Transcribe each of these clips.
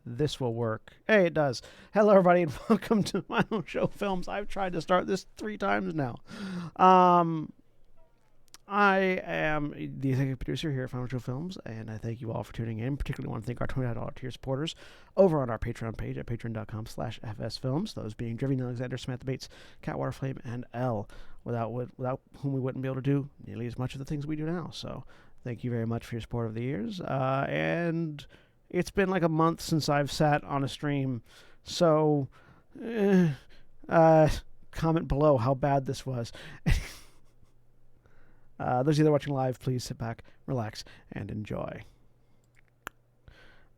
this will work. Hey, it does. Hello, everybody, and welcome to Final Show Films. I've tried to start this 3 times now. I am the executive producer here at Final Show Films, and I thank you all for tuning in. Particularly want to thank our $29 tier supporters over on our Patreon page at patreon.com/fsfilms, those being Driven Alexander, Samantha Bates, Catwater Flame, and Elle, without whom we wouldn't be able to do nearly as much of the things we do now. So thank you very much for your support over the years. And it's been like a month since I've sat on a stream, so comment below how bad this was. Those of you that are watching live, please sit back, relax, and enjoy.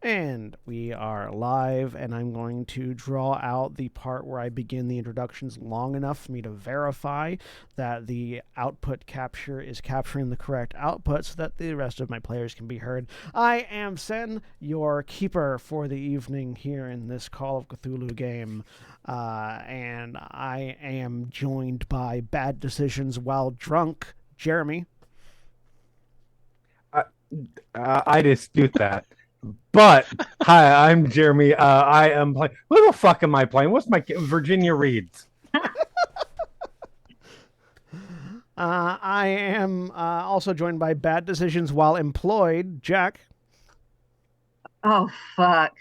And we are live, and I'm going to draw out the part where I begin the introductions long enough for me to verify that the output capture is capturing the correct output so that the rest of my players can be heard. I am Sen, your keeper for the evening here in this Call of Cthulhu game. And I am joined by Bad Decisions While Drunk, Jeremy. I dispute that. But hi, I'm Jeremy. I am playing. Who the fuck am I playing? What's my Virginia Reeds? I am also joined by Bad Decisions While Employed, Jack. Oh fuck.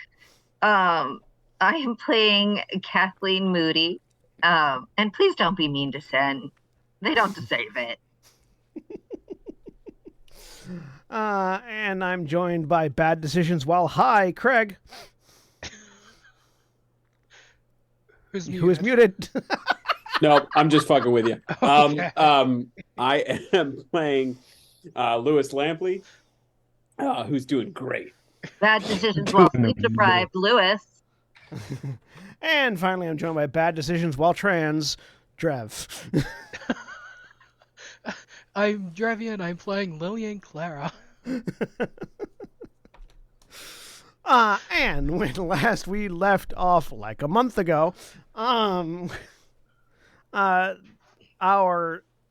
I am playing Kathleen Moody. And please don't be mean to Sen. They don't deserve it. And I'm joined by Bad Decisions While High, Craig. Who is muted? No, I'm just fucking with you. Okay. I am playing Lewis Lampley, who's doing great. Bad decisions while sleep deprived, Lewis. And finally, I'm joined by Bad Decisions While Trans, Drev. I'm Drevian. I'm playing Lillian Clara. And when last we left off, like a month ago, our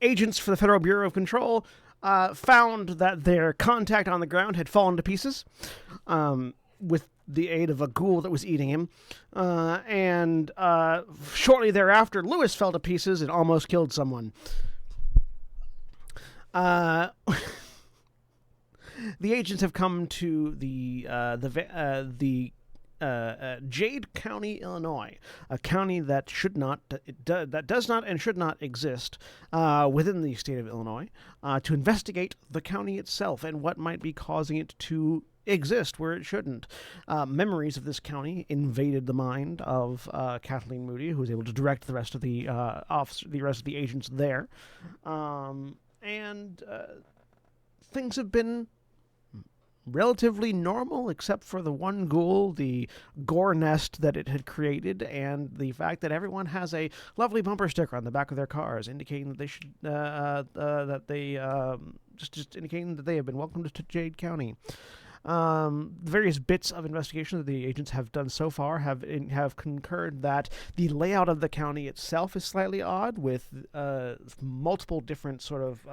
agents for the Federal Bureau of Control found that their contact on the ground had fallen to pieces with the aid of a ghoul that was eating him. And shortly thereafter, Lewis fell to pieces and almost killed someone. The agents have come to the Jade County, Illinois, a county that that does not and should not exist within the state of Illinois, to investigate the county itself and what might be causing it to exist where it shouldn't. Memories of this county invaded the mind of Kathleen Moody, who was able to direct the rest of the agents there, and things have been relatively normal, except for the one ghoul, the gore nest that it had created, and the fact that everyone has a lovely bumper sticker on the back of their cars indicating that they should just indicating that they have been welcomed to Jade County. The various bits of investigation that the agents have done so far have concurred that the layout of the county itself is slightly odd, with multiple different sort of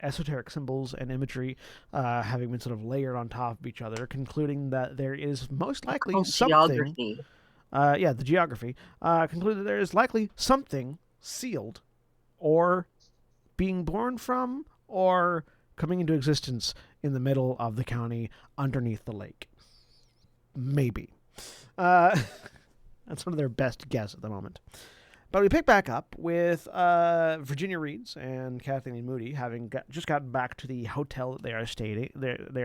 esoteric symbols and imagery having been sort of layered on top of each other, concluding that there is most likely something... Geography. The geography. Concluded that there is likely something sealed or being born from or coming into existence in the middle of the county underneath the lake. Maybe. That's one of their best guess at the moment. But we pick back up with Virginia Reeds and Kathleen Moody having just gotten back to the hotel that they are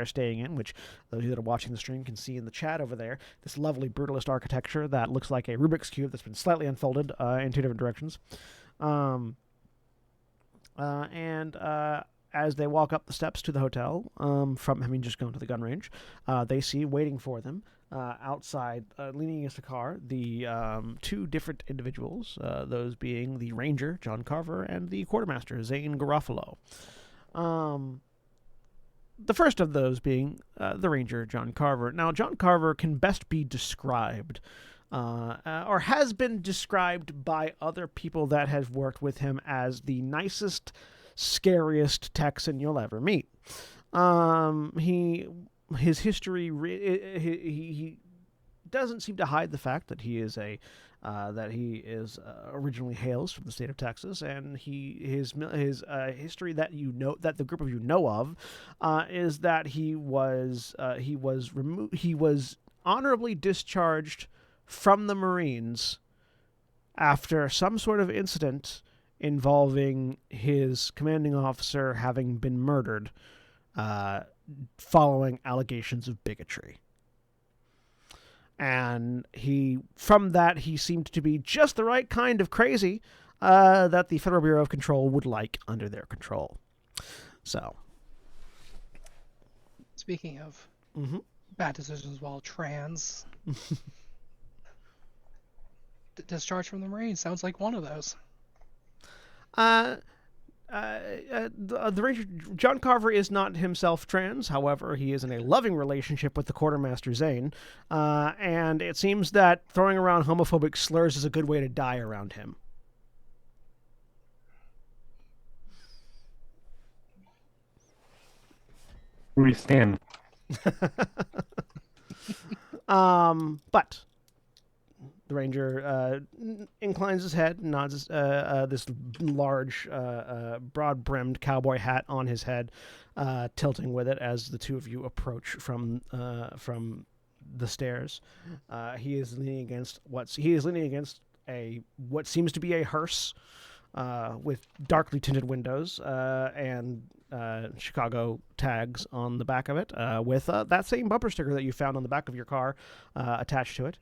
staying in, which those of you that are watching the stream can see in the chat over there. This lovely brutalist architecture that looks like a Rubik's Cube that's been slightly unfolded in 2 different directions. As they walk up the steps to the hotel, from having just gone to the gun range, they see waiting for them outside, leaning against a car, the 2 different individuals, those being the ranger, John Carver, and the quartermaster, Zane Garofalo. The first of those being the ranger, John Carver. Now, John Carver can best be described, or has been described by other people that have worked with him, as the nicest, scariest Texan you'll ever meet. He his history, he doesn't seem to hide the fact that he is originally hails from the state of Texas, and his history that that the group of you know of is that he was honorably discharged from the Marines after some sort of incident involving his commanding officer having been murdered following allegations of bigotry. And from that, he seemed to be just the right kind of crazy that the Federal Bureau of Control would like under their control. So, Speaking of bad decisions while trans, discharge from the Marines sounds like one of those. The Ranger, John Carver, is not himself trans. However, he is in a loving relationship with the Quartermaster Zane, and it seems that throwing around homophobic slurs is a good way to die around him. We stand. But the Ranger inclines his head, nods this large, broad-brimmed cowboy hat on his head, tilting with it as the two of you approach from the stairs. He is leaning against what seems to be a hearse with darkly tinted windows and Chicago tags on the back of it, with that same bumper sticker that you found on the back of your car attached to it.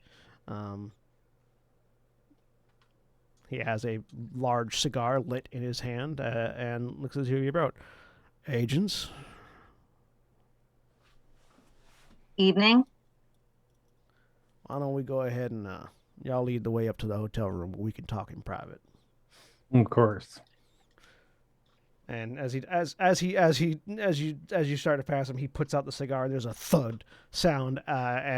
He has a large cigar lit in his hand and looks at you about. Agents? Evening. Why don't we go ahead and y'all lead the way up to the hotel room where we can talk in private. Of course. And as you start to pass him, he puts out the cigar. There's a thud sound,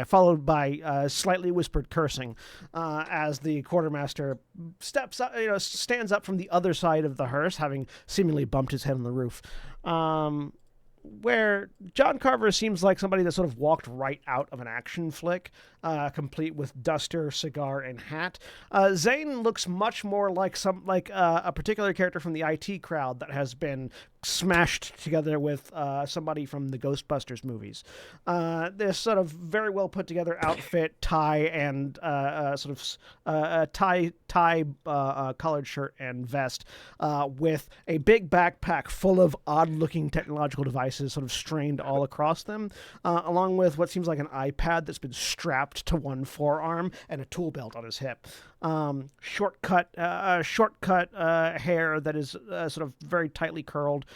followed by slightly whispered cursing, as the quartermaster stands up from the other side of the hearse, having seemingly bumped his head on the roof. Where John Carver seems like somebody that sort of walked right out of an action flick, complete with duster, cigar, and hat. Zane looks much more like a particular character from the IT crowd that has been smashed together with somebody from the Ghostbusters movies. This sort of very well put together outfit, tie, and tie collared shirt and vest, with a big backpack full of odd looking technological devices sort of strained all across them, along with what seems like an iPad that's been strapped to one forearm and a tool belt on his hip. Shortcut hair that is sort of very tightly curled,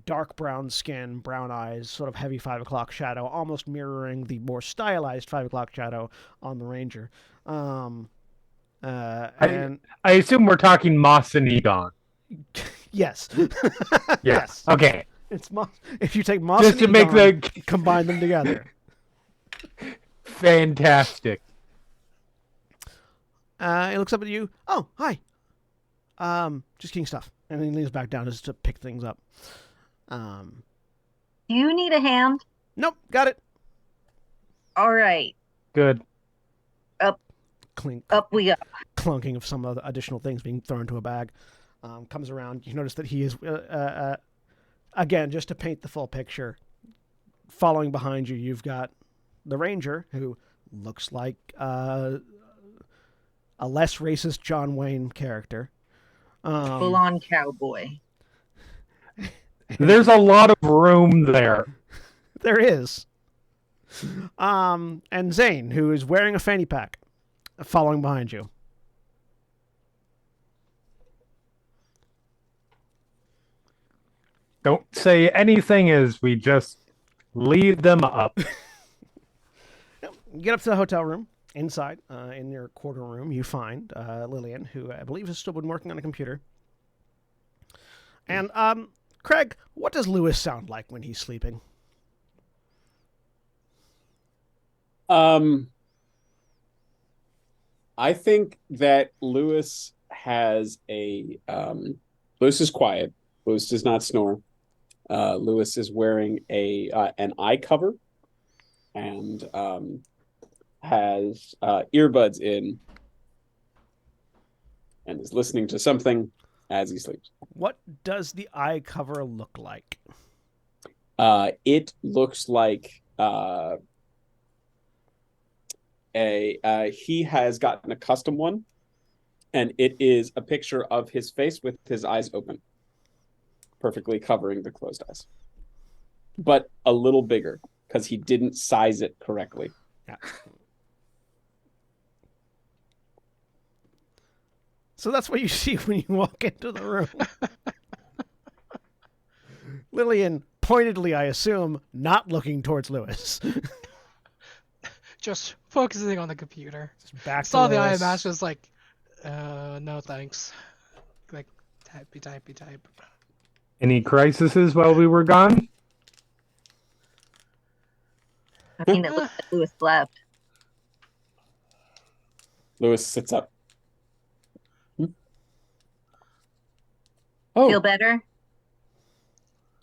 dark brown skin, brown eyes, sort of heavy 5 o'clock shadow, almost mirroring the more stylized 5 o'clock shadow on the Ranger. And I assume we're talking Moss and Egon. yes. Yes. Okay. It's Moss. If you take Moss Just and to Egon, make combine them together. Fantastic. He looks up at you. Oh, hi. Just getting stuff. And then he leans back down just to pick things up. Do you need a hand? Nope, got it. All right. Good. Clink. Up we go. Clunking of some other additional things being thrown into a bag. Comes around. You notice that he is, again, just to paint the full picture, following behind you, you've got the Ranger, who looks like a less racist John Wayne character. Full-on cowboy. There's a lot of room there. There is. And Zane, who is wearing a fanny pack, following behind you. Don't say anything as we just lead them up. You get up to the hotel room. Inside, in your quarter room, you find Lillian, who I believe has still been working on a computer. And, Craig, what does Lewis sound like when he's sleeping? I think that Lewis has Lewis is quiet. Lewis does not snore. Lewis is wearing an eye cover and has earbuds in and is listening to something as he sleeps. What does the eye cover look like? It looks like he has gotten a custom one, and it is a picture of his face with his eyes open, perfectly covering the closed eyes, but a little bigger because he didn't size it correctly. Yeah. So that's what you see when you walk into the room. Lillian, pointedly, I assume, not looking towards Lewis. Just focusing on the computer. Just back to Saw the eye Lewis. mask, was like, no thanks. Like, type. Any crises while we were gone? I mean, it looks like Lewis slept. Lewis sits up. Oh, Feel better?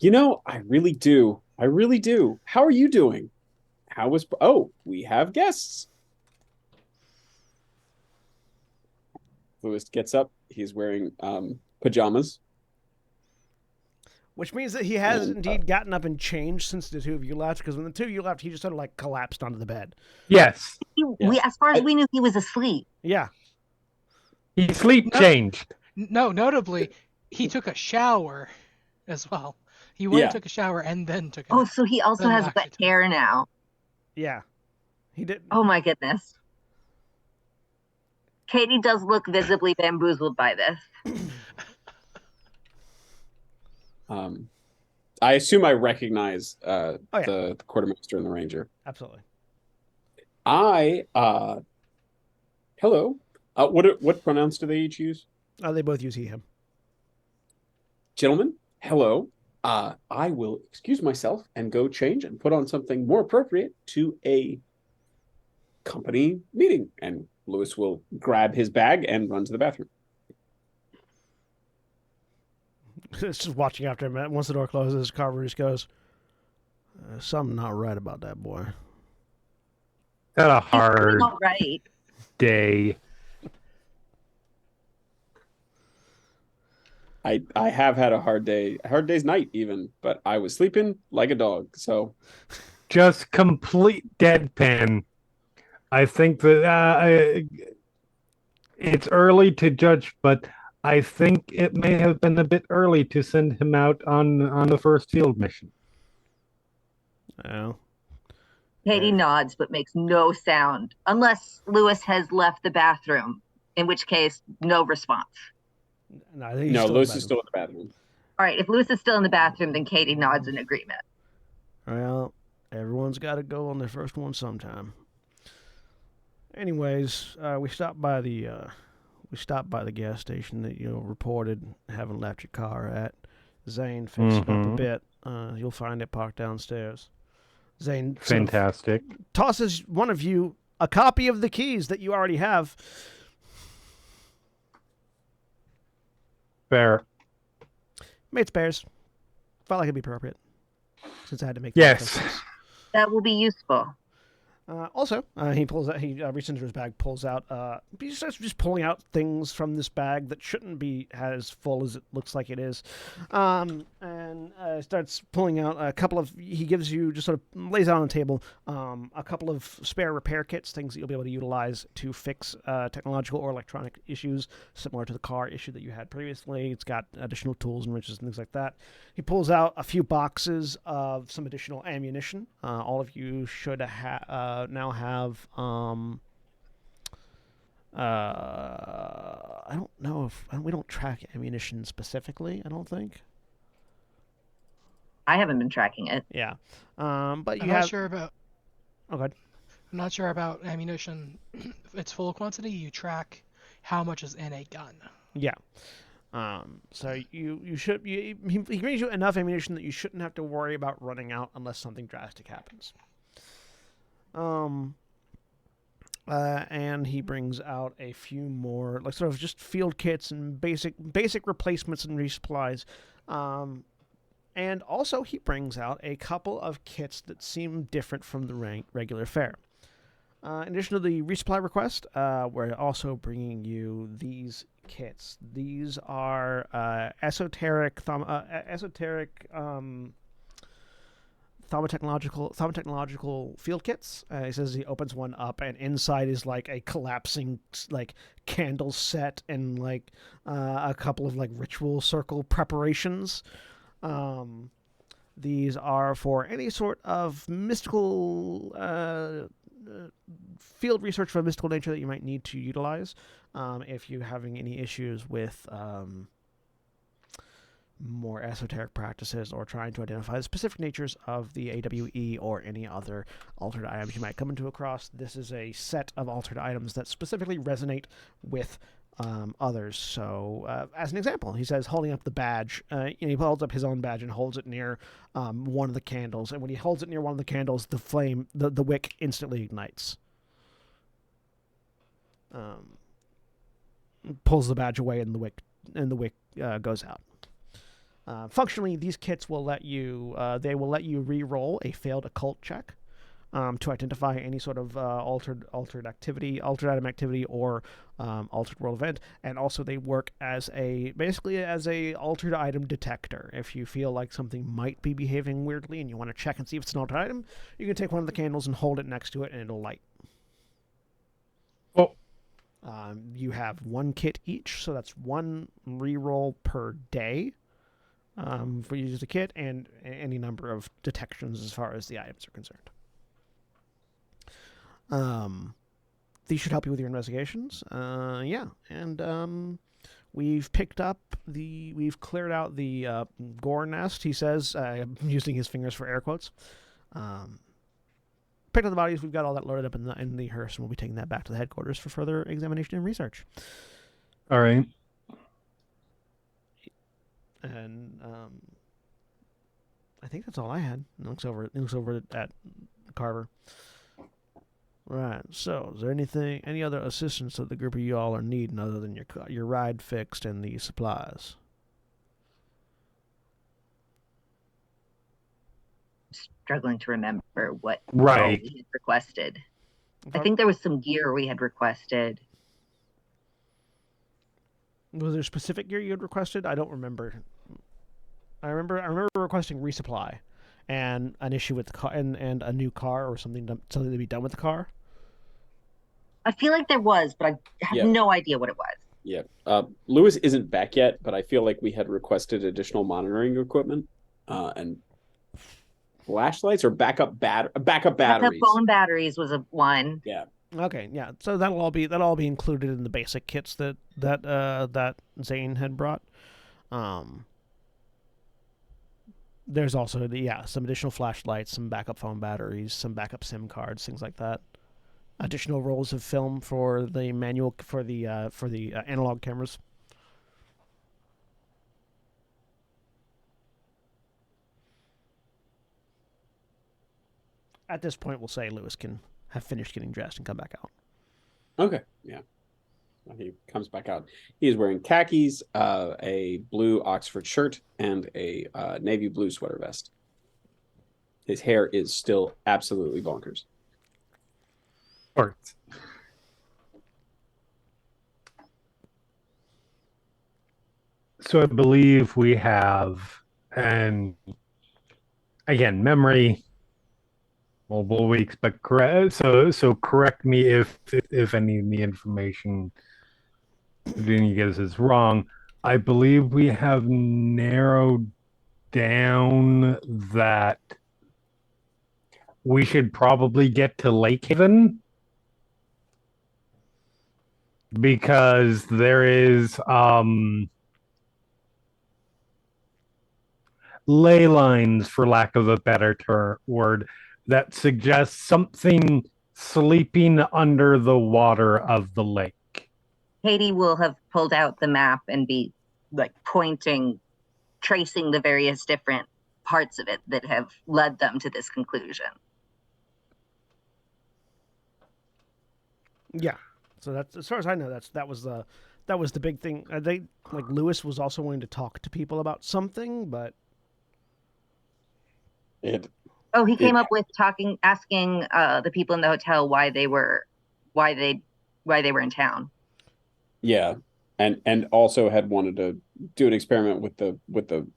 I really do. I really do. How are you doing? How was... Oh, we have guests. Lewis gets up. He's wearing pajamas. Which means that he has indeed gotten up and changed since the two of you left, because when the two of you left, he just sort of like collapsed onto the bed. Yes. As far as we knew, he was asleep. Yeah. He sleep changed. No, notably, he took a shower as well. He went and took a shower and then took a Oh, so he also has wet hair now. Yeah. He did. Oh my goodness. Katie does look visibly bamboozled by this. I assume I recognize the quartermaster and the ranger. Absolutely. Hello. What pronouns do they each use? They both use he, him. Gentlemen, hello. I will excuse myself and go change and put on something more appropriate to a company meeting. And Lewis will grab his bag and run to the bathroom. It's just watching after him. Once the door closes, Carver just goes, something not right about that boy. Had a hard Not right. day. I have had a hard day's night even, but I was sleeping like a dog. So Just complete deadpan. I think that it's early to judge, but I think it may have been a bit early to send him out on the first field mission. Oh. Katie nods but makes no sound, unless Lewis has left the bathroom, in which case, no response. No, Lewis is still in the bathroom. All right, if Lewis is still in the bathroom, then Katie nods in agreement. Well, everyone's got to go on their first one sometime. Anyways, we stopped by the gas station that you reported having left your car at. Zane fixed it up a bit. You'll find it parked downstairs. Zane Fantastic. tosses one of you a copy of the keys that you already have. Fair. Made spares. Felt like it'd be appropriate since I had to make. Yes. That will be useful. Also, he pulls out. He reaches into his bag, pulls out. He starts just pulling out things from this bag that shouldn't be as full as it looks like it is, and starts pulling out a couple of. He gives you just sort of lays out on the table a couple of spare repair kits, things that you'll be able to utilize to fix technological or electronic issues similar to the car issue that you had previously. It's got additional tools and wrenches and things like that. He pulls out a few boxes of some additional ammunition. All of you should now have I don't know if we don't track ammunition specifically. I don't think. I haven't been tracking it. Yeah, but you I'm have. not sure about. Oh, good. I'm not sure about ammunition. If it's full quantity, you track how much is in a gun. Yeah. So you should he brings you enough ammunition that you shouldn't have to worry about running out unless something drastic happens. And he brings out a few more, like sort of just field kits and basic replacements and resupplies. And also, he brings out a couple of kits that seem different from the regular fare. In addition to the resupply request, we're also bringing you these kits. These are esoteric thaumatechnological field kits. He says he opens one up, and inside is like a collapsing like candle set and like a couple of like ritual circle preparations. These are for any sort of mystical field research of a mystical nature that you might need to utilize if you're having any issues with more esoteric practices or trying to identify the specific natures of the AWE or any other altered items you might come into across. This is a set of altered items that specifically resonate with others. So, as an example, he says holding up the badge, he holds up his own badge and holds it near one of the candles. And when he holds it near one of the candles, the flame, the wick instantly ignites. Pulls the badge away, and the wick goes out. Functionally, these kits will let you re-roll a failed occult check to identify any sort of altered item activity, or altered world event, and also they work as a altered item detector. If you feel like something might be behaving weirdly and you want to check and see if it's an altered item, you can take one of the candles and hold it next to it, and it'll light. Oh. You have one kit each, so that's one re-roll per day. For you to use the kit, and any number of detections as far as the items are concerned. These should help you with your investigations. And we've cleared out the gore nest. He says, using his fingers for air quotes. Picked up the bodies. We've got all that loaded up in the hearse, and we'll be taking that back to the headquarters for further examination and research. All right. And I think that's all I had. It looks over at Carver. Right. So, is there any other assistance that the group of you all are needing other than your ride fixed and the supplies? Struggling to remember what Right. we had requested. I think there was some gear we had requested. Was there specific gear you had requested? I don't remember. I remember requesting resupply, and an issue with the car, and a new car or something to be done with the car. I feel like there was, but I have no idea what it was. Yeah. Lewis isn't back yet, but I feel like we had requested additional monitoring equipment and flashlights or backup batteries. Backup phone batteries was one. Yeah. Okay, yeah. So that'll all be included in the basic kits that Zane had brought. There's also some additional flashlights, some backup phone batteries, some backup SIM cards, things like that. Additional rolls of film for the analog cameras. At this point, we'll say Lewis can have finished getting dressed and come back out. Okay. Yeah. He comes back out. He is wearing khakis, a blue Oxford shirt, and a navy blue sweater vest. His hair is still absolutely bonkers. Perfect. So I believe we have, and again, memory. Well, will we expect correct? So correct me if any of the information Vinny gives is wrong. I believe we have narrowed down that we should probably get to Lake Haven because there is ley lines, for lack of a better word, that suggests something sleeping under the water of the lake. Katie will have pulled out the map and be like tracing the various different parts of it that have led them to this conclusion. Yeah. So that's, as far as I know, that was the big thing. Lewis was also wanting to talk to people about something, but Oh, he came It- up with asking the people in the hotel why they were in town. Yeah, and also had wanted to do an experiment with the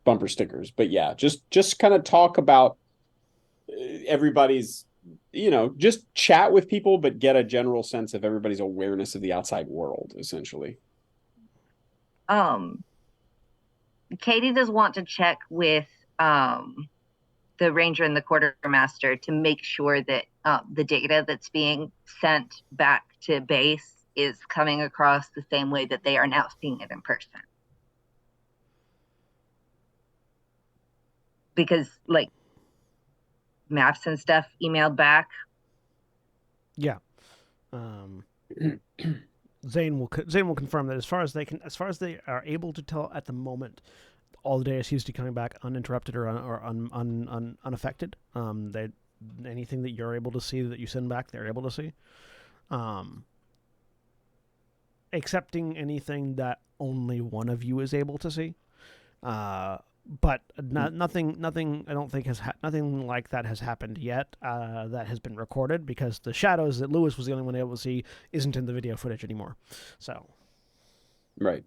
bumper stickers. But yeah, just kind of talk about everybody's, just chat with people, but get a general sense of everybody's awareness of the outside world, essentially. Katie does want to check with the ranger and the quartermaster to make sure that the data that's being sent back to base is coming across the same way that they are now seeing it in person. Because like maps and stuff emailed back. Yeah. Zane will confirm that as far as they are able to tell at the moment, all the data seems to be coming back uninterrupted or unaffected. Anything that you're able to see that you send back, they're able to see. Accepting anything that only one of you is able to see. But nothing. I don't think nothing like that has happened yet. That has been recorded because the shadows that Lewis was the only one able to see isn't in the video footage anymore. So, Right.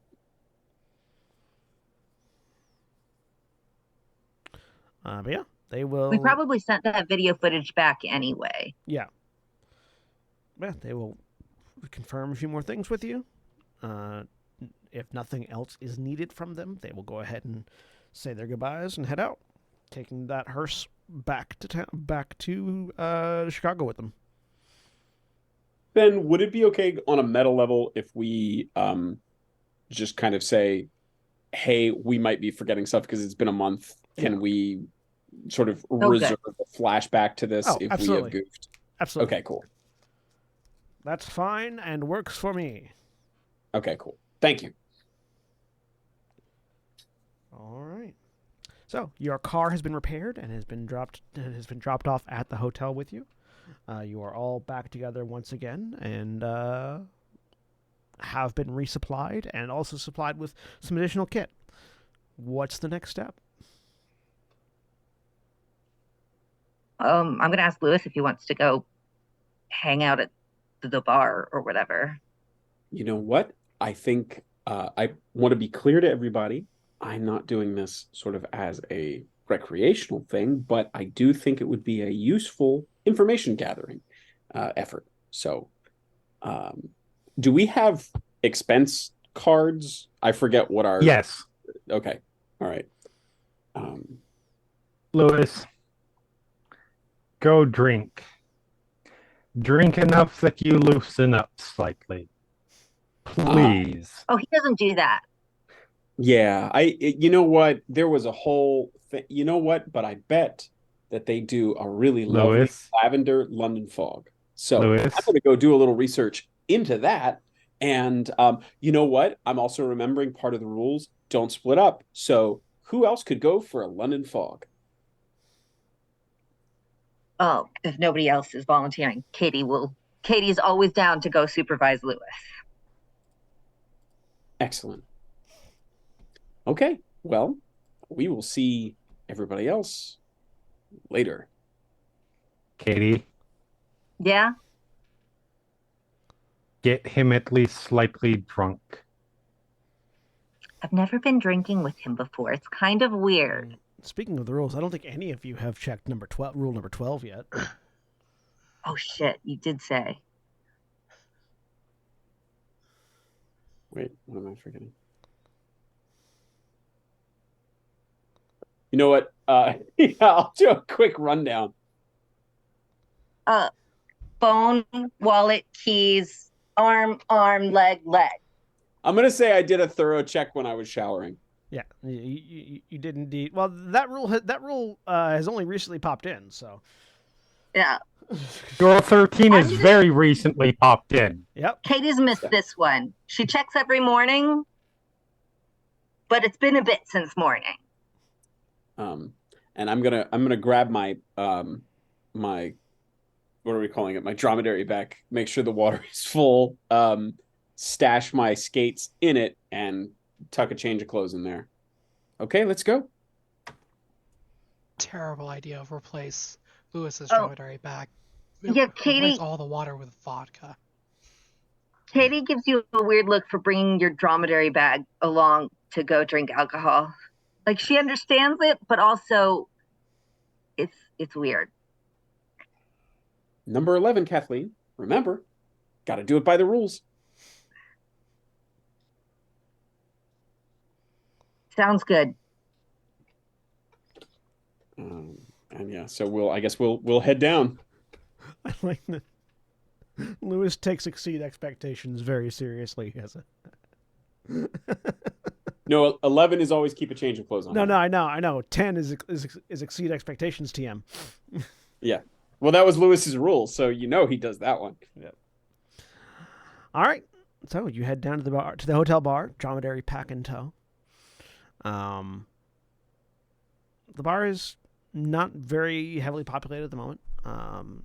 But yeah, they will. We probably sent that video footage back anyway. Yeah. Yeah, they will confirm a few more things with you. If nothing else is needed from them, they will go ahead and say their goodbyes and head out, taking that hearse back to Chicago with them. Ben, would it be okay on a meta level if we just kind of say, hey, we might be forgetting stuff because it's been a month. Can we sort of reserve a flashback to this if absolutely. we have goofed? Absolutely. Okay, cool. That's fine and works for me. Okay, cool. Thank you. All right. So your car has been repaired and has been dropped off at the hotel with you. You are all back together once again and have been resupplied and also supplied with some additional kit. What's the next step? I'm gonna ask Lewis if he wants to go hang out at the bar or whatever. You know what? I think I want to be clear to everybody. I'm not doing this sort of as a recreational thing, but I do think it would be a useful information gathering effort. So, do we have expense cards? I forget what our... Yes. Okay. All right. Lewis, go drink. Drink enough that you loosen up slightly. Please. Oh, he doesn't do that. Yeah, you know what? There was a whole thing. You know what? But I bet that they do a really lovely Lewis. lavender London fog. So Lewis. I'm going to go do a little research into that. And you know what? I'm also remembering part of the rules. Don't split up. So who else could go for a London fog? Oh, if nobody else is volunteering, Katie will. Katie's always down to go supervise Lewis. Excellent. Okay, well, we will see everybody else later. Katie, Yeah? get him at least slightly drunk. I've never been drinking with him before. It's kind of weird. Speaking of the rules, I don't think any of you have checked rule number 12 yet. Oh shit, you did say. Wait, what am I forgetting? You know what? Yeah, I'll do a quick rundown. Phone, wallet, keys, arm, leg. I'm gonna say I did a thorough check when I was showering. Yeah, you did indeed. Well, that rule has only recently popped in, so. Yeah. Rule 13 is very recently popped in. Yep. Katie's missed this one. She checks every morning, but it's been a bit since morning. And I'm gonna grab my my, what are we calling it? My dromedary back. Make sure the water is full. Stash my skates in it and tuck a change of clothes in there. Okay, let's go. terrible idea of replace Lewis's Oh. dromedary bag. Yeah, Replace Katie. all the water with vodka. Katie gives you a weird look for bringing your dromedary bag along to go drink alcohol. Like, she understands it, but also it's weird. Number 11, Kathleen. Remember, got to do it by the rules. Sounds good. And yeah, so I guess we'll head down. I like that. Lewis takes exceed expectations very seriously as a. No, 11 is always keep a change of clothes on. No, I know. 10 is exceed expectations. TM. Yeah. Well, that was Lewis's rule, so you know he does that one. Yep. All right. So you head down to the hotel bar, dromedary pack in tow. The bar is not very heavily populated at the moment.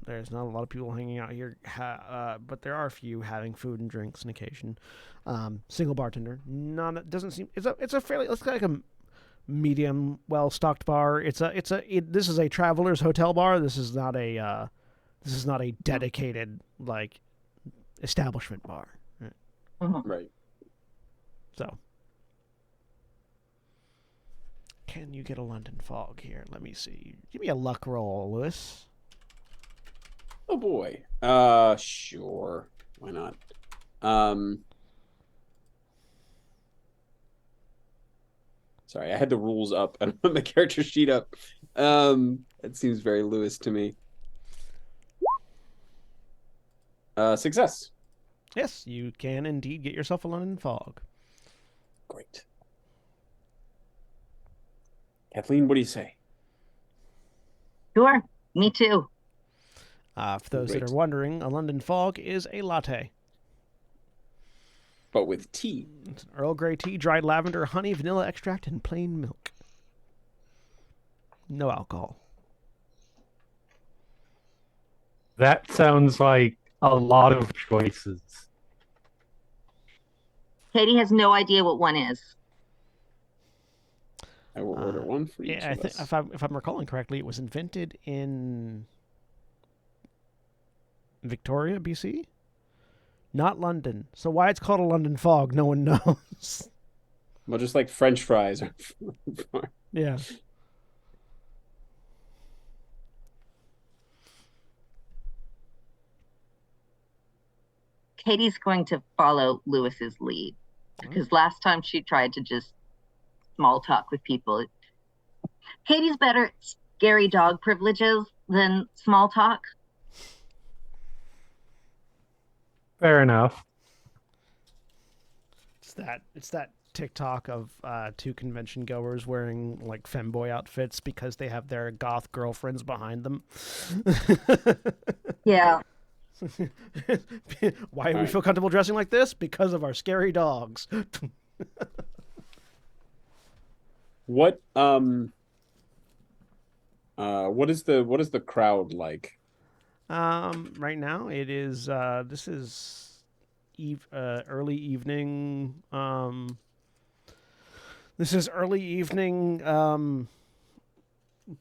There's not a lot of people hanging out here, but there are a few having food and drinks on occasion. Single bartender. Doesn't seem. It's a fairly. It's like a medium, well-stocked bar. This is a traveler's hotel bar. This is not a dedicated like establishment bar. Right. So, can you get a London fog here? Let me see. Give me a luck roll, Lewis. Oh boy. Sure. Why not? Sorry, I had the rules up and put the character sheet up. It seems very Lewis to me. Success. Yes, you can indeed get yourself a London fog. Great. Kathleen, what do you say? Sure. Me too. For those that Great. are wondering, a London fog is a latte. But with tea. It's an Earl Grey tea, dried lavender, honey, vanilla extract, and plain milk. No alcohol. That sounds like a lot of choices. Katie has no idea what one is. I will order one for each Yeah, I of think us. if I'm recalling correctly, it was invented in Victoria, BC, not London. So why it's called a London fog, no one knows. Well, just like French fries. Yeah. Katie's going to follow Lewis's lead because last time she tried to just small talk with people. Katie's better at scary dog privileges than small talk. Fair enough. It's that TikTok of two convention goers wearing like femboy outfits because they have their goth girlfriends behind them. Yeah. Why do we feel comfortable dressing like this? Because of our scary dogs. What is the crowd like? Right now it is this is early evening. This is early evening.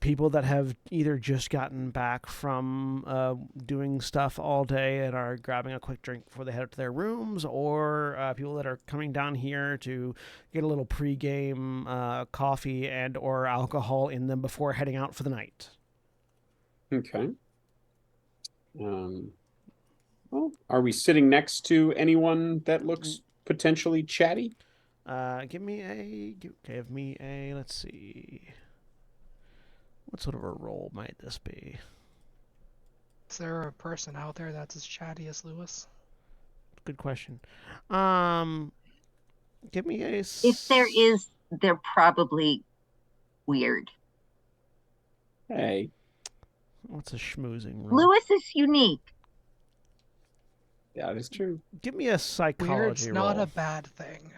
People that have either just gotten back from doing stuff all day and are grabbing a quick drink before they head up to their rooms, or people that are coming down here to get a little pregame coffee and or alcohol in them before heading out for the night. Okay. Well, are we sitting next to anyone that looks potentially chatty? Give me a, let's see. What sort of a role might this be? Is there a person out there that's as chatty as Lewis? Good question. Give me a... If there is, they're probably weird. Hey. What's a schmoozing role? Lewis is unique. Yeah, that is true. Give me a psychology Weird's roll. not a bad thing.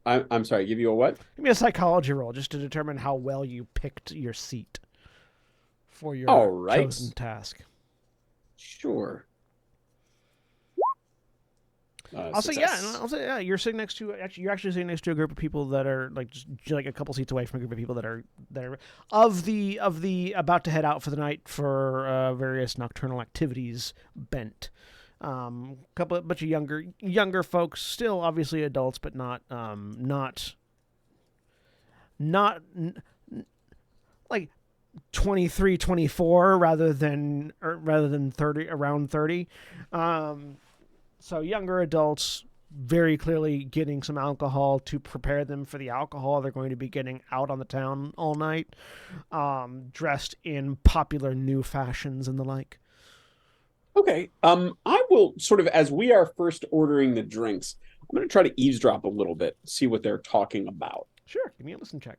I'm sorry, give you a what? Give me a psychology roll just to determine how well you picked your seat for your All right. chosen task. Sure. I'll say yeah, success. and I'll say yeah. You're sitting next to you're actually sitting next to a group of people that are like just like a couple seats away from a group of people that are of the about to head out for the night for various nocturnal activities bent. Bunch of younger folks, still obviously adults, but not like 23, 24 rather than 30, around 30. So younger adults very clearly getting some alcohol to prepare them for the alcohol they're going to be getting out on the town all night, dressed in popular new fashions and the like. Okay. I will sort of, as we are first ordering the drinks, I'm going to try to eavesdrop a little bit, see what they're talking about. Sure, give me a listen check.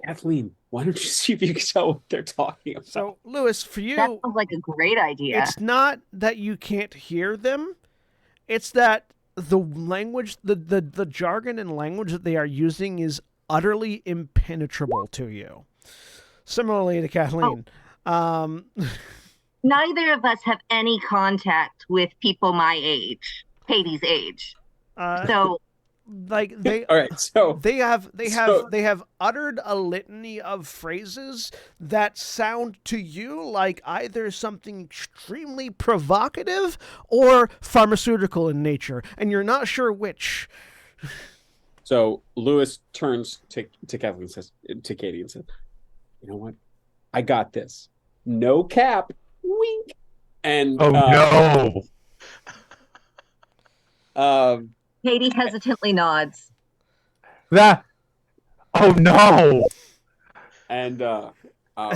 Kathleen, why don't you see if you can tell what they're talking about? So, Lewis, for you, That sounds like a great idea. it's not that you can't hear them. It's that the language, the jargon and language that they are using is utterly impenetrable to you. Similarly to Kathleen. Neither of us have any contact with people my age, Katie's age. So like they all right, so they have uttered a litany of phrases that sound to you like either something extremely provocative or pharmaceutical in nature, and you're not sure which. So Lewis turns to Kathleen and says to Katie and says, "You know what? I got this. No cap. Wink." And Oh no. Katie hesitantly nods. That. Oh no. And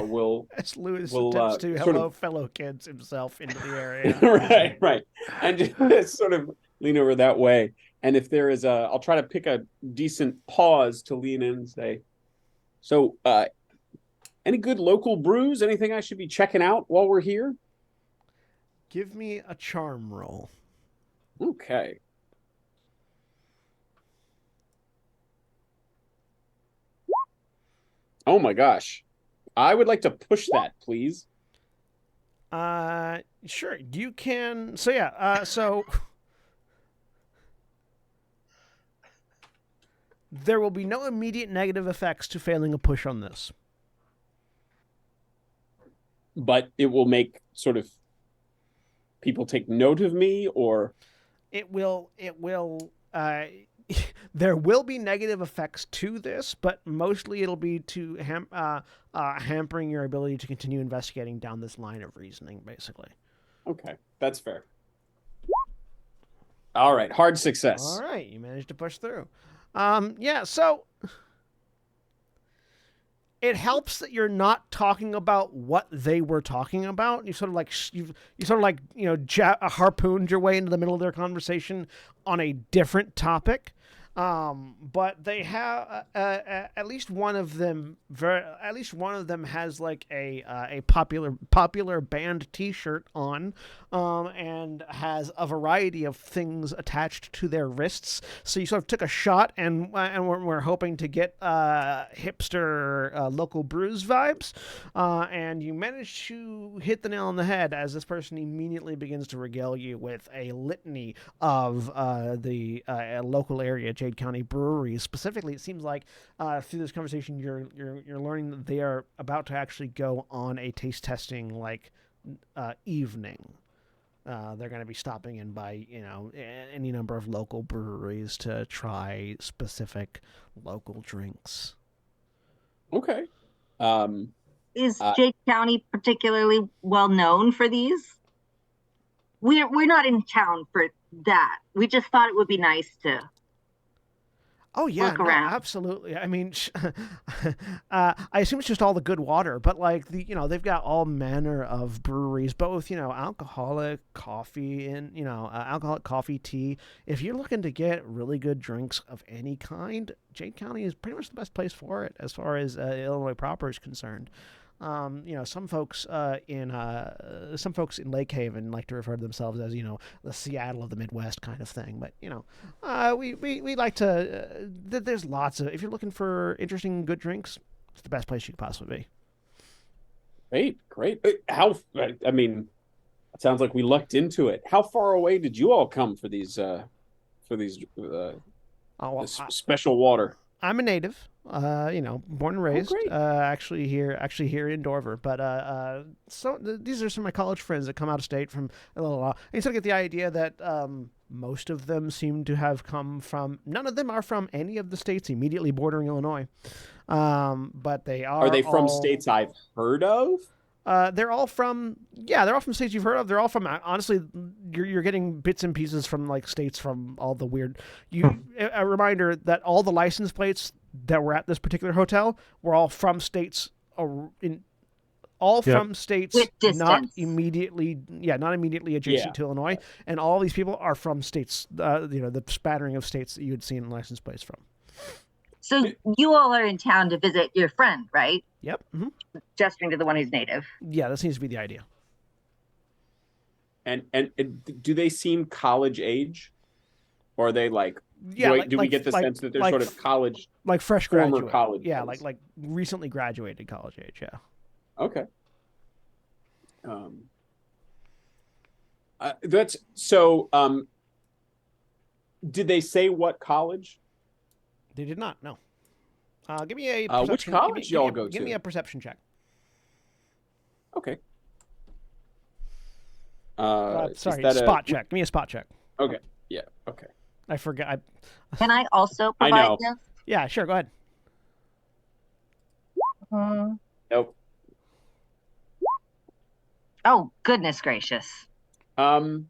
we'll As Lewis We'll, attempts to sort hello of- fellow kids himself into the area. right, and just sort of lean over that way. And if there is I'll try to pick a decent pause to lean in and say, "So, any good local brews? Anything I should be checking out while we're here?" Give me a charm roll. Okay. Oh my gosh. I would like to push that, please. Sure, you can. So yeah, so there will be no immediate negative effects to failing a push on this. But it will make sort of people take note of me, or It will there will be negative effects to this, but mostly it'll be to hampering your ability to continue investigating down this line of reasoning, basically. okay, that's fair. All right, hard success. All right, you managed to push through. Yeah, so it helps that you're not talking about what they were talking about. You sort of like harpooned your way into the middle of their conversation on a different topic. But they have at least one of them has like a popular band T-shirt on, and has a variety of things attached to their wrists. So you sort of took a shot, and we're hoping to get hipster local brews vibes, and you managed to hit the nail on the head as this person immediately begins to regale you with a litany of the local area Jade County breweries. Specifically, it seems like through this conversation, you're learning that they are about to actually go on a taste testing evening. They're going to be stopping in by any number of local breweries to try specific local drinks. Okay. Is Jake County particularly well known for these? We're not in town for that. We just thought it would be nice to. Oh yeah, Look around. absolutely. I mean, I assume it's just all the good water, but like they've got all manner of breweries, both alcoholic coffee and alcoholic coffee, tea. If you're looking to get really good drinks of any kind, Jade County is pretty much the best place for it as far as Illinois proper is concerned. Some folks in Lake Haven like to refer to themselves as the Seattle of the Midwest kind of thing. But we like to. There's lots of, if you're looking for interesting good drinks, it's the best place you could possibly be. Great. How? I mean, it sounds like we lucked into it. How far away did you all come for these? This special water. I'm a native, born and raised, great. actually here in Dover. But these are some of my college friends that come out of state from a little while. And you sort of get the idea that most of them seem to have come from. None of them are from any of the states immediately bordering Illinois, but they are. Are they from all, states I've heard of? they're all from states you've heard of. They're all from, honestly, you're getting bits and pieces from like states from all the weird. A reminder that all the license plates that were at this particular hotel were all from states from states not immediately adjacent to Illinois, and all these people are from states, the spattering of states that you would see in license plates from. So you all are in town to visit your friend, right? Yep. Mm-hmm. Gesturing to the one who's native. Yeah, that seems to be the idea. And do they seem college age, or are they like? Do we get the sense that they're sort of college, like fresh former graduate? college? Yeah, days? like recently graduated college age. Yeah. Okay. That's so. Did they say what college? They did not. No. Give me a which college y'all go to? Give me a perception check. Okay. Sorry, spot check. Give me a spot check. Okay. Yeah. Okay. I forgot. Can I also I provide know. this? Yeah, sure. Go ahead. Nope. Oh, goodness gracious. No,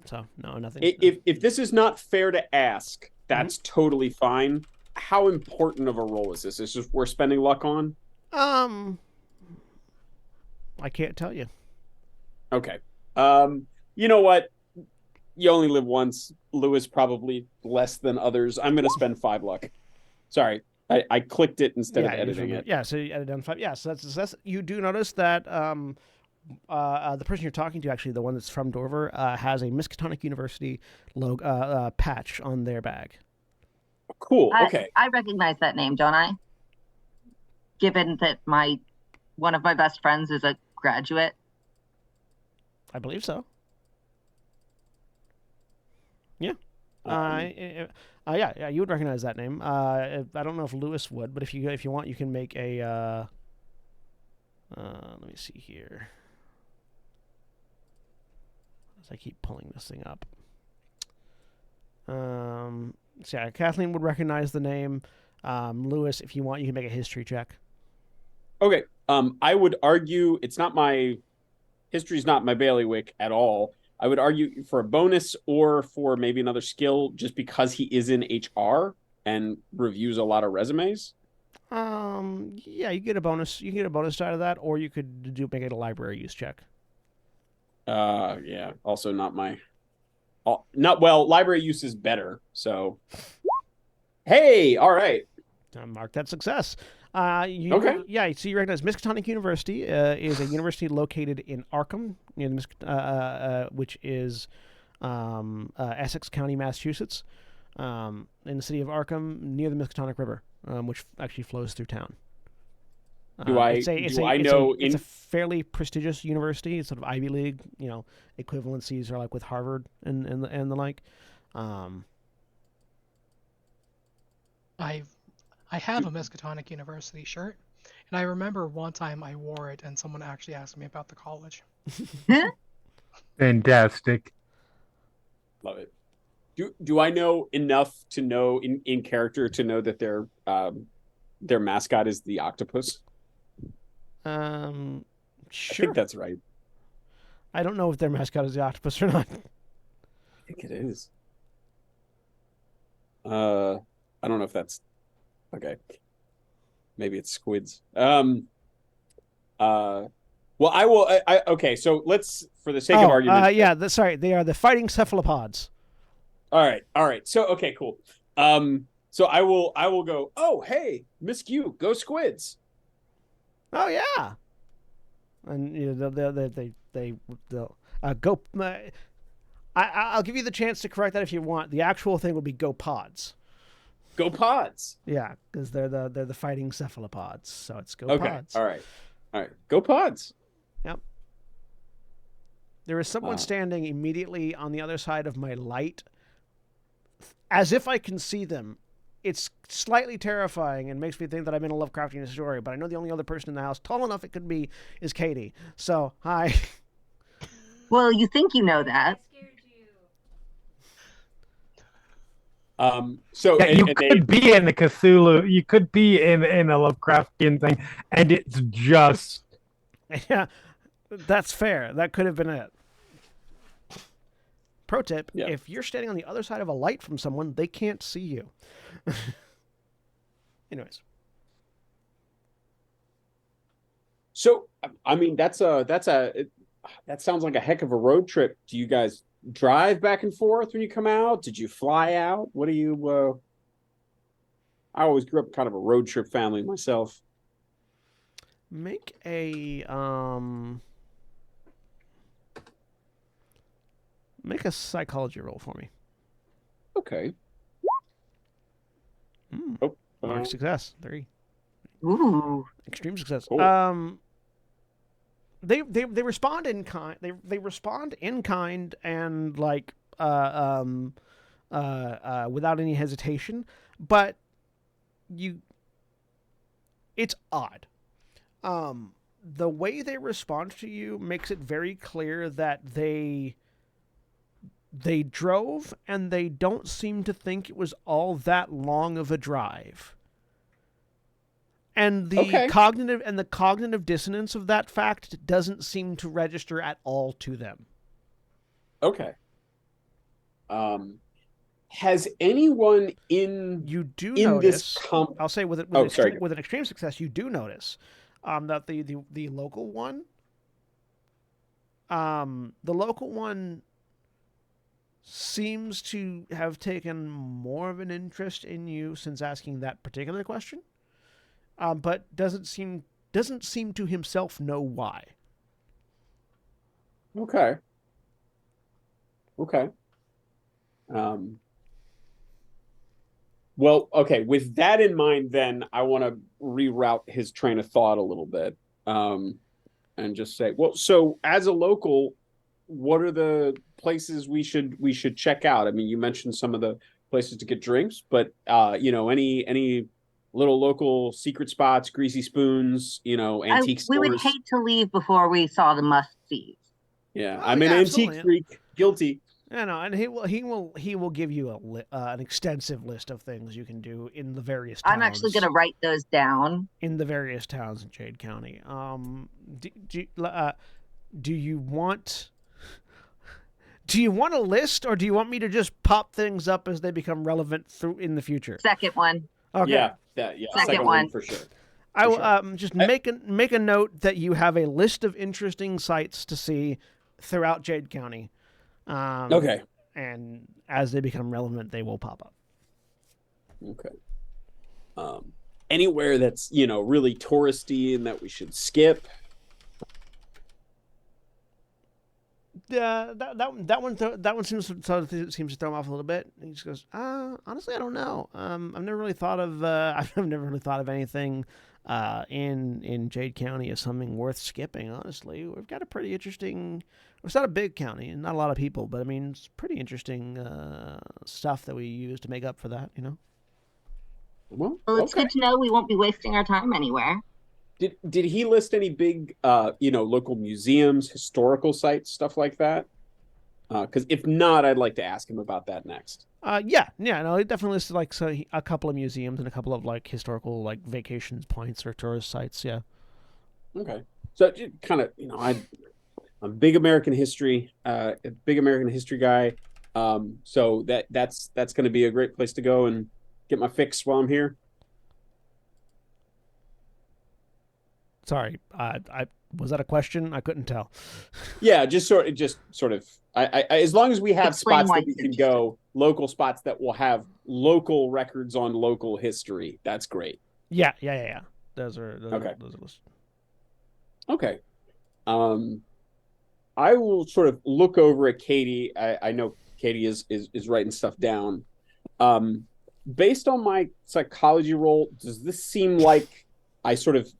so no, nothing. If this is not fair to ask, that's totally fine. How important of a role is this? Is this worth spending luck on? I can't tell you. Okay. You know what? You only live once. Lewis probably less than others. I'm gonna spend 5 luck. Sorry, I clicked it instead of editing it. Yeah, so you edited down 5. Yeah, so that's you do notice that the person you're talking to, actually, the one that's from Dover, has a Miskatonic University logo patch on their bag. Cool. Okay. I recognize that name, don't I? Given that one of my best friends is a graduate. I believe so. Yeah. Yeah, you would recognize that name. I don't know if Lewis would, but if you want, you can make a. Let me see here. As I keep pulling this thing up. So yeah, Kathleen would recognize the name. Lewis, if you want, you can make a history check. Okay. I would argue history's not my bailiwick at all. I would argue for a bonus or for maybe another skill, just because he is in HR and reviews a lot of resumes. Yeah, you get a bonus. You can get a bonus out of that, or you could make it a library use check. Yeah. Also, not my. Not well. Library use is better. So. Hey. All right. Mark that success. Okay. Yeah, so you recognize Miskatonic University is a university located in Arkham, near the which is Essex County, Massachusetts, in the city of Arkham, near the Miskatonic River, which actually flows through town. It's a fairly prestigious university. It's sort of Ivy League, equivalencies are like with Harvard and the like. I have a Miskatonic University shirt, and I remember one time I wore it, and someone actually asked me about the college. Fantastic. Love it. Do I know enough to know in character to know that their mascot is the octopus? Sure. I think that's right. I don't know if their mascot is the octopus or not. I think it is. I don't know if that's okay. Maybe it's squids. Well, I will. Okay, so let's, for the sake of argument. They are the fighting cephalopods. All right. So okay, cool. So I will go. Oh, hey, Miss Q, go squids. Oh yeah, and they'll go. I'll give you the chance to correct that if you want. The actual thing would be go pods. Go Pods. Yeah, because they're the fighting cephalopods. So it's go Okay. pods. All right. Go Pods. Yep. There is someone standing immediately on the other side of my light, as if I can see them. It's slightly terrifying and makes me think that I'm in a Lovecraftian story, but I know the only other person in the house tall enough it could be is Katie. So, hi. Well, you think you know that. So Yeah, you could be in the Cthulhu. You could be in a Lovecraftian thing, and it's just Yeah, that's fair. That could have been it. Pro tip, if you're standing on the other side of a light from someone, they can't see you. Anyways. So, I mean, that sounds like a heck of a road trip. Do you guys drive back and forth when you come out? Did you fly out? What do you, I always grew up kind of a road trip family myself. Make a psychology roll for me. Okay. Mark success. 3. Ooh. Extreme success. Cool. They respond in kind. They respond in kind and like without any hesitation, but it's odd. The way they respond to you makes it very clear that they drove and they don't seem to think it was all that long of a drive. And the cognitive dissonance of that fact doesn't seem to register at all to them. Okay. Has anyone notice? I'll say with an extreme success, you do notice that the local one seems to have taken more of an interest in you since asking that particular question. But doesn't seem to himself know why. Okay. Well, okay. With that in mind, then I want to reroute his train of thought a little bit, and just say, well, so as a local, what are the places we should check out? I mean, you mentioned some of the places to get drinks, but any little local secret spots, greasy spoons, antique stores. We would hate to leave before we saw the must-sees. Yeah, I'm an antique freak. Guilty. And he will give you an extensive list of things you can do in the various towns. I'm actually going to write those down. In the various towns in Jade County. Do you want a list, or do you want me to just pop things up as they become relevant in the future? Second one. Okay. Yeah. Second one for sure. I will just make a note that you have a list of interesting sites to see throughout Jade County. Okay. And as they become relevant, they will pop up. Okay. Anywhere that's really touristy and that we should skip. That one seems to throw him off a little bit. He just goes, honestly, I don't know. I've never really thought of anything in Jade County as something worth skipping. Honestly, we've got a pretty interesting. It's not a big county and not a lot of people, but I mean, it's pretty interesting stuff that we use to make up for that. Well, it's good to know we won't be wasting our time anywhere. Did he list any big, local museums, historical sites, stuff like that? Because if not, I'd like to ask him about that next. No, he definitely listed a couple of museums and a couple of historical vacation points or tourist sites. Yeah. Okay, so kind of, I'm a big American history guy. So that's going to be a great place to go and get my fix while I'm here. Sorry, I was that a question? I couldn't tell. Yeah, just sort of. I as long as we have spots that we can go, local spots that will have local records on local history, that's great. Yeah. Those are listed. Okay. I will sort of look over at Katie. I know Katie is writing stuff down. based on my psychology roll, does this seem like I sort of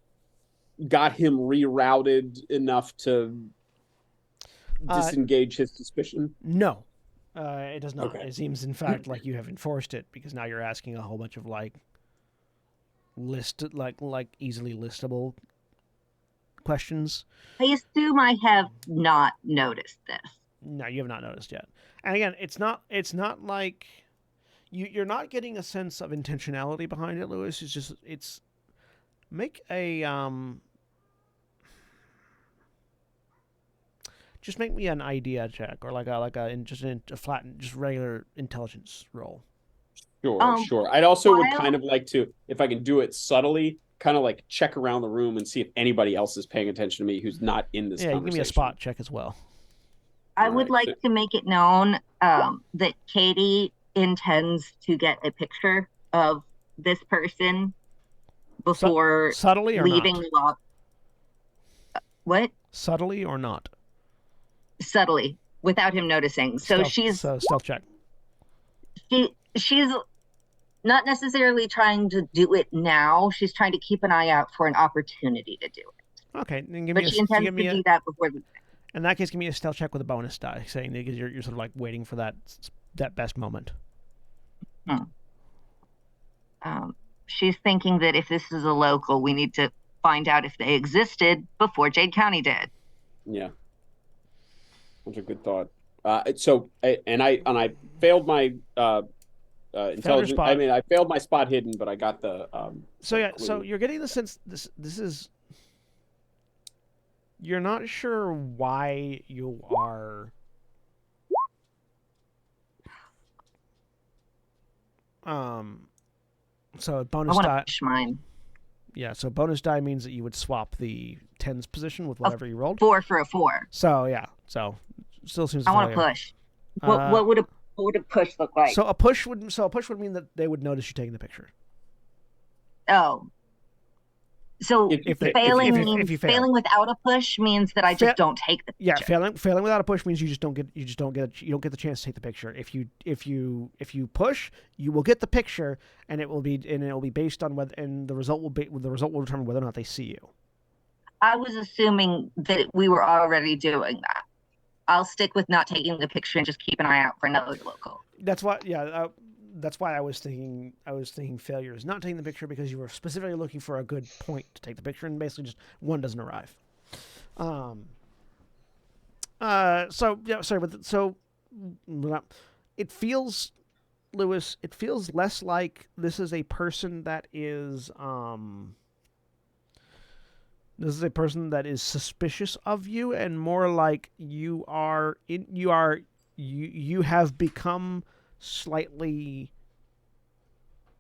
got him rerouted enough to disengage his suspicion? No, it does not. Okay. It seems, in fact, like you have enforced it because now you're asking a whole bunch of like easily listable questions. I assume I have not noticed this. No, you have not noticed yet. And again, it's not like you're not getting a sense of intentionality behind it, Lewis. It's make a just make me an idea check or like a flat just regular intelligence roll. Sure. I'd also would kind of like to, if I can do it subtly, kind of like check around the room and see if anybody else is paying attention to me who's not in this conversation. Give me a spot check as well. I would like to make it known that Katie intends to get a picture of this person before subtly or leaving not? the lobby. What? Subtly or not? Subtly, without him noticing. So stealth check. She's not necessarily trying to do it now. She's trying to keep an eye out for an opportunity to do it. Okay, then she intends to do that before the. In that case, give me a stealth check with a bonus die, saying that you're sort of like waiting for that best moment. She's thinking that if this is a local, we need to find out if they existed before Jade County did. Yeah, that's a good thought. I failed my intelligence. I mean, I failed my spot hidden, but I got the. So you're getting the sense this is. You're not sure why you are. So bonus die. Mine. Yeah, so bonus die means that you would swap the tens position with whatever you rolled. 4 for a 4. So yeah, still seems. I want to push. What would a push look like? So a push would mean that they would notice you taking the picture. Oh. So failing without a push means that I just don't take the picture. Yeah, failing without a push means you don't get the chance to take the picture. If you push, you will get the picture, and it will be based on whether, and the result will determine whether or not they see you. I was assuming that we were already doing that. I'll stick with not taking the picture and just keep an eye out for another local. That's why, that's why I was thinking failure is not taking the picture, because you were specifically looking for a good point to take the picture, and basically just one doesn't arrive. It feels, Lewis, it feels less like this is a person that is suspicious of you, and more like you have become slightly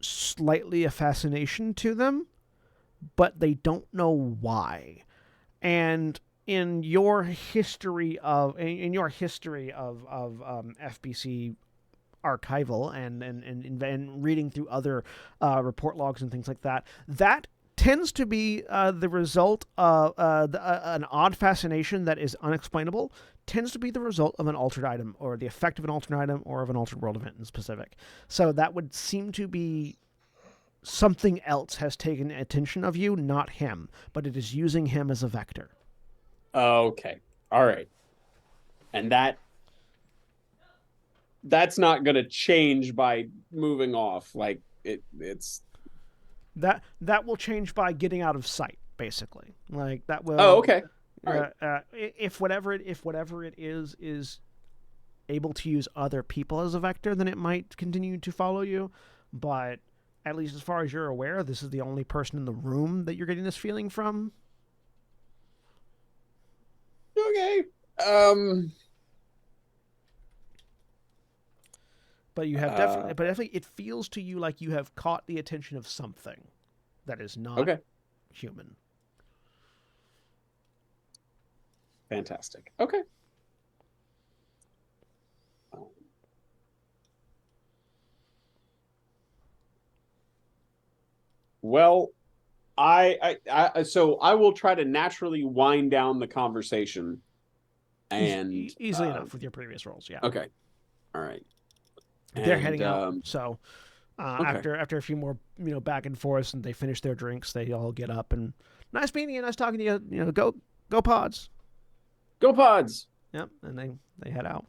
a fascination to them, but they don't know why. And in your history of FBC archival and reading through other report logs and things like that, that tends to be the result of an odd fascination that is unexplainable, tends to be the result of an altered item, or the effect of an altered item, or of an altered world event in specific. So that would seem to be something else has taken attention of you, not him, but it is using him as a vector. Okay. All right. And that's not going to change by moving off. Like it's that will change by getting out of sight, basically. Like that will. Oh, okay. All right. If whatever it is able to use other people as a vector, then it might continue to follow you. But at least as far as you're aware, this is the only person in the room that you're getting this feeling from. Okay. But you have definitely it feels to you like you have caught the attention of something that is not human. Fantastic. Okay. Well, so I will try to naturally wind down the conversation, and easily enough with your previous rolls. Yeah. Okay. All right. They're heading out. So, Okay. After a few more back and forth, and they finish their drinks, they all get up and nice meeting you, nice talking to you. Go pods. Go pods. Yep, and they head out.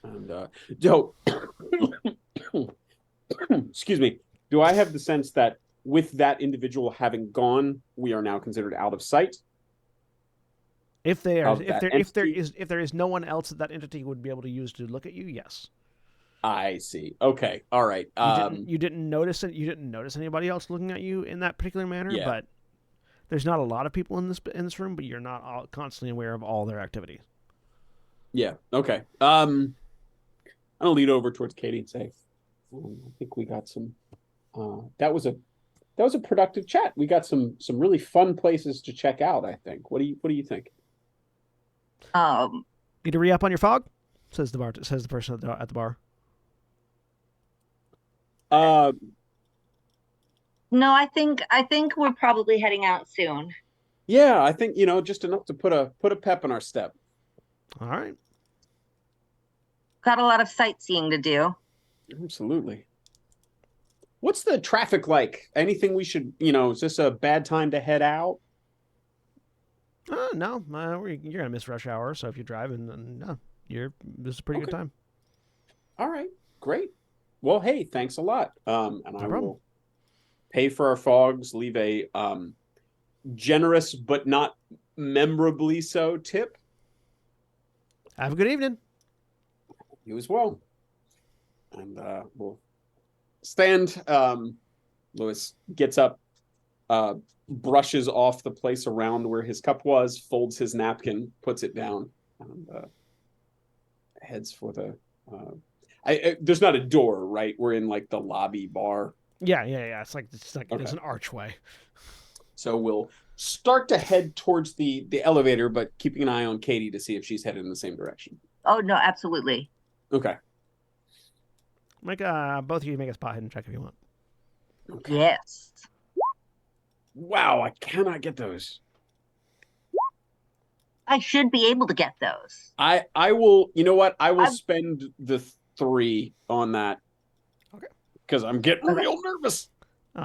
And so, excuse me. Do I have the sense that with that individual having gone, we are now considered out of sight? If there Of that entity? is no one else that entity would be able to use to look at you, yes. I see. Okay. All right. You didn't notice it. You didn't notice anybody else looking at you in that particular manner. Yeah. But there's not a lot of people in this room. But you're not constantly aware of all their activities. Yeah. Okay. I'm gonna lead over towards Katie and say, I think we got some. That was a productive chat. We got some really fun places to check out. I think. What do you think? Need to re-up on your fog? Says the person at the bar. No, I think we're probably heading out soon. Yeah, I think just enough to put a pep in our step. All right. Got a lot of sightseeing to do. Absolutely. What's the traffic like? Anything we should, is this a bad time to head out? No, you're gonna miss rush hour. So if you're driving, then no, this is a pretty good time. All right, great. Well, hey, thanks a lot. And No I problem. will pay for our fogs. Leave a generous but not memorably so tip. Have a good evening. You as well. And we'll stand. Lewis gets up, brushes off the place around where his cup was, folds his napkin, puts it down, and heads for the. There's not a door, right? We're in like the lobby bar. Yeah. It's like Okay. There's an archway. So we'll start to head towards the elevator, but keeping an eye on Katie to see if she's headed in the same direction. Oh no, absolutely. Okay. Make both of you make a spot hidden check if you want. Okay. Yes. Wow, I cannot get those. I should be able to get those. I will. You know what? I will I'm- spend the 3 on that. Okay. Because I'm getting Okay. real nervous.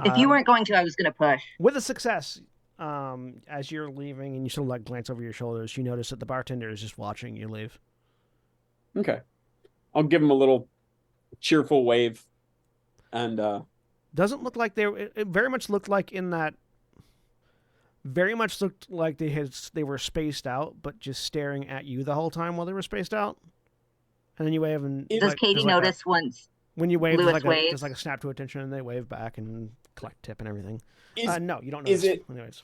If you weren't going to, I was going to push. With a success, as you're leaving and you sort of like glance over your shoulders, you notice that the bartender is just watching you leave. Okay. I'll give him a little cheerful wave, and Doesn't look like it very much looked like in that. Very much looked like they were spaced out, but just staring at you the whole time while they were spaced out. And then you wave and Does Katie notice once? when you wave? Lewis waves? There's like a snap to attention, and they wave back and collect tip and everything. is No, you don't is notice. it- Anyways,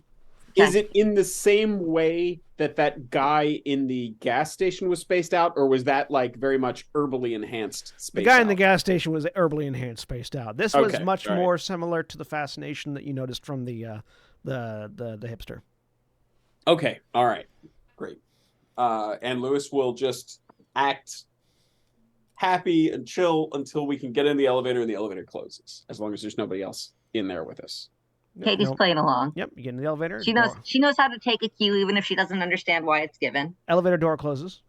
is it in the same way that guy in the gas station was spaced out, or was that like very much herbally enhanced the spaced guy in the out? gas station was herbally enhanced, spaced out. This was Okay, much all right. more similar to the fascination that you noticed from the hipster. Okay, all right, great. And Lewis will just act happy and chill until we can get in the elevator and the elevator closes, as long as there's nobody else in there with us. Katie's playing along. Yep, you get in the elevator. She knows how to take a cue, even if she doesn't understand why it's given. Elevator door closes.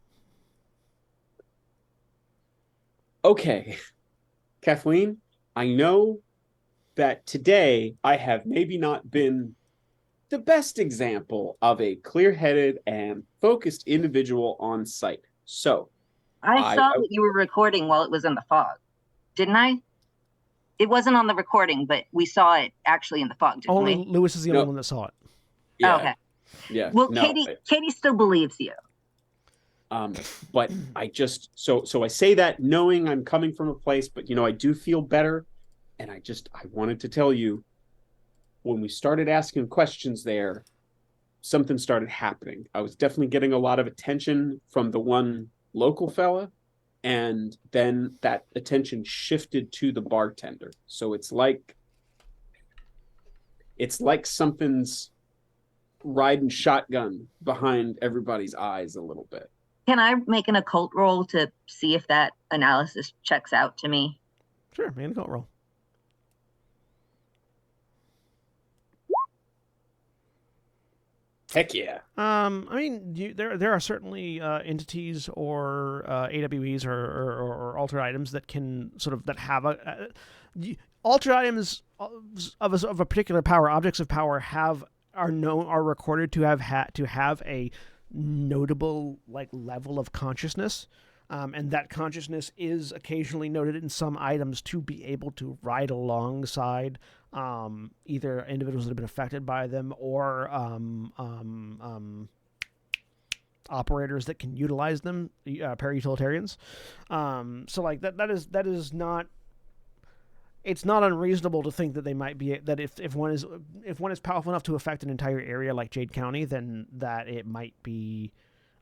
Okay, Kathleen, I know that today I have maybe not been the best example of a clear-headed and focused individual on site. So, I saw that you were recording while it was in the fog, didn't I? It wasn't on the recording, but we saw it actually in the fog, didn't Only we? Lewis is the only one that saw it. yeah, Oh, okay. yeah. Well, no, Katie still believes you. but I just so I say that knowing I'm coming from a place, but I do feel better, and I wanted to tell you, when we started asking questions there, something started happening. I was definitely getting a lot of attention from the one local fella, and then that attention shifted to the bartender. So it's like something's riding shotgun behind everybody's eyes a little bit. Can I make an occult roll to see if that analysis checks out to me? Sure, man, go roll. Heck yeah. I mean, there are certainly entities or AWEs or altered items that can that have altered items of a particular power. Objects of power are recorded to have a notable level of consciousness. And that consciousness is occasionally noted in some items to be able to ride alongside either individuals that have been affected by them or operators that can utilize them, para-utilitarians. So that is not. It's not unreasonable to think that they might be that if one is powerful enough to affect an entire area like Jade County, then that it might be.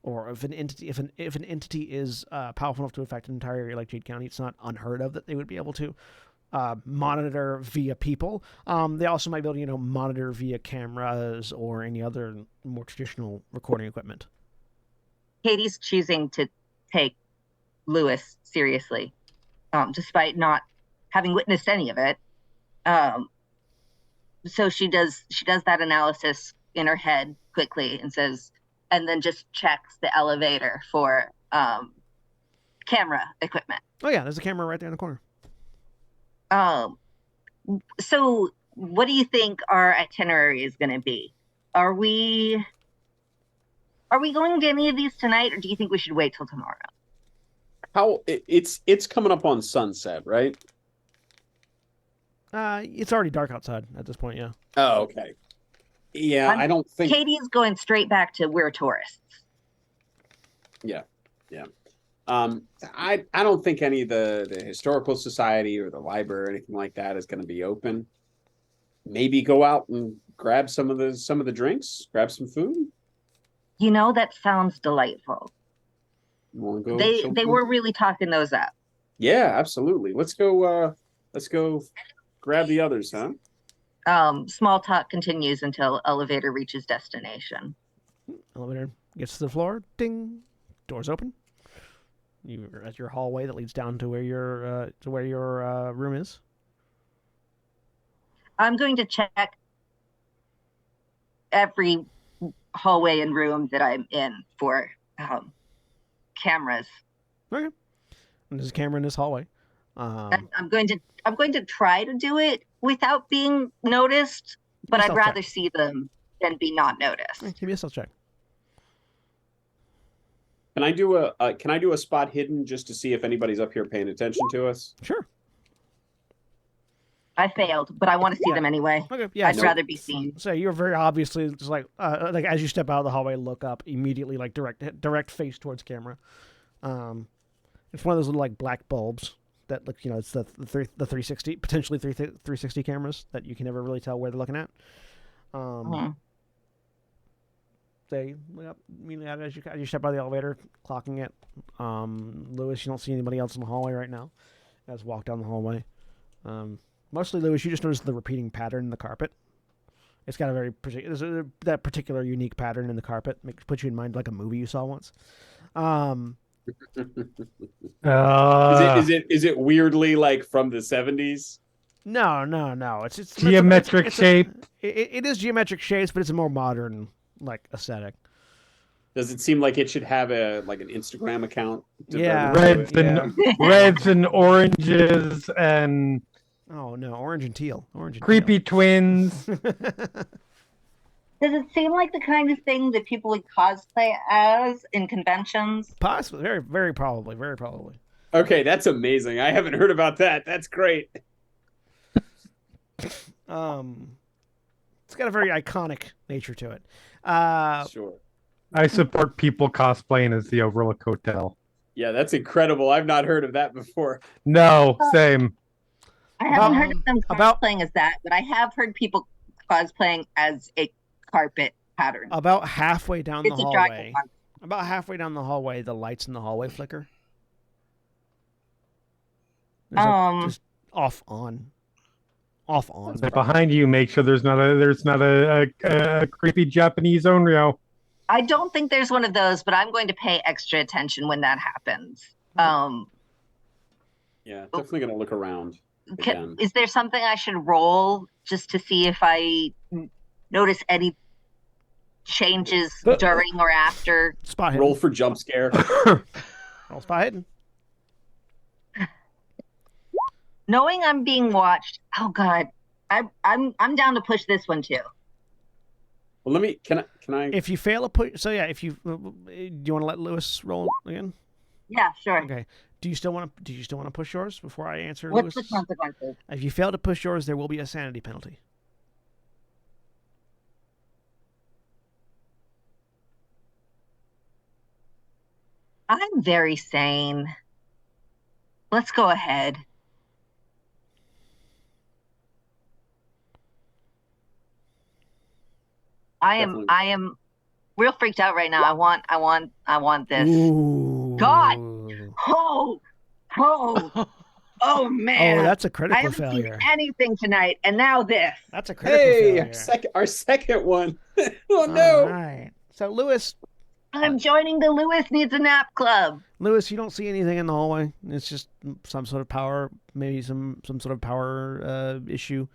Or if an entity is powerful enough to affect an entire area like Jade County, it's not unheard of that they would be able to monitor via people. They also might be able to monitor via cameras or any other more traditional recording equipment. Katie's choosing to take Lewis seriously, despite not having witnessed any of it. So she does that analysis in her head quickly and says. And then just checks the elevator for camera equipment. Oh yeah, there's a camera right there in the corner. So what do you think our itinerary is going to be? Are we going to any of these tonight, or do you think we should wait till tomorrow? It's coming up on sunset, right? It's already dark outside at this point. Yeah. Oh, okay. Yeah, I don't think Katie is going straight back to we're tourists. Yeah. I don't think any of the historical society or the library or anything like that is going to be open. Maybe go out and grab some of the drinks, grab some food. That sounds delightful. You want to go? They were really talking those up. Yeah, absolutely. Let's go grab the others, huh? Small talk continues until elevator reaches destination. Elevator gets to the floor. Ding. Doors open. You're at your hallway that leads down to where your room is. I'm going to check every hallway and room that I'm in for cameras. Okay. And there's a camera in this hallway. I'm going to try to do it without being noticed, but I'd rather see them than be not noticed. Give me a stealth check. Can I do a spot hidden just to see if anybody's up here paying attention to us? Sure. I failed, but I want to see them anyway. Okay. Yeah. I'd rather be seen. So you're very obviously just like as you step out of the hallway, look up immediately, direct face towards camera. It's one of those little black bulbs that it's the 360 potentially 360 cameras that you can never really tell where they're looking at. They look up immediately as you step out of the elevator, clocking it. Lewis, you don't see anybody else in the hallway right now. As walk down the hallway. Mostly Lewis, you just notice the repeating pattern in the carpet. It's got that particular unique pattern in the carpet. Puts you in mind like a movie you saw once. Is it weirdly from the 70s? No. It's geometric shape. It is geometric shapes, but it's a more modern aesthetic. Does it seem like it should have an Instagram account? Yeah, reds and oranges and oh no, orange and teal, creepy twins. Does it seem like the kind of thing that people would cosplay as in conventions? Possibly, very, very probably, Okay, that's amazing. I haven't heard about that. That's great. It's got a very iconic nature to it. Sure. I support people cosplaying as the Overlook Hotel. Yeah, that's incredible. I've not heard of that before. No, same. I haven't heard of them cosplaying as that, but I have heard people cosplaying as a carpet pattern. About halfway down the hallway, the lights in the hallway flicker. Just off on. Behind you, make sure there's not a creepy Japanese onryo. I don't think there's one of those, but I'm going to pay extra attention when that happens. Yeah, definitely gonna look around. Is there something I should roll just to see if I notice any changes during or after. Spot hidden. Roll for jump scare. Roll spot hidden. Knowing I'm being watched, oh god, I'm down to push this one too. Well, let me. Can I? If you fail a push, so yeah, if you do you want to let Lewis roll again? Yeah, sure. Okay. Do you still want to push yours before I answer What's Lewis? the consequences? If you fail to push yours, there will be a sanity penalty. I'm very sane. Let's go ahead. I am real freaked out right now. I want this. Ooh. God. Oh man. Oh, that's a I critical haven't failure. seen anything tonight, and now this. That's a critical Hey, failure. our second one. Oh All no! right. So Lewis, I'm joining the Lewis Needs a Nap Club. you don't see anything in the hallway. It's just some sort of power, maybe some sort of power issue.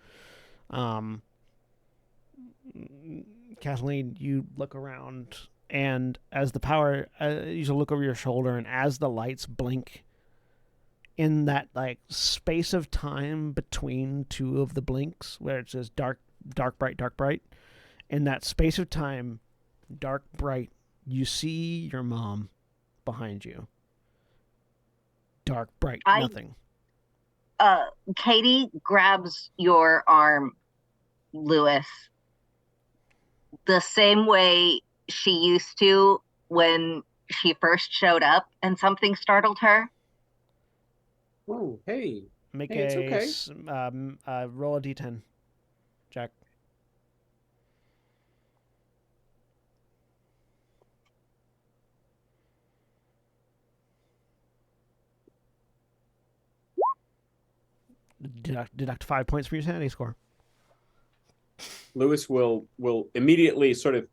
Kathleen, you look around, and as the power, you look over your shoulder, and as the lights blink, in that like space of time between two of the blinks, where it says dark, bright, in that space of time, dark, bright, you see your mom behind you. Dark, bright, nothing. Katie grabs your arm, Lewis, the same way she used to when she first showed up and something startled her. Oh, hey. Make Hey, it's okay. Roll a d10, Jack. Deduct 5 points from your sanity score. Lewis will immediately sort of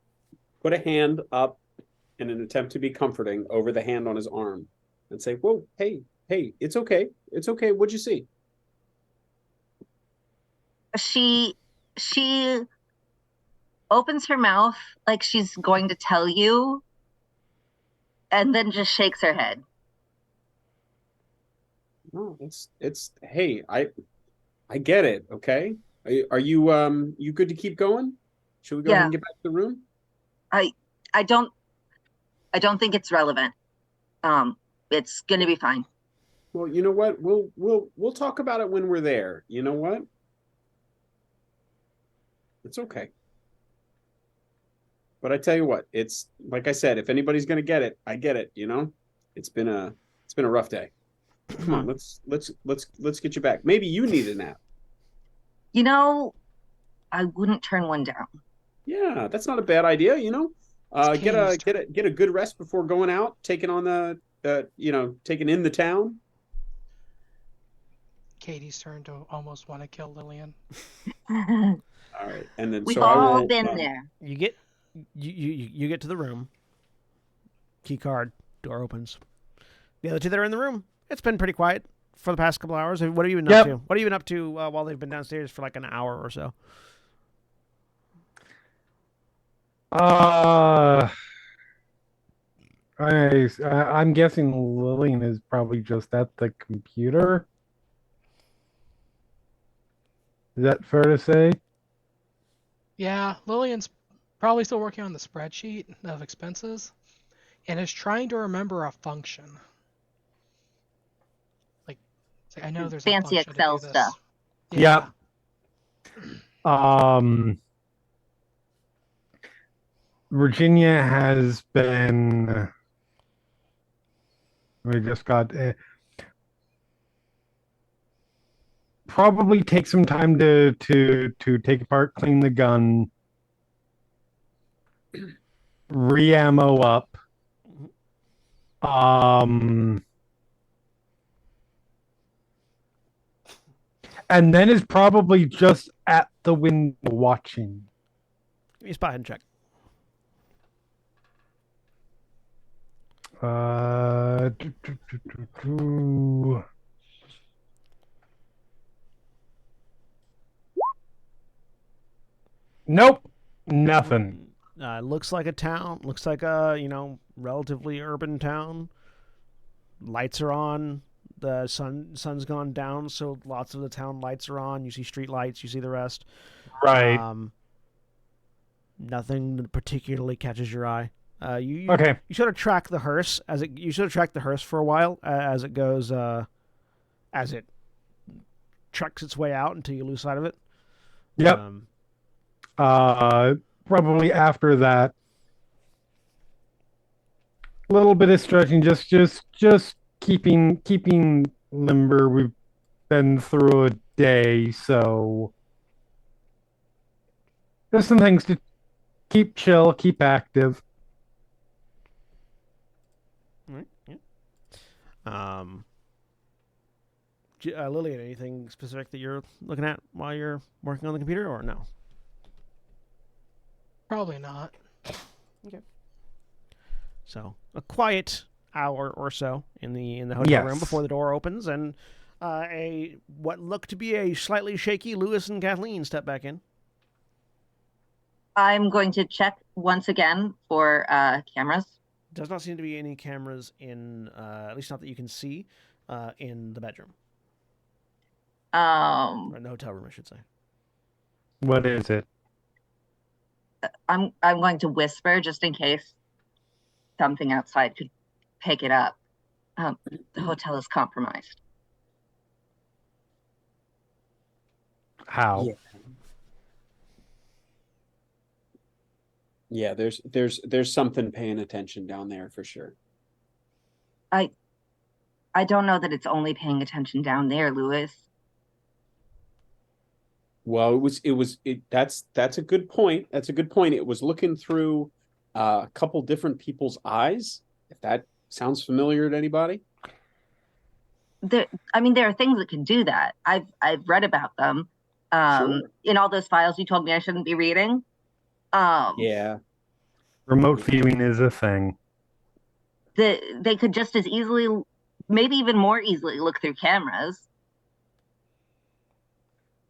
put a hand up in an attempt to be comforting over the hand on his arm and say, "Whoa, hey, it's okay. It's okay. What'd you see?" She opens her mouth like she's going to tell you, and then just shakes her head. No, it's hey, I get it, okay? Are you you good to keep going? Should we go ahead and get back to the room? I don't think it's relevant. It's gonna be fine. Well, you know what? We'll talk about it when we're there. You know what? It's okay. But I tell you what, it's like I said, if anybody's gonna get it, I get it, you know? It's been a rough day. Come on, let's get you back. Maybe you need a nap. You know, I wouldn't turn one down. Yeah, that's not a bad idea, you know? Get a good rest before going out, taking on taking in the town. Katie's turn to almost want to kill Lillian. All right, and then We've so I all will been there. You get you get to the room. Key card, door opens. The other two that are in the room. It's been pretty quiet for the past couple hours. What have you been up to? What have you been up to while they've been downstairs for like an hour or so? I'm guessing Lillian is probably just at the computer. Is that fair to say? Yeah, Lillian's probably still working on the spreadsheet of expenses and is trying to remember a function. Like I know there's fancy a function Excel to do this. stuff. Yeah. Virginia has been. We just got. Probably take some time to take apart, clean the gun, re-ammo up. And then is probably just at the window watching. Give me a spot and check. Nope, nothing. Looks like a town. Looks like a relatively urban town. Lights are on. The sun's gone down, so lots of the town lights are on. You see street lights. You see the rest. Right. Nothing particularly catches your eye. Okay. You sort of track the hearse for a while as it goes, as it treks its way out until you lose sight of it. Yep. Probably after that, a little bit of stretching, just keeping limber. We've been through a day, so there's some things to keep chill, keep active. Right. Yeah. Lillian, anything specific that you're looking at while you're working on the computer, or no? Probably not. Okay. So a quiet hour or so in the hotel room before the door opens, and what looked to be a slightly shaky Lewis and Kathleen step back in. I'm going to check once again for cameras. Does not seem to be any cameras in, at least not that you can see, in the bedroom. Or in the hotel room, I should say. What is it? I'm going to whisper just in case something outside could pick it up. The hotel is compromised. How? Yeah, there's something paying attention down there for sure. I don't know that it's only paying attention down there, Lewis. Well, that's a good point. That's a good point. It was looking through a couple different people's eyes. If that sounds familiar to anybody. There are things that can do that. I've read about them. Sure. In all those files you told me I shouldn't be reading. Yeah. Remote viewing is a thing. They could just as easily, maybe even more easily, look through cameras.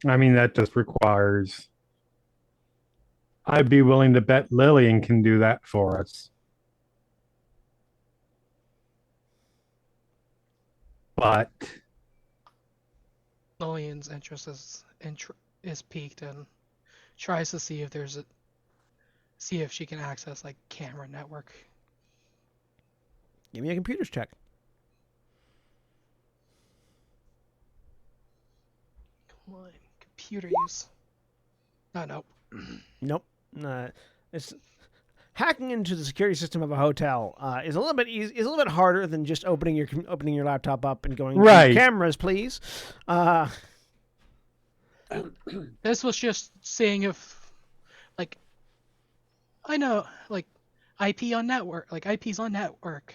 I mean, that just requires... I'd be willing to bet Lillian can do that for us. But... Lillian's interest is piqued and tries to see if she can access like camera network. Give me a computers check. Come on, computer use. Oh, nope. Nope. It's hacking into the security system of a hotel is a little bit harder than just opening your laptop up and going right. Cameras, please. This was just seeing if, like, I know, like, IP on network, like IPs on network.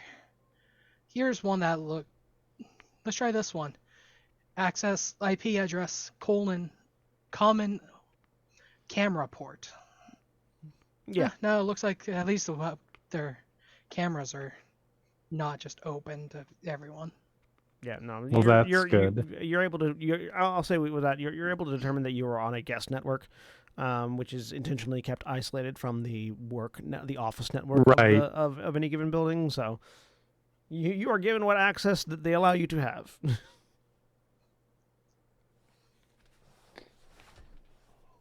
Here's one that let's try this one. Access IP address : common camera port. Yeah. No, it looks like at least their cameras are not just open to everyone. Yeah, no. Well, that's good. You're able to. I'll say with that, you're able to determine that you are on a guest network, which is intentionally kept isolated from the office network right. of any given building. So you are given what access that they allow you to have.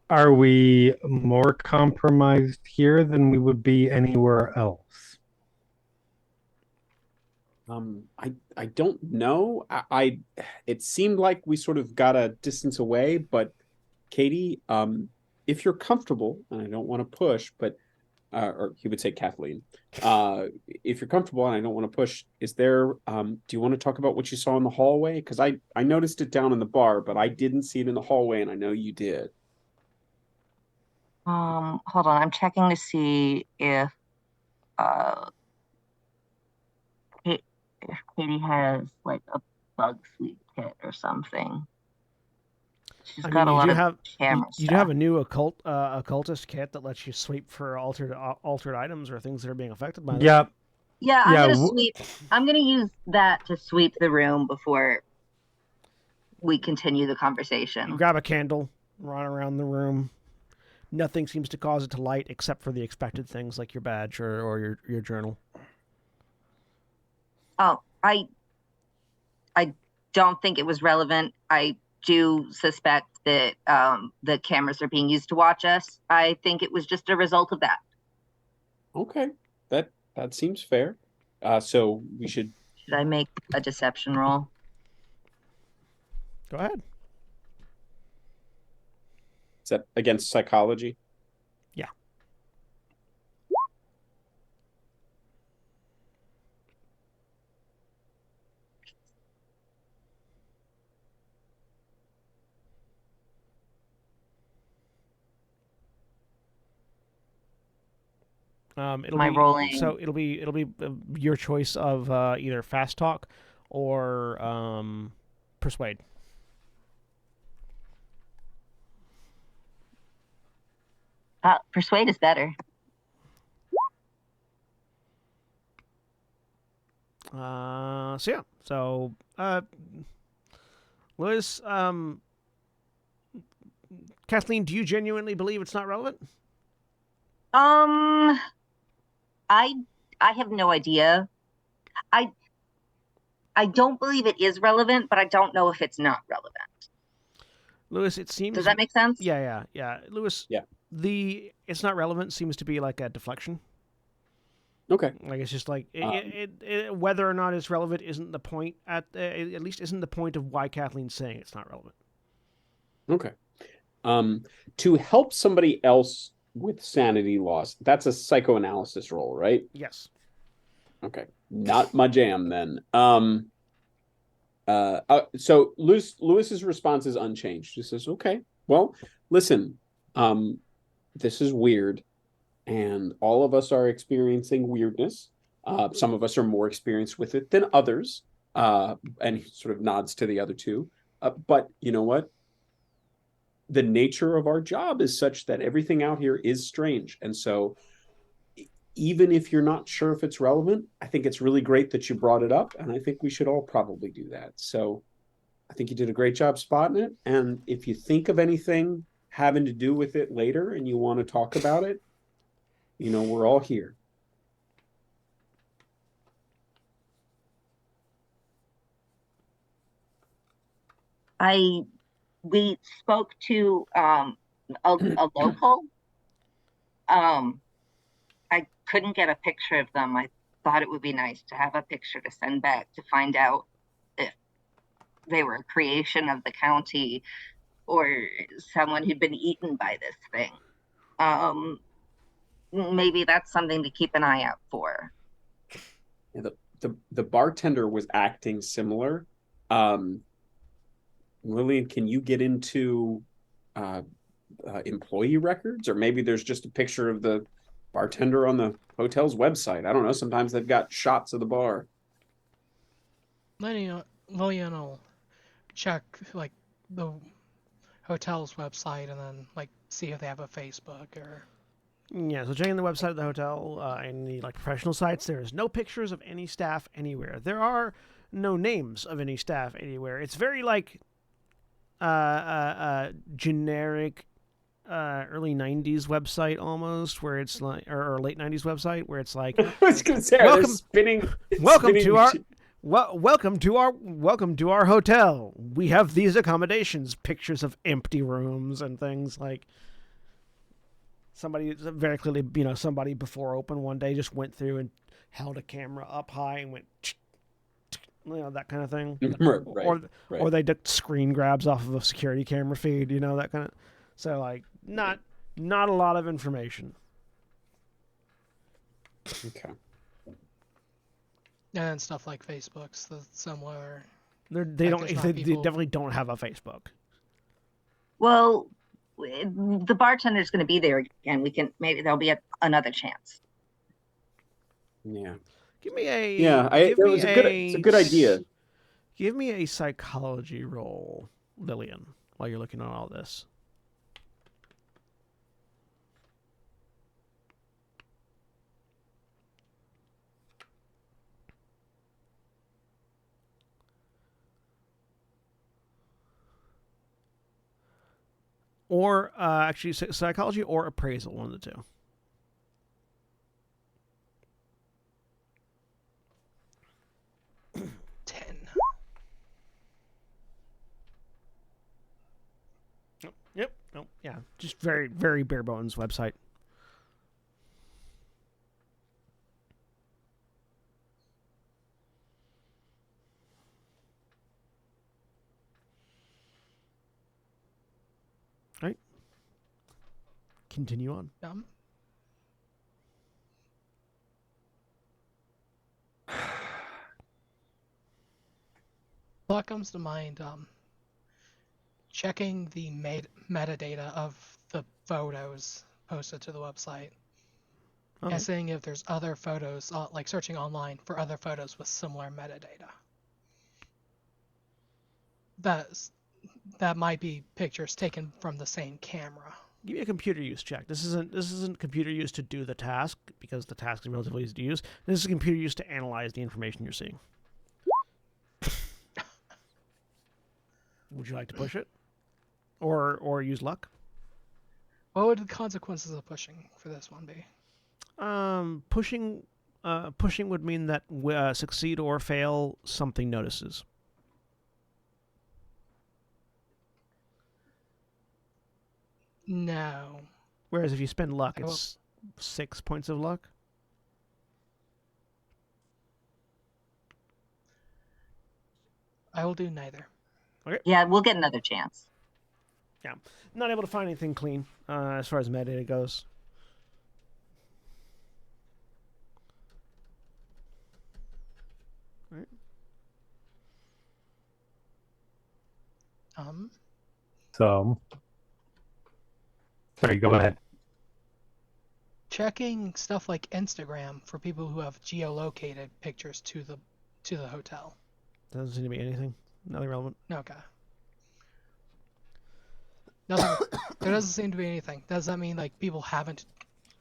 Are we more compromised here than we would be anywhere else? I don't know. It seemed like we sort of got a distance away, but Katie, if you're comfortable, and I don't want to push, but or he would say Kathleen, if you're comfortable and I don't want to push, is there do you want to talk about what you saw in the hallway? Because I noticed it down in the bar, but I didn't see it in the hallway, and I know you did. Hold on, I'm checking to see if Katie has like a bug sweep kit or something. She's got a lot of camera stuff. You do have a new occultist kit that lets you sweep for altered items or things that are being affected by them. Yep. Yeah, I'm gonna use that to sweep the room before we continue the conversation. You grab a candle, run around the room. nothing seems to cause it to light except for the expected things like your badge or your journal. Oh, I don't think it was relevant. I do suspect that the cameras are being used to watch us. I think it was just a result of that. Okay, that seems fair. So we should. Should I make a deception roll? Go ahead. Is that against psychology? Yeah. It'll Am I be rolling? so it'll be your choice of either fast talk or persuade. Persuade is better. Lewis, Kathleen, do you genuinely believe it's not relevant? I have no idea. I don't believe it is relevant, but I don't know if it's not relevant. Lewis, it seems. Does that make sense? Yeah. Lewis, Yeah. The it's not relevant seems to be like a deflection. Okay. Like it's just like whether or not it's relevant isn't the point at least isn't the point of why Kathleen's saying it's not relevant. Okay. To help somebody else with sanity loss, that's a psychoanalysis role, right? Yes. Okay. Not my jam then. So Lewis's response is unchanged. He says, "Okay, well, listen, this is weird, and all of us are experiencing weirdness. Some of us are more experienced with it than others." And he sort of nods to the other two. But you know what? The nature of our job is such that everything out here is strange. And so even if you're not sure if it's relevant, I think it's really great that you brought it up. And I think we should all probably do that. So I think you did a great job spotting it. And if you think of anything having to do with it later and you want to talk about it, we're all here. We spoke to a local. I couldn't get a picture of them. I thought it would be nice to have a picture to send back to find out if they were a creation of the county or someone who'd been eaten by this thing. Maybe that's something to keep an eye out for. Yeah, the bartender was acting similar. Lillian, can you get into employee records? Or maybe there's just a picture of the bartender on the hotel's website. I don't know. Sometimes they've got shots of the bar. Lillian will check like the hotel's website and then like see if they have a Facebook or. Yeah, so checking the website of the hotel and the professional sites, there is no pictures of any staff anywhere. There are no names of any staff anywhere. It's very generic early 90s website almost, where it's like or late 90s website where it's like I was going to say, welcome to our hotel. We have these accommodations, pictures of empty rooms and things like somebody very clearly, somebody before open one day just went through and held a camera up high and went that kind of thing. Right. Or they did screen grabs off of a security camera feed, that kind of. So not a lot of information. Okay. And stuff like Facebook's similar. They definitely don't have a Facebook. Well, the bartender's going to be there again. Maybe there'll be another chance. Yeah. Give me a. Yeah, it's a good idea. Give me a psychology roll, Lillian, while you're looking at all this. or actually psychology or appraisal, one of the two. Yep. No. Yeah. Just very, very bare bones website. All right. Continue on. Thought comes to mind. Checking the metadata of the photos posted to the website, and seeing if there's other photos, like searching online for other photos with similar metadata. That might be pictures taken from the same camera. Give me a computer use check. This isn't computer use to do the task, because the task is relatively easy to use. This is computer use to analyze the information you're seeing. Would you like to push it? Or use luck? What would the consequences of pushing for this one be? Pushing would mean that succeed or fail, something notices. No. Whereas if you spend luck, it's 6 points of luck. I will do neither. Okay. Yeah, we'll get another chance. Yeah. Not able to find anything clean as far as metadata goes. All right. So, sorry, go ahead. Checking stuff like Instagram for people who have geolocated pictures to the hotel. Doesn't seem to be anything. Nothing relevant. Okay. Nothing. There doesn't seem to be anything. Does that mean like people haven't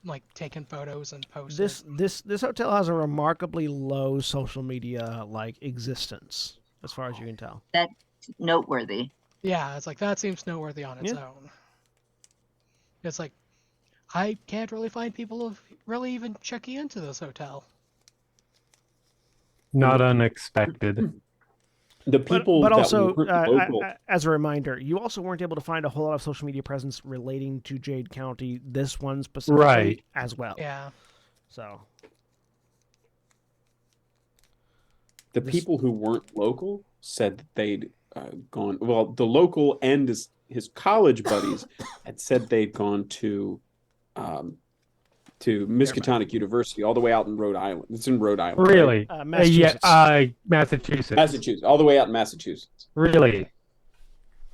like taken photos and posted? This hotel has a remarkably low social media like existence, as far as you can tell. That's noteworthy. Yeah, it's like that seems noteworthy on its own. It's like I can't really find people of really even checking into this hotel. Not unexpected. The people but that also, weren't local. as a reminder, you also weren't able to find a whole lot of social media presence relating to Jade County, this one specifically, as well. Yeah. So. The people who weren't local said that they'd gone. Well, the local and his college buddies had said they'd gone to Miskatonic University, all the way out in Rhode Island. It's in Rhode Island. Really? Right? Massachusetts. Massachusetts. Massachusetts, all the way out in Massachusetts. Really?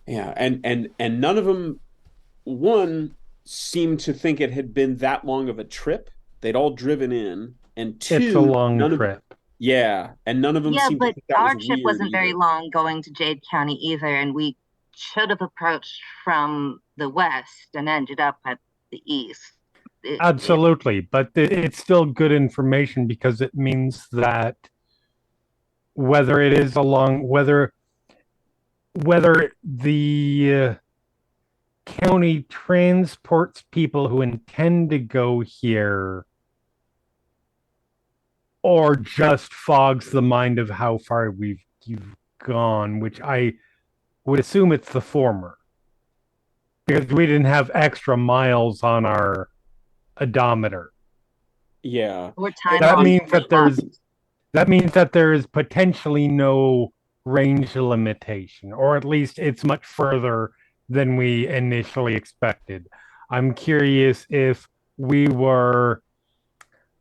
Yeah, and none of them, one, seemed to think it had been that long of a trip. They'd all driven in, and two, It's a long trip. And none of them seemed to think that our was trip weird wasn't very either. long going to Jade County either, and we should have approached from the west and ended up at the east. Absolutely, but it's still good information because it means that whether it is whether the county transports people who intend to go here or just fogs the mind of how far you've gone, which I would assume it's the former, because we didn't have extra miles on our odometer. Yeah. That means that there is potentially no range limitation, or at least it's much further than we initially expected. I'm curious if we were,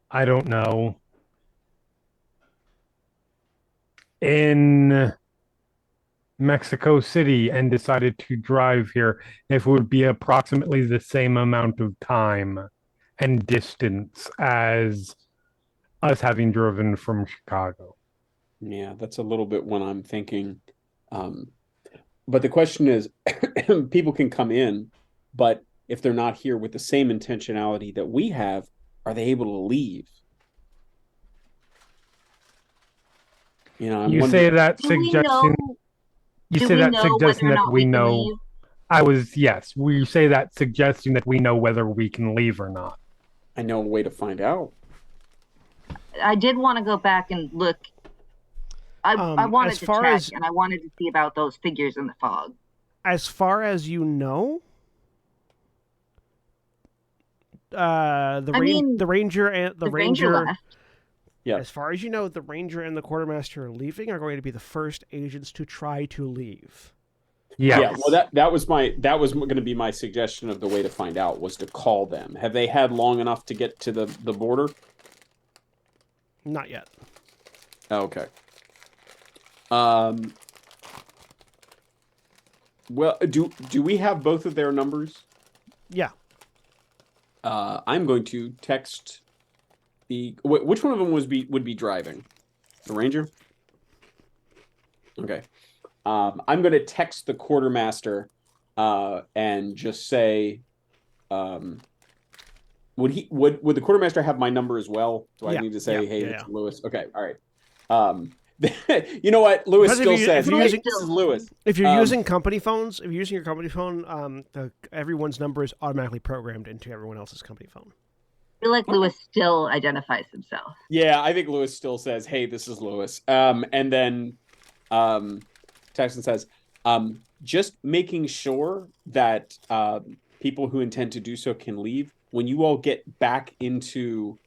I don't know, in Mexico City and decided to drive here, if it would be approximately the same amount of time and distance as us having driven from Chicago. Yeah, that's a little bit what I'm thinking. But the question is, people can come in, but if they're not here with the same intentionality that we have, are they able to leave? You know, you say that suggestion. You say that suggestion that we know. Yes, we say that suggesting that we know whether we can leave or not. I know a way to find out. I did want to go back and look. I wanted as to far check, as and I wanted to see about those figures in the fog. as far as you know, I mean, the ranger and the ranger left. Yeah. As far as you know, the ranger and the quartermaster leaving are going to be the first agents to try to leave. Yes. Yeah. Well, that was going to be my suggestion of the way to find out was to call them. Have they had long enough to get to the border? Not yet. Okay. Well, do we have both of their numbers? Yeah. I'm going to text which one of them would be driving? The ranger? Okay. I'm going to text the quartermaster and just say would the quartermaster have my number as well? Do I need to say, hey, it's Lewis? Okay, all right. You know what Lewis still says? This is Lewis. If you're using company phones, if you're using your company phone, everyone's number is automatically programmed into everyone else's company phone. I feel like Lewis still identifies himself. Yeah, I think Lewis still says, hey, this is Lewis. And then Texan says, just making sure that people who intend to do so can leave. When you all get back into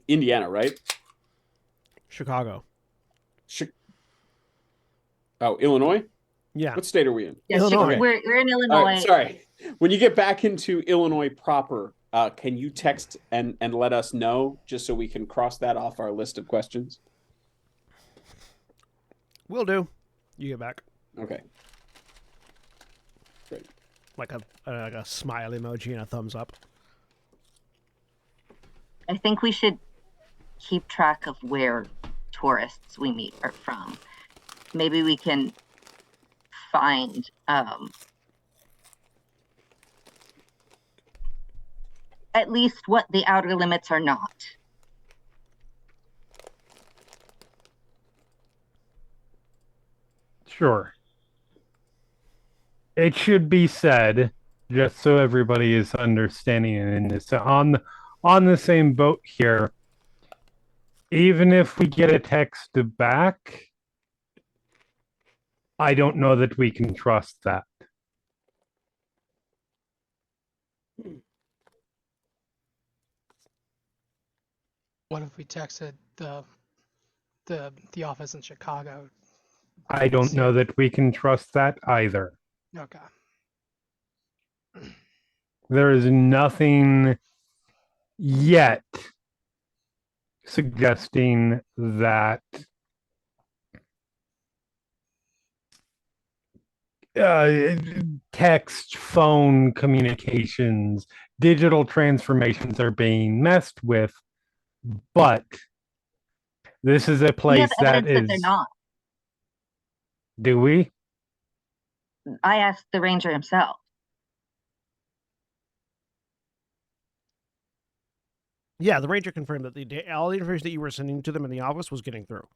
Indiana, right? Chicago. Illinois? Yeah. What state are we in? Yes, Illinois. We're in Illinois. Right, sorry. When you get back into Illinois proper, can you text and let us know just so we can cross that off our list of questions? Will do. You get back. Okay. Great. Like a smile emoji and a thumbs up. I think we should keep track of where tourists we meet are from. Maybe we can find at least what the outer limits are not. Sure. It should be said, just so everybody is understanding and in this on the same boat here. Even if we get a text back, I don't know that we can trust that. What if we texted the office in Chicago? I don't know that we can trust that either. Okay. There is nothing yet suggesting that text, phone communications, digital transformations are being messed with, but this is a place that is. That they're not. Do we? I asked the ranger himself. Yeah, the ranger confirmed that all the information that you were sending to them in the office was getting through.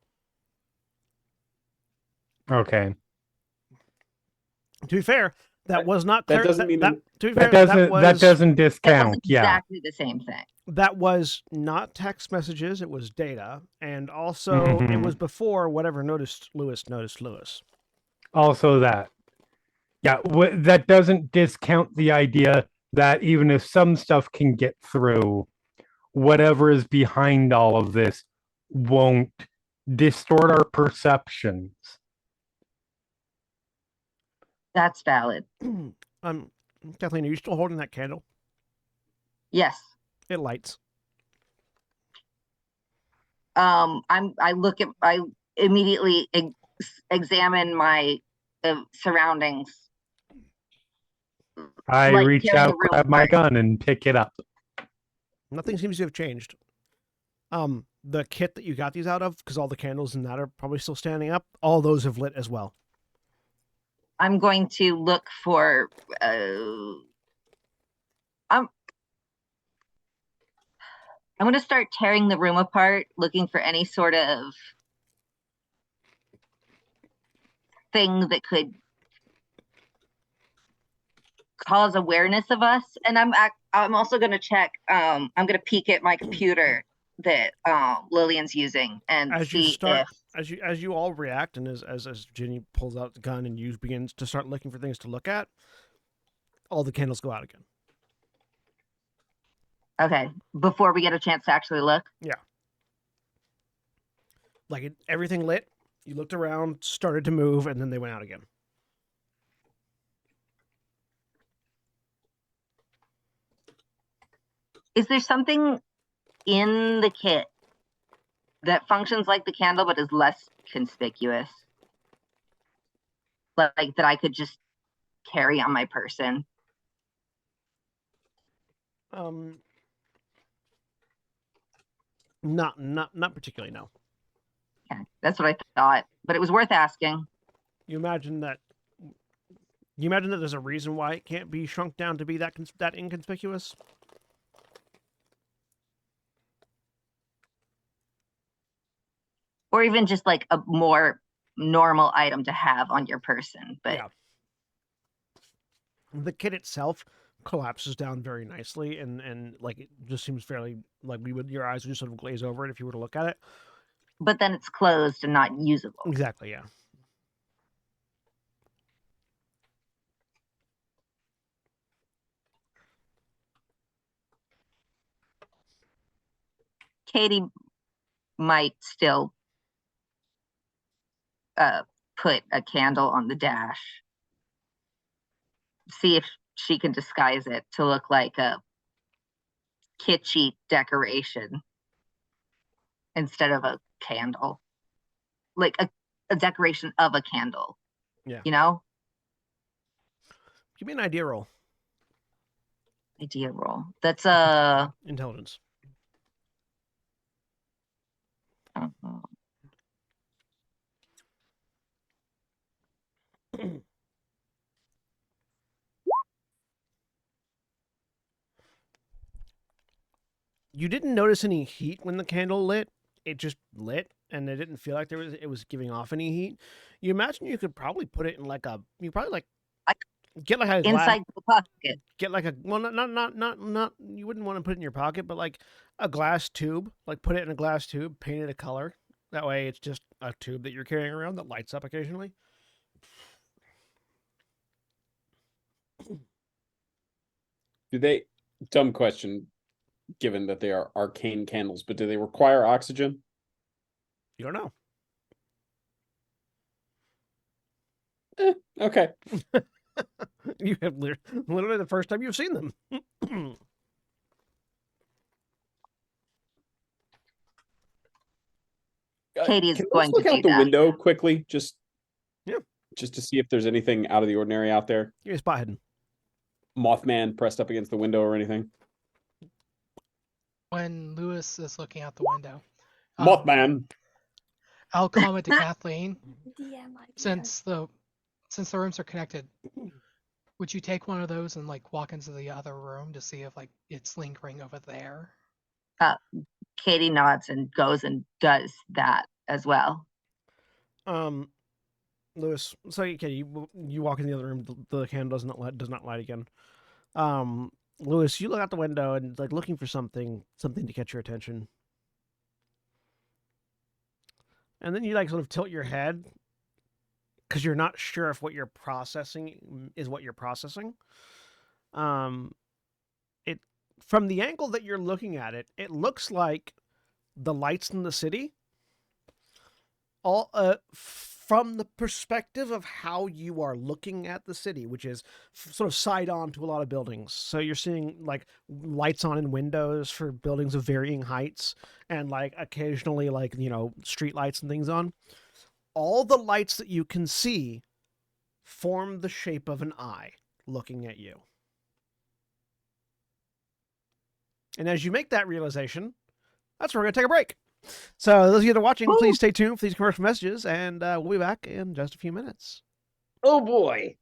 Okay. To be fair, that was not clear. That doesn't mean that doesn't discount. Exactly the same thing. That was not text messages; it was data, and also it was before whatever Lewis noticed Lewis. Also, that that doesn't discount the idea that even if some stuff can get through, whatever is behind all of this won't distort our perceptions. That's valid. Kathleen, are you still holding that candle? Yes. It lights. I immediately examine my surroundings. I reach out, grab my gun, and pick it up. Nothing seems to have changed. The kit that you got these out of, because all the candles in that are probably still standing up, all those have lit as well. I'm going to look for I'm going to start tearing the room apart, looking for any sort of thing that could cause awareness of us. And I'm also going to check. I'm going to peek at my computer that Lillian's using and As you see start, if as you all react, and as Ginny pulls out the gun and you begins to start looking for things to look at, all the candles go out again. okay, before we get a chance to actually look. Yeah. Like everything lit. You looked around, started to move, and then they went out again. Is there something in the kit that functions like the candle but is less conspicuous? Like that I could just carry on my person? Not particularly, no. Okay, that's what I thought, but it was worth asking. You imagine that there's a reason why it can't be shrunk down to be that inconspicuous? Or even just like a more normal item to have on your person. But yeah. The kit itself collapses down very nicely, and like it just seems fairly like your eyes would just sort of glaze over it if you were to look at it. But then it's closed and not usable. Exactly, yeah. Katie might still put a candle on the dash. See if she can disguise it to look like a kitschy decoration instead of a candle. Like a decoration of a candle. Yeah. You know? Give me an idea roll. Idea roll. That's intelligence. You didn't notice any heat when the candle lit. It just lit, and it didn't feel like it was giving off any heat. You imagine you could probably put it in like get like a inside the pocket. Get like a not you wouldn't want to put it in your pocket, but like a glass tube, like put it in a glass tube, paint it a color. That way, it's just a tube that you're carrying around that lights up occasionally. Do they? Dumb question, given that they are arcane candles, but do they require oxygen? You don't know. Okay. You have literally the first time you've seen them. Katie's Can we going just look to out do the that. window quickly, just Yeah. just to see if there's anything out of the ordinary out there. Give me a spot hidden. Mothman pressed up against the window or anything. When Lewis is looking out the window, Mothman. I'll comment to Kathleen. DM idea. Since the rooms are connected, would you take one of those and like walk into the other room to see if like it's lingering over there? Katie nods and goes and does that as well. Lewis, so okay, you walk in the other room. The candle does not light again. Lewis, you look out the window and like looking for something to catch your attention, and then you like sort of tilt your head because you're not sure if what you're processing is what you're processing. It from the angle that you're looking at it, it looks like the lights in the city. All from the perspective of how you are looking at the city, which is sort of side on to a lot of buildings. So you're seeing like lights on in windows for buildings of varying heights, and like occasionally like street lights and things on. All the lights that you can see form the shape of an eye looking at you. And as you make that realization, that's where we're going to take a break. So those of you that are watching, please stay tuned for these commercial messages, and we'll be back in just a few minutes. Oh boy.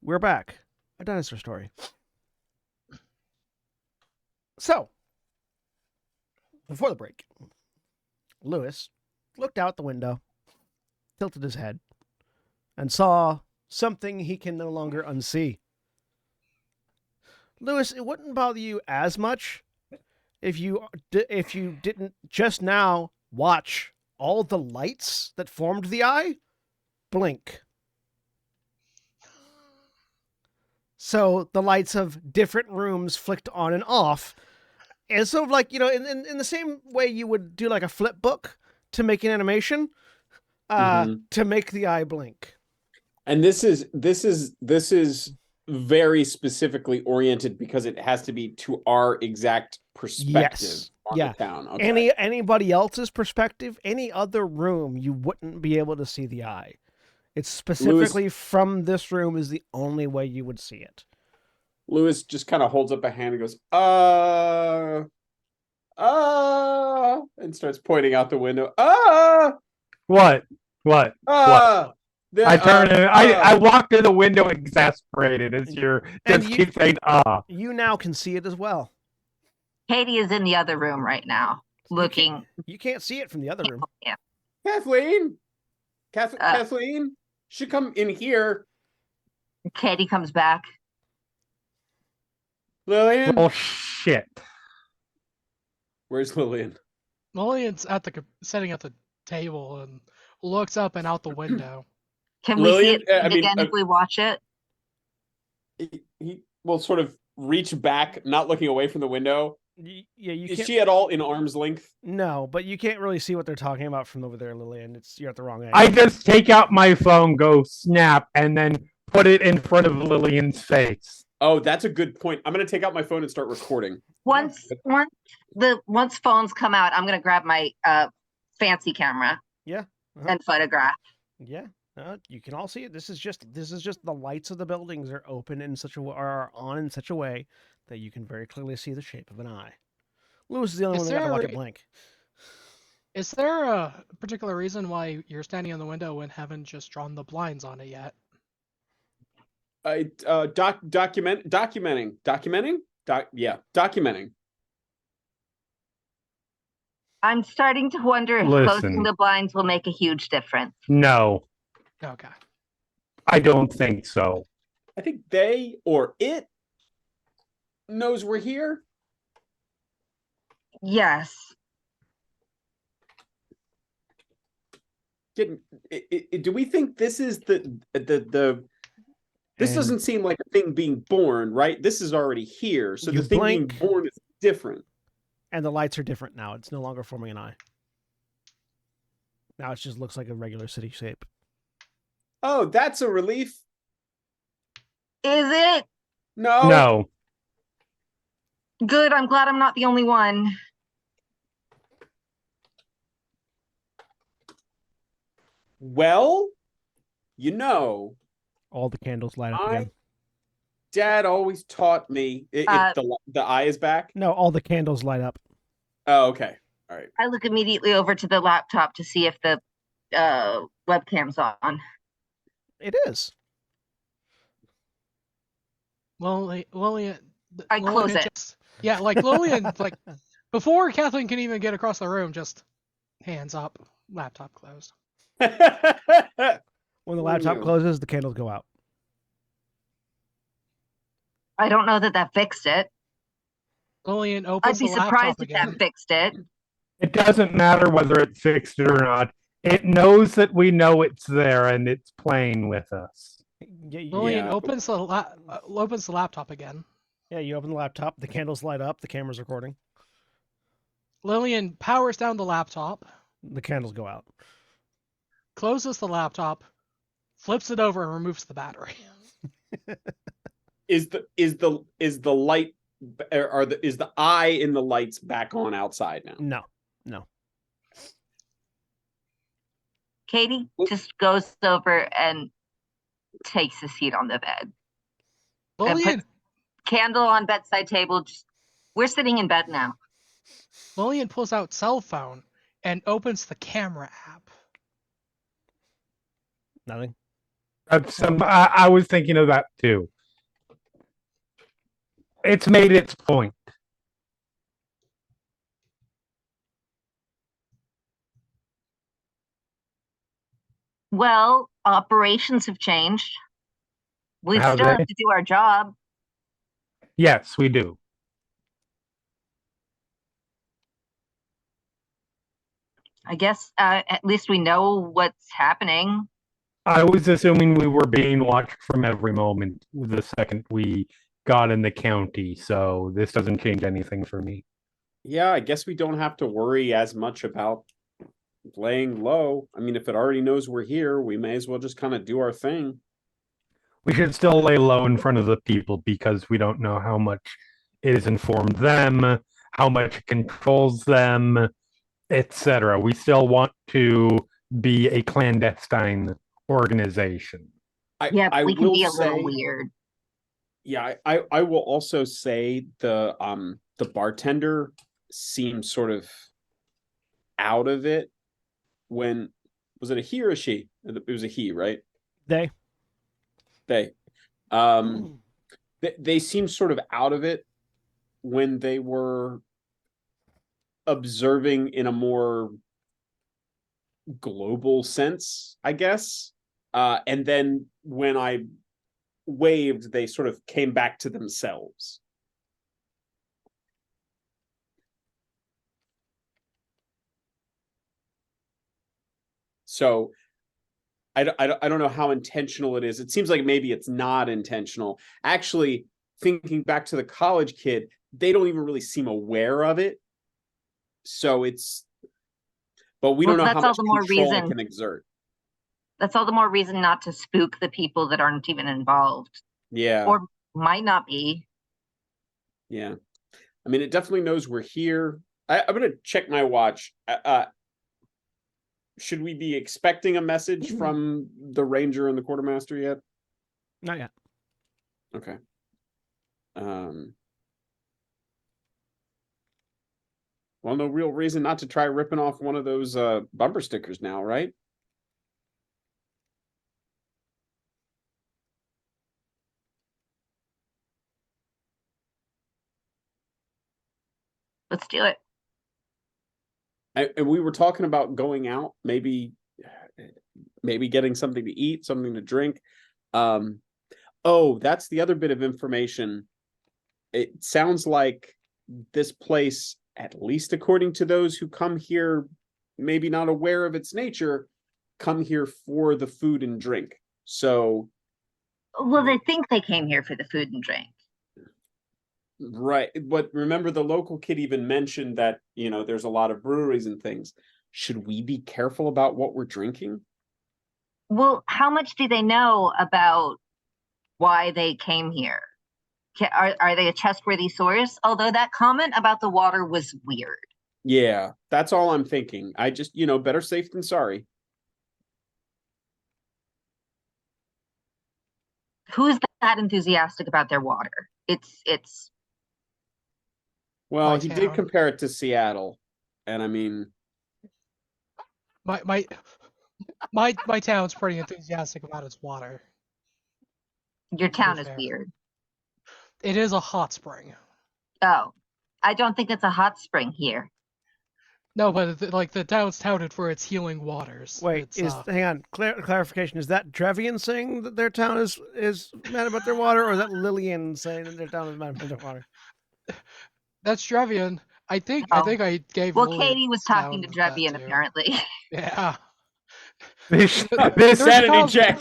we're back. A dinosaur story. So, before the break, Lewis looked out the window, tilted his head, and saw something he can no longer unsee. Lewis, it wouldn't bother you as much if you didn't just now watch all the lights that formed the eye blink. So the lights of different rooms flicked on and off. And sort of like, in the same way you would do like a flip book to make an animation, to make the eye blink. And this is very specifically oriented because it has to be to our exact perspective on the town. Okay. Anybody else's perspective, any other room, you wouldn't be able to see the eye. It's specifically from this room is the only way you would see it. Lewis just kind of holds up a hand and goes, and starts pointing out the window. What? I turn and I walk to the window exasperated as you're just keep saying, You now can see it as well. Katie is in the other room right now, looking. You can't see it from the other room. Yeah. Kathleen should come in here. Katie comes back. Lillian? Oh, shit. Where's Lillian? Lillian's sitting at the table and looks up and out the window. Can we see it again if we watch it? He will sort of reach back, not looking away from the window. Is she at all in arm's length? No, but you can't really see what they're talking about from over there, Lillian. You're at the wrong angle. I just take out my phone, go snap, and then put it in front of Lillian's face. Oh, that's a good point. I'm going to take out my phone and start recording. Once phones come out, I'm going to grab my fancy camera. Yeah. And photograph. Yeah. You can all see it. This is just the lights of the buildings are open in such a are on in such a way that you can very clearly see the shape of an eye. Lewis is the only one that got to watch it blink. Is there a particular reason why you're standing on the window and haven't just drawn the blinds on it yet? Documenting. I'm starting to wonder if closing the blinds will make a huge difference. No. Okay. I don't think so. I think they or it knows we're here. Yes. Do we think this is the this doesn't seem like a thing being born, right? This is already here. So the thing being born is different. And the lights are different now. It's no longer forming an eye. Now it just looks like a regular city shape. Oh, that's a relief. Is it? No. Good. I'm glad I'm not the only one. Well, all the candles light up again. Dad always taught me the eye is back. No, all the candles light up. Oh, okay. All right. I look immediately over to the laptop to see if the webcam's on. It is. Well, Lillian. I close it. Lillian, before Kathleen can even get across the room, just hands up, laptop closed. When the laptop closes, the candles go out. I don't know that fixed it. Lillian opens the laptop. I'd be surprised if that fixed it. It doesn't matter whether it fixed it or not. It knows that we know it's there and it's playing with us. Lillian opens the laptop again. Yeah, you open the laptop. The candles light up. The camera's recording. Lillian powers down the laptop. The candles go out. Closes the laptop, flips it over, and removes the battery. Is the light is the eye in the lights back on outside now? No. Katie just goes over and takes a seat on the bed. Lillian, candle on bedside table. We're sitting in bed now. Lillian pulls out cell phone and opens the camera app. Nothing. I was thinking of that too. It's made its point. Well, operations have changed. We Have still they? have to do our job. Yes, we do. I guess at least we know what's happening. I was assuming we were being watched from every moment the second we got in the county, so this doesn't change anything for me. Yeah, I guess we don't have to worry as much about laying low. I mean, if it already knows we're here, we may as well just kind of do our thing. We should still lay low in front of the people because we don't know how much it has informed them, how much it controls them, etc. We still want to be a clandestine organization. Yeah, I we can will be a say, little weird. Yeah, I will also say the bartender seems sort of out of it. When was it a he or a she? It was a he, right? They. They they seem sort of out of it when they were observing in a more global sense, I guess. And then when I waved, they sort of came back to themselves. So I don't know how intentional it is. It seems like maybe it's not intentional. Actually, thinking back to the college kid, they don't even really seem aware of it. So it's, but we don't know how much control it can exert. That's all the more reason not to spook the people that aren't even involved. Yeah. Or might not be. Yeah. I mean, it definitely knows we're here. I'm going to check my watch. Should we be expecting a message from the ranger and the quartermaster yet? Not yet. Okay. Well, no real reason not to try ripping off one of those bumper stickers now, right? Let's do it. And we were talking about going out, maybe getting something to eat, something to drink. Oh, that's the other bit of information. It sounds like this place, at least according to those who come here, maybe not aware of its nature, come here for the food and drink. So, well, they think they came here for the food and drink. Right. But remember, the local kid even mentioned that, there's a lot of breweries and things. Should we be careful about what we're drinking? Well, how much do they know about why they came here? Are they a trustworthy source? Although that comment about the water was weird. Yeah, that's all I'm thinking. I just, better safe than sorry. Who's that enthusiastic about their water? It's Well, he did compare it to Seattle, and I mean, my town's pretty enthusiastic about its water. Your town is weird. It is a hot spring. Oh, I don't think it's a hot spring here. No, but the town's touted for its healing waters. Wait, hang on. Clarification: is that Drevian saying that their town is mad about their water, or is that Lillian saying that their town is mad about their water? That's Drevian. I think I gave. Well, Katie was talking to Drevian apparently. Yeah. This sanity check.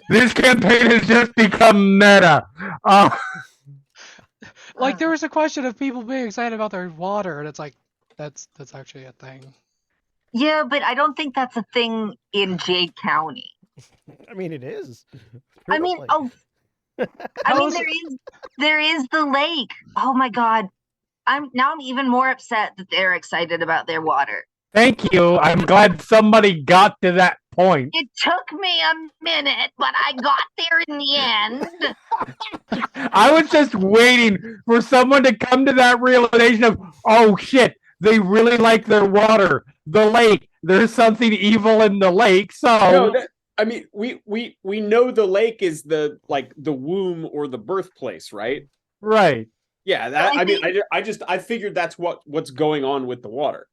This campaign has just become meta. Like there was a question of people being excited about their water, and it's like that's actually a thing. Yeah, but I don't think that's a thing in Jade County. I mean, it is. I mean, there is the lake. Oh my god. I'm even more upset that they're excited about their water. Thank you. I'm glad somebody got to that point. It took me a minute, but I got there in the end. I was just waiting for someone to come to that realization of, oh shit, they really like their water. The lake. There's something evil in the lake. So I mean, we know the lake is the womb or the birthplace, right? Right. Yeah, Well, I figured that's what's going on with the water.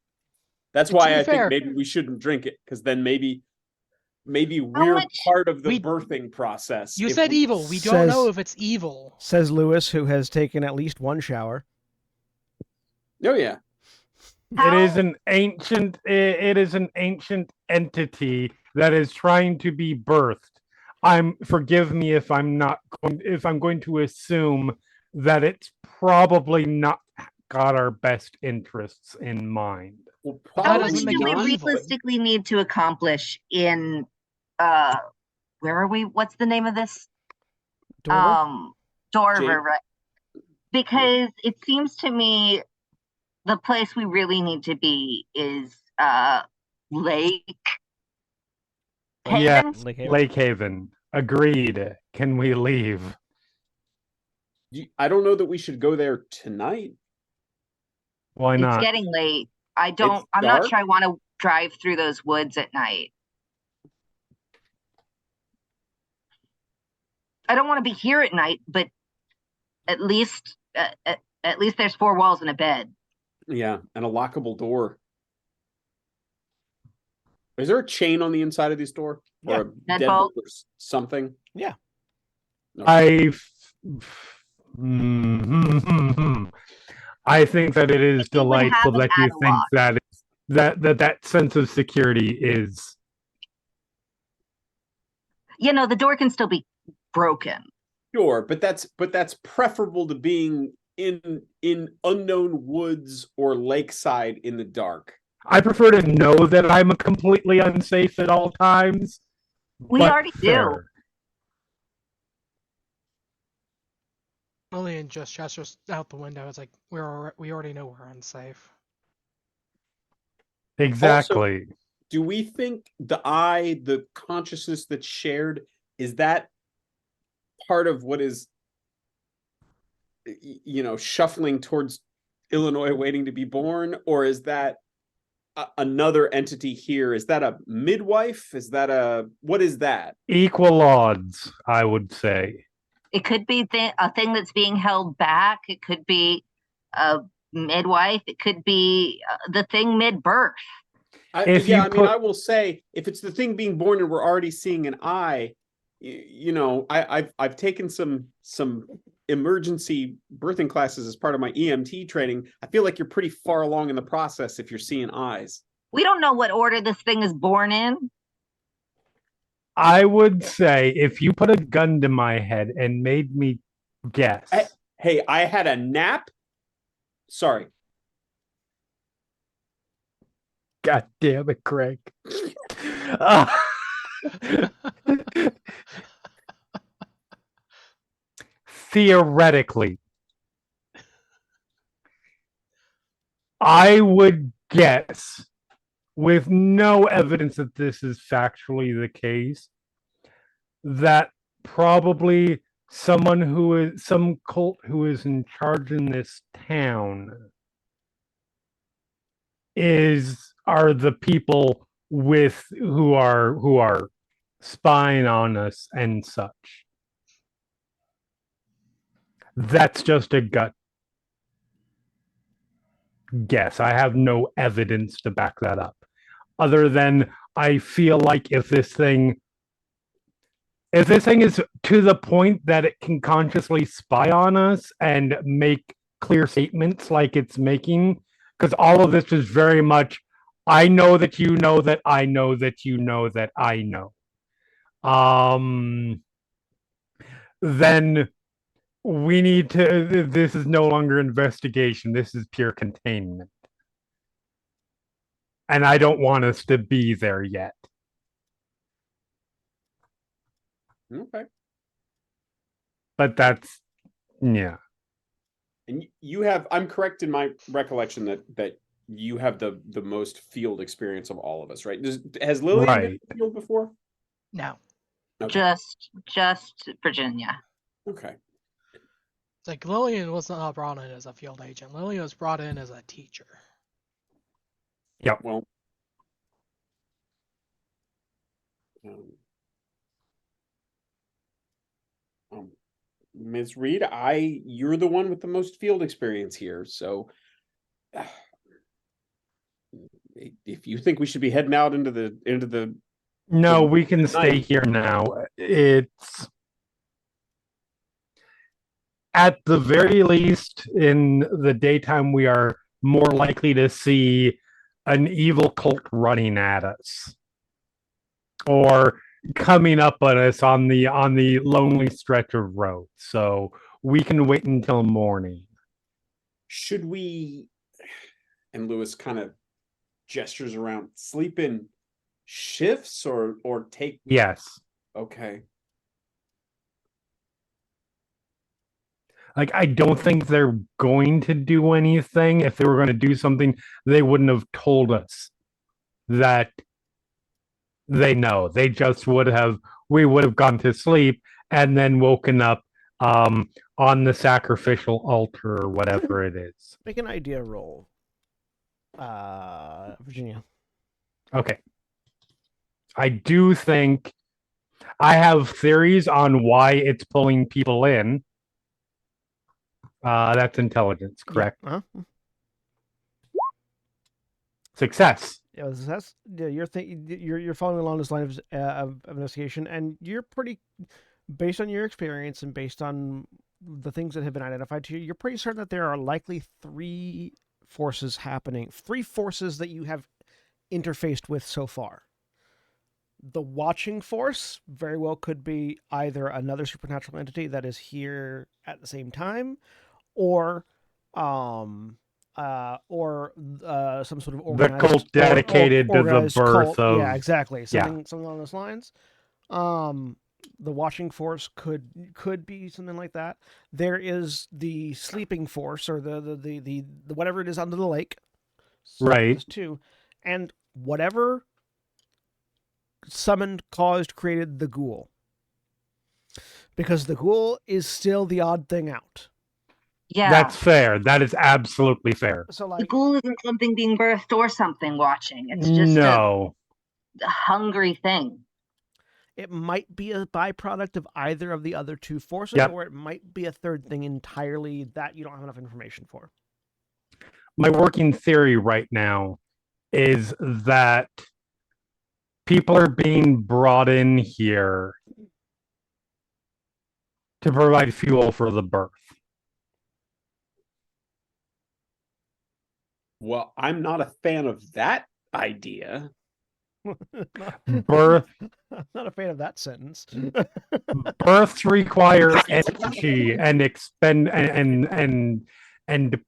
That's And to why be I think fair- maybe we shouldn't drink it, because then maybe How we're much- part of the We- birthing process. You if said we- evil. We don't know Says- if it's evil. Says Lewis, who has taken at least one shower. Oh yeah. It is an ancient. It is an ancient entity that is trying to be birthed. Forgive me if I'm not going. If I'm going to assume that it's probably not got our best interests in mind. Well, That How doesn't much make do it we evil. realistically need to accomplish in where are we? What's the name of this? Dorver? Dorver, Jade. right? Because it seems to me the place we really need to be is Lake Haven. Yeah, Lake Haven. Lake Haven. Agreed. Can we leave? I don't know that we should go there tonight. Why It's not? getting late. I'm It's not dark? sure I want to drive through those woods at night. I don't want to be here at night, but at least there's four walls and a bed. Yeah, and a lockable door. Is there a chain on the inside of this door? Yeah. Or a Deadbolt? deadbolt or something? Yeah. Okay. I think that it is It would have delightful an that you think padlock. that sense of security is. You know, the door can still be broken. Sure, but that's preferable to being in unknown woods or lakeside in the dark. I prefer to know that I'm completely unsafe at all times. We but already do. fair. Lillian just gestures out the window. It's like we already know we're unsafe. Exactly. Do we think the consciousness that's shared, is that part of what is, shuffling towards Illinois waiting to be born? Or is that another entity here? Is that a midwife? What is that? Equal odds, I would say. It could be a thing that's being held back. It could be a midwife. It could be the thing mid-birth. I will say, if it's the thing being born and we're already seeing an eye, I've taken some emergency birthing classes as part of my EMT training. I feel like you're pretty far along in the process if you're seeing eyes. We don't know what order this thing is born in. I would say if you put a gun to my head and made me guess. Hey, I had a nap. Sorry. God damn it, Craig. Theoretically, I would guess, with no evidence that this is factually the case, that probably some cult who is in charge in this town are the people who are spying on us and such. That's just a gut guess. I have no evidence to back that up. Other than I feel like if this thing is to the point that it can consciously spy on us and make clear statements like it's making, because all of this is very much, I know that you know that I know that you know that I know. Then we need to, this is no longer investigation. This is pure containment. And I don't want us to be there yet. Okay. But that's, yeah. And I'm correct in my recollection that you have the most field experience of all of us, right? Has Lillian been in the field before? No. Okay. Just Virginia. Okay. It's like Lillian was not brought in as a field agent. Lillian was brought in as a teacher. Yep. Well, Ms. Reed, you're the one with the most field experience here, so if you think we should be heading out into the No, we can night. stay here now. It's at the very least in the daytime we are more likely to see an evil cult running at us or coming up on us on the lonely stretch of road. So we can wait until morning. Should we, and Lewis kind of gestures around, sleep in shifts or take? Yes. Okay. Like, I don't think they're going to do anything. If they were going to do something, they wouldn't have told us that they know. They just we would have gone to sleep and then woken up on the sacrificial altar or whatever it is. Make an idea roll. Virginia. Okay. I do think I have theories on why it's pulling people in. That's intelligence, correct? Yeah. Uh-huh. Success. Yeah, that's you're following along this line of investigation, and you're pretty, based on your experience and based on the things that have been identified to you, you're pretty certain that there are likely three forces that you have interfaced with so far. The watching force very well could be either another supernatural entity that is here at the same time, or some sort of organized, the cult dedicated to the birth cult. of... Yeah, exactly. Something along those lines. The watching force could be something like that. There is the sleeping force, or the whatever it is under the lake. So right. there's two, and whatever summoned, caused, created the ghoul, because the ghoul is still the odd thing out. Yeah, That's fair. That is absolutely fair. So, the like, ghoul isn't something being birthed or something watching. It's just no. a hungry thing. it might be a byproduct of either of the other two forces, Yep. or it might be a third thing entirely that you don't have enough information for. My working theory right now is that people are being brought in here to provide fuel for the birth. Well, I'm not a fan of that idea. Birth. I'm not a fan of that sentence. Births require energy and expend and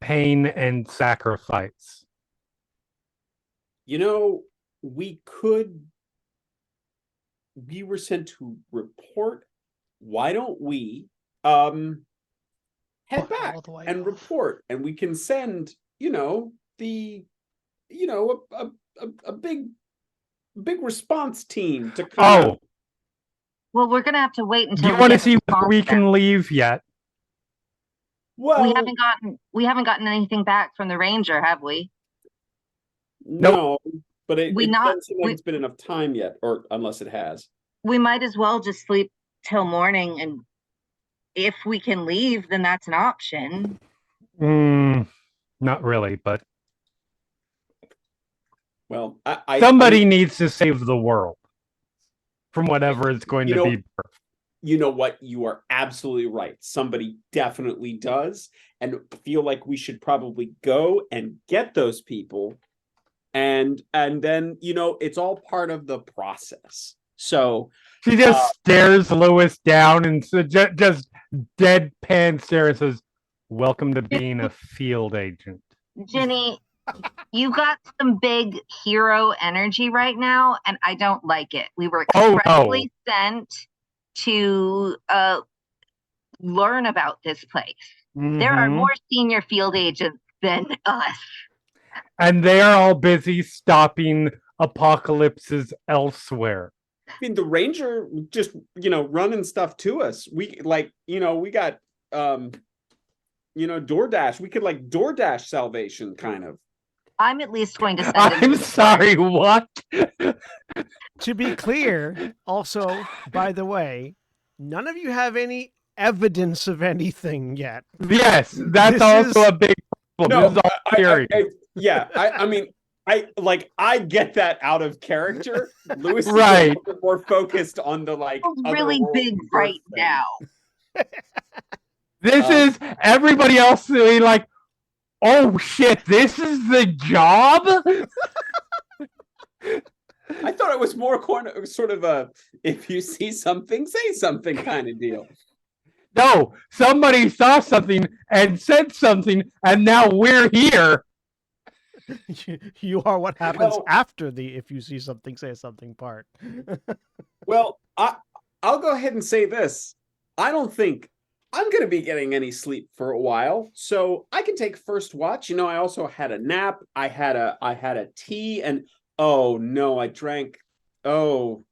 pain and sacrifice. You know, we were sent to report. Why don't we head back all the way and off. report, and we can send, a big response team to come out. Well, we're gonna have to wait Do until you want to get see response whether we back. can leave yet? Well, We haven't gotten anything back from the ranger, have we? no, but it We doesn't seem like it's been enough time yet, or unless it has. We might as well just sleep till morning, and if we can leave, then that's an option. Not really, but Well, somebody needs to save the world from whatever is going to be birthed. You know what? You are absolutely right. Somebody definitely does, and feel like we should probably go and get those people, and then it's all part of the process. So she just stares Lewis down and just deadpan stare and says, "Welcome to being a field agent." Jenny, you got some big hero energy right now, and I don't like it. We were expressly sent to learn about this place. Mm-hmm. There are more senior field agents than us. And they are all busy stopping apocalypses elsewhere. I mean, the ranger just, running stuff to us. We we got, DoorDash. We could DoorDash salvation kind of. I'm at least going to send I'm sorry, what? To be clear, also, by the way, none of you have any evidence of anything yet. Yes, that's This also is- a big problem. This is all theory. I mean, I get that out of character. Lewis is a Right. little bit more focused on the like really otherworldly big birth right thing. now. This is everybody else being like, oh shit, this is the job? I thought it was more sort of a if you see something, say something kind of deal. No, somebody saw something and said something, and now we're here. You are what happens Well- after the if you see something, say something part. Well, I'll go ahead and say this. I don't think I'm going to be getting any sleep for a while, so I can take first watch. You know, I also had a nap. I had a tea, and oh no, I drank. Oh,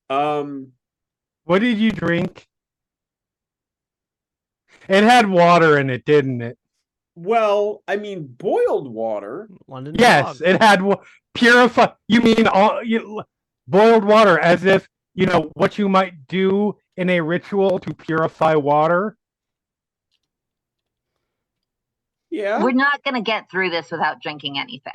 What did you drink? It had water in it, didn't it? well, I mean, boiled water. London Yes, fog. it had purify. You mean boiled water, as if you know what you might do in a ritual to purify water? Yeah. We're not going to get through this without drinking anything.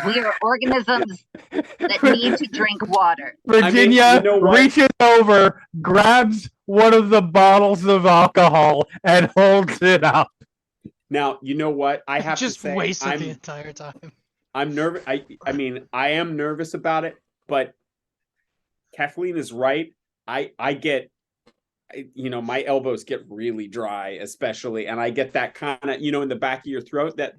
We are organisms that need to drink water. Virginia you know what? reaches over, grabs one of the bottles of alcohol, and holds it up. Now, you know what? I have Just to say, wasted the entire time. I'm nervous. I mean, I am nervous about it, but Kathleen is right. I get, you know, my elbows get really dry, especially, and I get that kind of, you know, in the back of your throat, that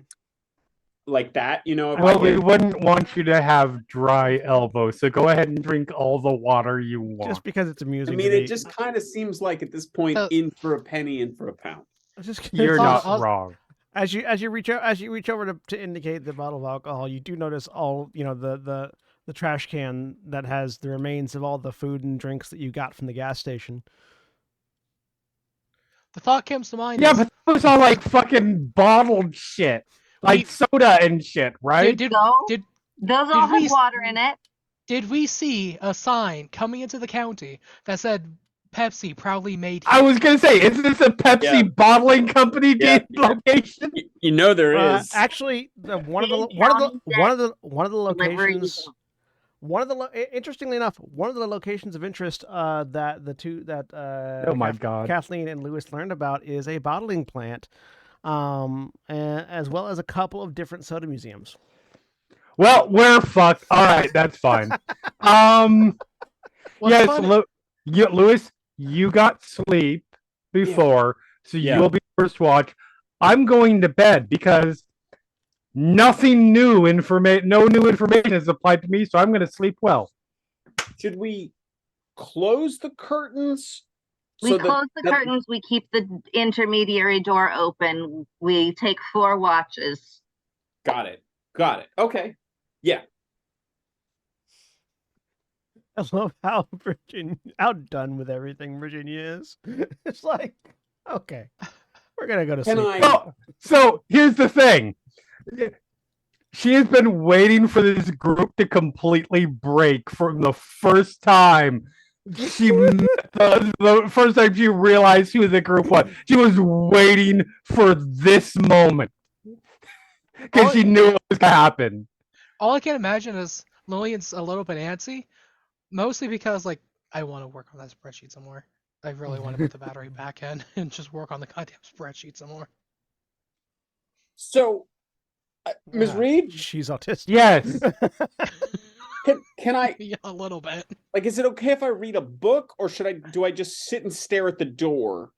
like that, you know. If Well, I we get, wouldn't want you to have dry elbows, so go ahead and drink all the water you want. Just because it's I amusing. mean, to it me. just kind of seems like at this point, in for a penny, in for a pound. Just You're I'll- not wrong. as you reach over to indicate the bottle of alcohol, you do notice all the trash can that has the remains of all the food and drinks that you got from the gas station. The thought comes to mind Yeah, is, but it was all like fucking bottled shit, like We- soda and shit, right? did So, did those all we have s- water in it. did we see a sign coming into the county that said Pepsi proudly made I here? was gonna say, is this a Pepsi Yeah. bottling company Yeah. location? You know there is. Actually, one of the Deliveries locations. Interestingly enough, one of the locations of interest Oh my God. Kathleen and Lewis learned about is a bottling plant, as well as a couple of different soda museums. Well, we're fucked. All right, that's fine. What's Yes, funny- Lewis, you got sleep before, so Yeah. you will be first watch. I'm going to bed because nothing new no new information is applied to me, so I'm going to sleep well. Should we close the curtains? We so that- close the that- curtains. We keep the intermediary door open. We take 4 watches. Got it. Okay. Yeah. I love how how done with everything Virginia is. It's like, okay, we're gonna go to Can sleep. I? Oh, so here's the thing. She has been waiting for this group to completely break from the first time the first time she realized who the group was. She was waiting for this moment because she knew it was gonna happen. all I can imagine is Lillian's a little bit antsy, mostly because like I want to work on that spreadsheet some more. I really want to put the battery back in and just work on the goddamn spreadsheet some more. So, Ms. Ah, Reed, she's autistic. Yes. can I? Yeah, a little bit. Like, is it okay if I read a book, or do I just sit and stare at the door?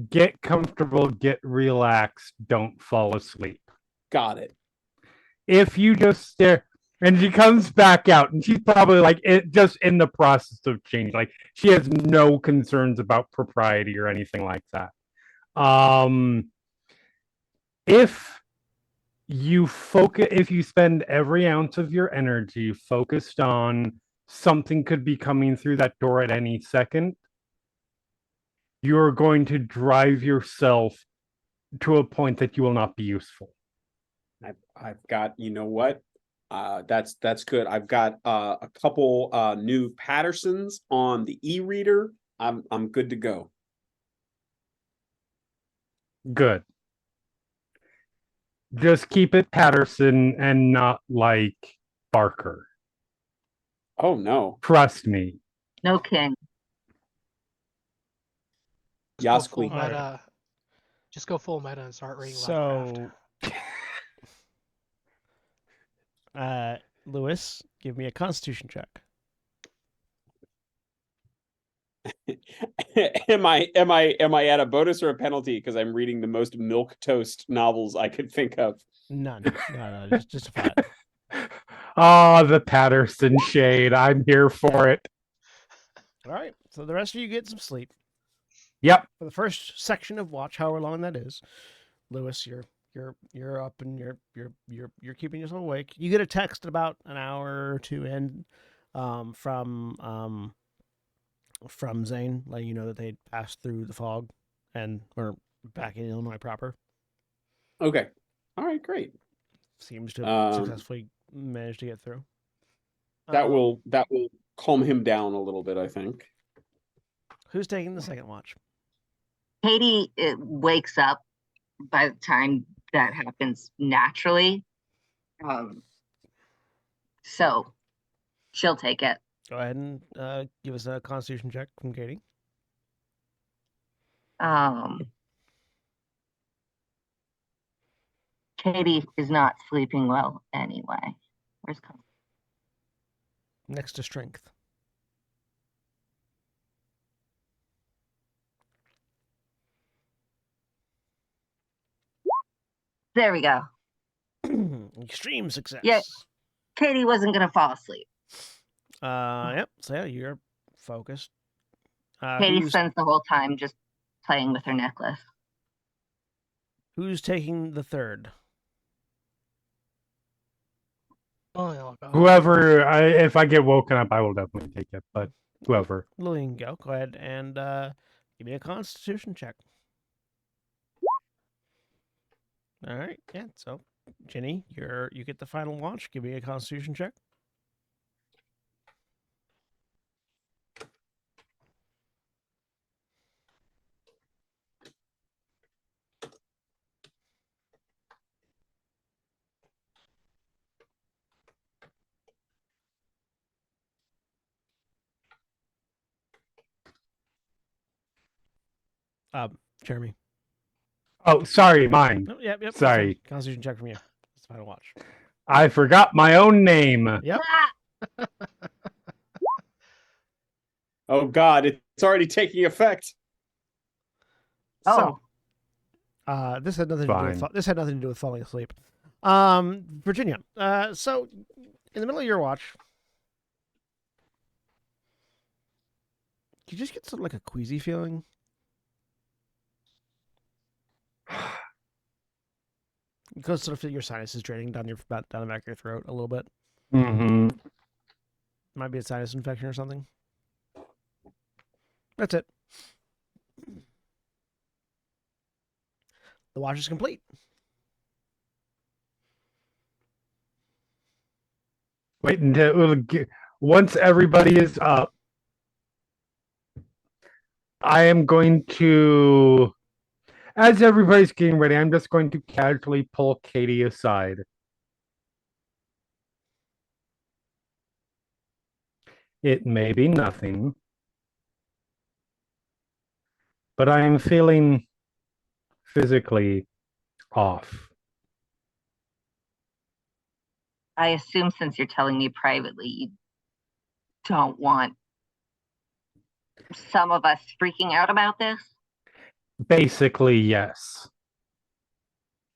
Get comfortable, get relaxed, don't fall asleep. Got it. If you just stare, and she comes back out, and she's probably like just in the process of change. Like she has no concerns about propriety or anything like that. If you spend every ounce of your energy focused on something could be coming through that door at any second, you're going to drive yourself to a point that you will not be useful. I've got. You know what? That's good. I've got a couple new Pattersons on the e-reader. I'm good to go. Good. Just keep it Patterson and not like Barker. Oh no. Trust me. No king. Just go Yas full Queen. meta. Just go full meta and start reading Lovecraft. So, Lewis, give me a Constitution check. am I at a bonus or a penalty because I'm reading the most milk toast novels I could think of? None. No, just a flat. Ah, the Patterson shade. I'm here for it. All right. So the rest of you get some sleep. Yep. For the first section of watch, however long that is, Lewis, you're up and you're keeping yourself awake. You get a text about an hour or two in from Zane, letting you know that they'd passed through the fog and were back in Illinois proper. Okay. All right, great. Seems to have successfully managed to get through. That will calm him down a little bit, I think. Who's taking the second watch? Katie wakes up by the time that happens naturally. So she'll take it. Go ahead and give us a Constitution check from Katie. Katie is not sleeping well anyway. Where's Con? Next to strength. There we go. Extreme success. Yeah. Katie wasn't going to fall asleep. Yep. So yeah, you're focused. Katie spends the whole time just playing with her necklace. Who's taking the third? Oh, God. Whoever, if I get woken up, I will definitely take it. But whoever. Lillian, go ahead and give me a Constitution check. All right. Yeah. So, Jenny, you get the final watch. Give me a Constitution check. Jeremy. Oh, sorry, mine. Oh, yep. Sorry. Constitution check from you. That's the final watch. I forgot my own name. Yep. Oh God, it's already taking effect. Oh. So, this had nothing to do with falling asleep. Virginia. So in the middle of your watch, you just get sort of like a queasy feeling. It goes sort of feel your sinuses draining down the back of your throat a little bit. Mm-hmm. Might be a sinus infection or something. That's it. The watch is complete. Wait until once everybody is up, I am going to, as everybody's getting ready, I'm just going to casually pull Katie aside. It may be nothing, but I am feeling physically off. I assume since you're telling me privately, you don't want some of us freaking out about this. Basically, yes.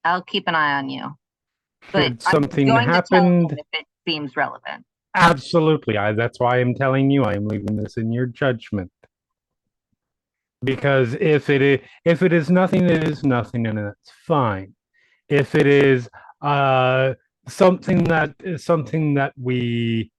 I'll keep an eye on you. But Should something I'm going to tell happened, him if it seems relevant. absolutely. That's why I'm telling you. I'm leaving this in your judgment. Because if it is nothing, it is nothing, and that's fine. If it is something that we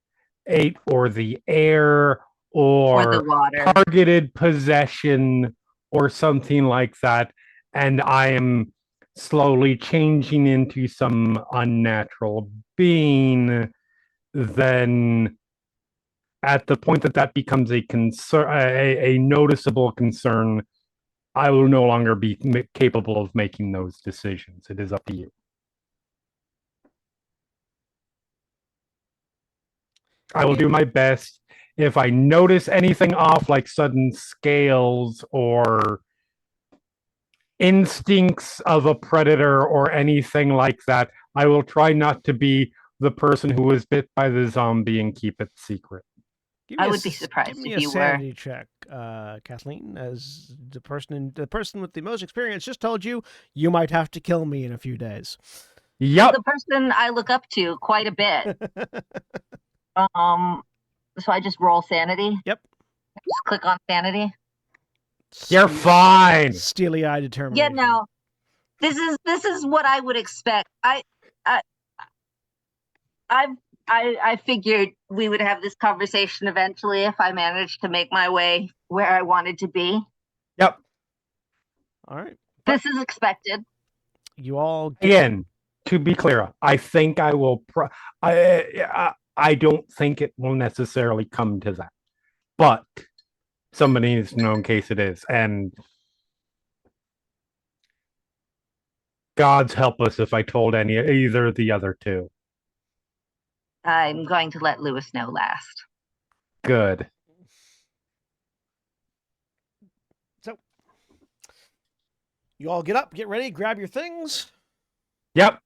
ate, or the air, Or the water. targeted possession, or something like that, and I am slowly changing into some unnatural being, then at the point that becomes a concern, a noticeable concern, I will no longer be capable of making those decisions. It is up to you. I will do my best. If I notice anything off, like sudden scales or instincts of a predator or anything like that, I will try not to be the person who was bit by the zombie and keep it secret. I would be surprised give me if a you sanity check, Kathleen, as the person with the most experience just told you might have to kill me in a few days. Yep. The person I look up to quite a bit. So I just roll sanity. Yep. Just click on sanity. You're fine. Steely-eyed determination. Yeah, no. This is what I would expect. I figured we would have this conversation eventually if I managed to make my way where I wanted to be. Yep. All right. This is expected. You all again, to be clear, I think I will. I don't think it will necessarily come to that, but somebody needs to know in case it is. And God's help us if I told either of the other two. I'm going to let Lewis know last. Good. So, you all get up, get ready, grab your things. Yep.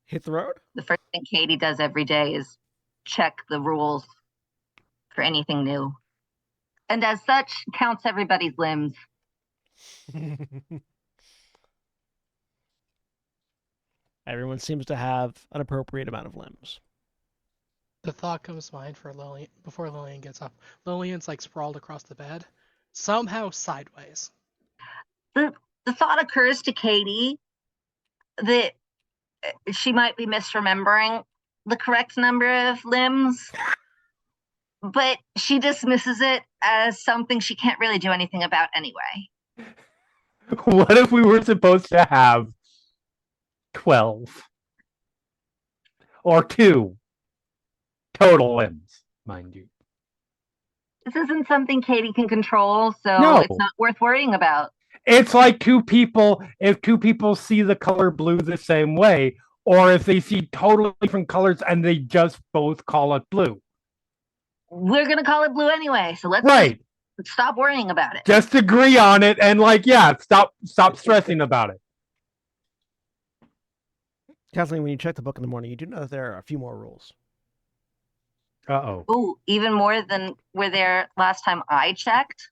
Hit the road. The first thing Katie does every day is check the rules for anything new. And as such, counts everybody's limbs. Everyone seems to have an appropriate amount of limbs. The thought comes to mind for Lillian before Lillian gets up. Lillian's like sprawled across the bed, somehow sideways. The thought occurs to Katie that she might be misremembering the correct number of limbs, but she dismisses it as something she can't really do anything about anyway. What if we were supposed to have 12 or 2 total limbs, mind you? This isn't something Katie can control, so No. It's not worth worrying about. It's like two people, if two people see the color blue the same way, or if they see totally different colors and they just both call it blue. We're going to call it blue anyway, so let's Right. just stop worrying about it. Just agree on it and stop stressing about it. Kathleen, when you check the book in the morning, you do know that there are a few more rules. Uh-oh. Ooh, even more than were there last time I checked?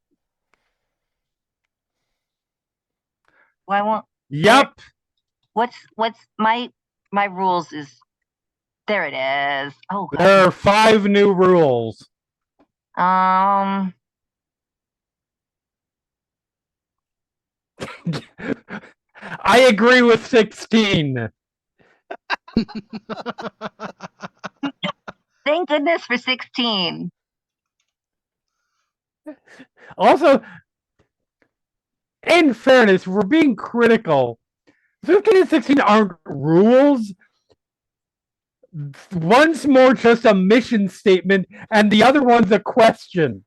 Why won't... Yep. What's my rules is... There it is. Oh, God. There are 5 new rules. I agree with 16. Thank goodness for 16. Also, in fairness, we're being critical. 15 and 16 aren't rules. One's more just a mission statement, and the other one's a question.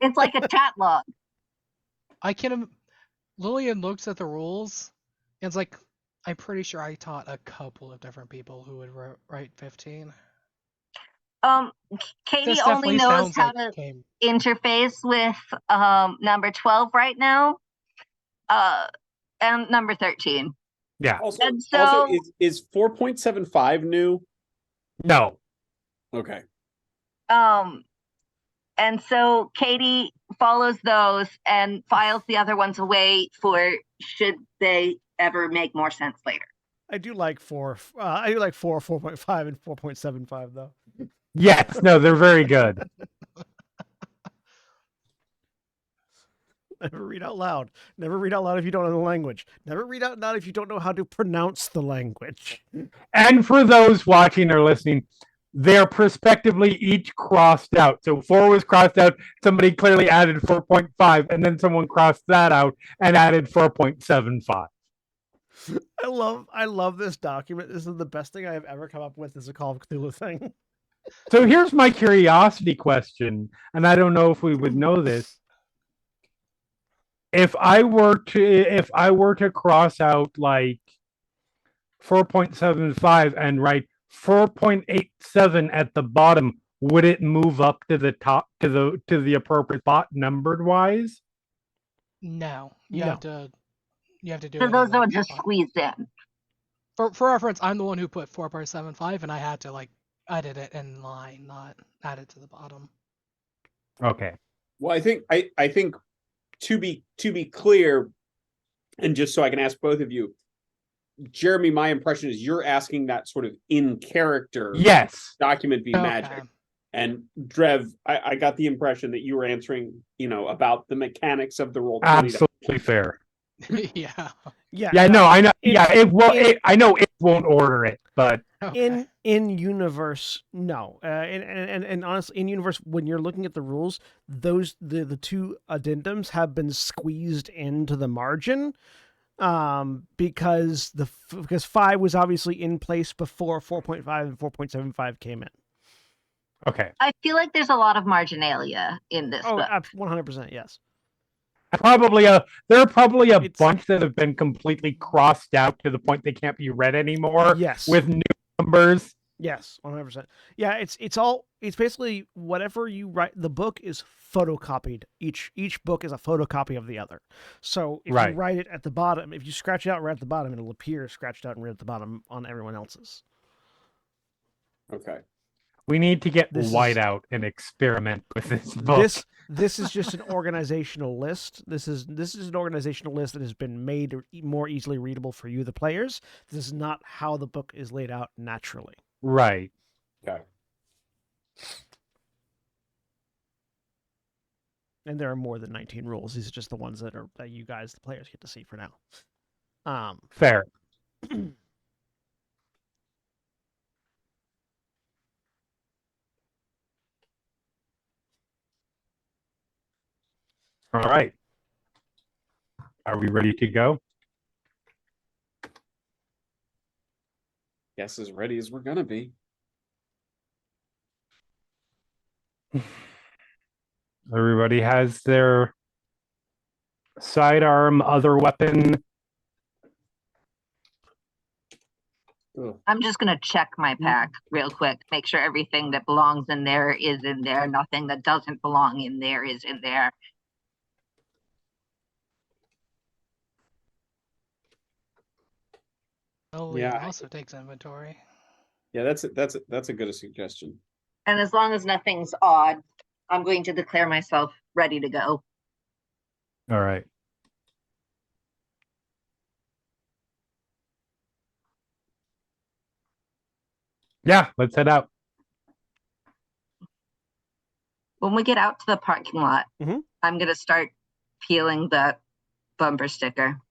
It's like a chat log. Lillian looks at the rules and it's like, I'm pretty sure I taught a couple of different people who would write 15. Katie This only definitely knows sounds how like to interface with number 12 right now, and number 13. Yeah. Also, And so- is 4.75 new? No. Okay. And so Katie follows those and files the other ones away for should they ever make more sense later. I do like 4, 4.5, and 4.75 though. Yes. No, they're very good. Never read out loud. Never read out loud if you don't know the language. Never read out loud if you don't know how to pronounce the language. And for those watching or listening, they're prospectively each crossed out. So 4 was crossed out. Somebody clearly added 4.5, and then someone crossed that out and added 4.75. I love this document. This is the best thing I have ever come up with as a Call of Cthulhu thing. So here's my curiosity question, and I don't know if we would know this. If I were to cross out like 4.75 and write 4.87 at the bottom, would it move up to the top to the appropriate spot numbered wise? No, you No. have to do So it. those in the- are just squeezed in. For reference, I'm the one who put 4.75, and I had to like edit it in line, not add it to the bottom. Okay. Well, I think to be clear, and just so I can ask both of you, Jeremy, my impression is you're asking that sort of in character Yes. document be Okay. magic. And Drev, I got the impression that you were answering, about the mechanics of the roll 20. Absolutely fair. Yeah. Yeah. Yeah, no, I know. in- It will. I know it won't order it, but Okay. in universe, no. And honestly, in universe, when you're looking at the rules, the two addendums have been squeezed into the margin, because because 5 was obviously in place before 4.5 and 4.75 came in. okay. I feel like there's a lot of marginalia in this Oh, book. 100%, yes. There are probably a It's- bunch that have been completely crossed out to the point they can't be read anymore. Yes. With new numbers. Yes, 100%. Yeah, it's basically whatever you write. The book is photocopied. Each book is a photocopy of the other. So if Right. you write it at the bottom, if you scratch it out right at the bottom, it'll appear scratched out and right at the bottom on everyone else's. Okay. We need to get This is- Whiteout and experiment with this book. This is just an organizational list. This is an organizational list that has been made more easily readable for you, the players. This is not how the book is laid out naturally. Right. Okay. And there are more than 19 rules. These are just the ones that you guys, the players, get to see for now. Fair. All right. Are we ready to go? Guess as ready as we're gonna be. Everybody has their sidearm, other weapon. Ugh. I'm just gonna check my pack real quick, make sure everything that belongs in there is in there, nothing that doesn't belong in there is in there. Oh, Yeah, it also takes inventory. Yeah, that's a good suggestion. And as long as nothing's odd, I'm going to declare myself ready to go. All right. Yeah, let's head out. When we get out to the parking lot, Mhm. I'm gonna start peeling the bumper sticker.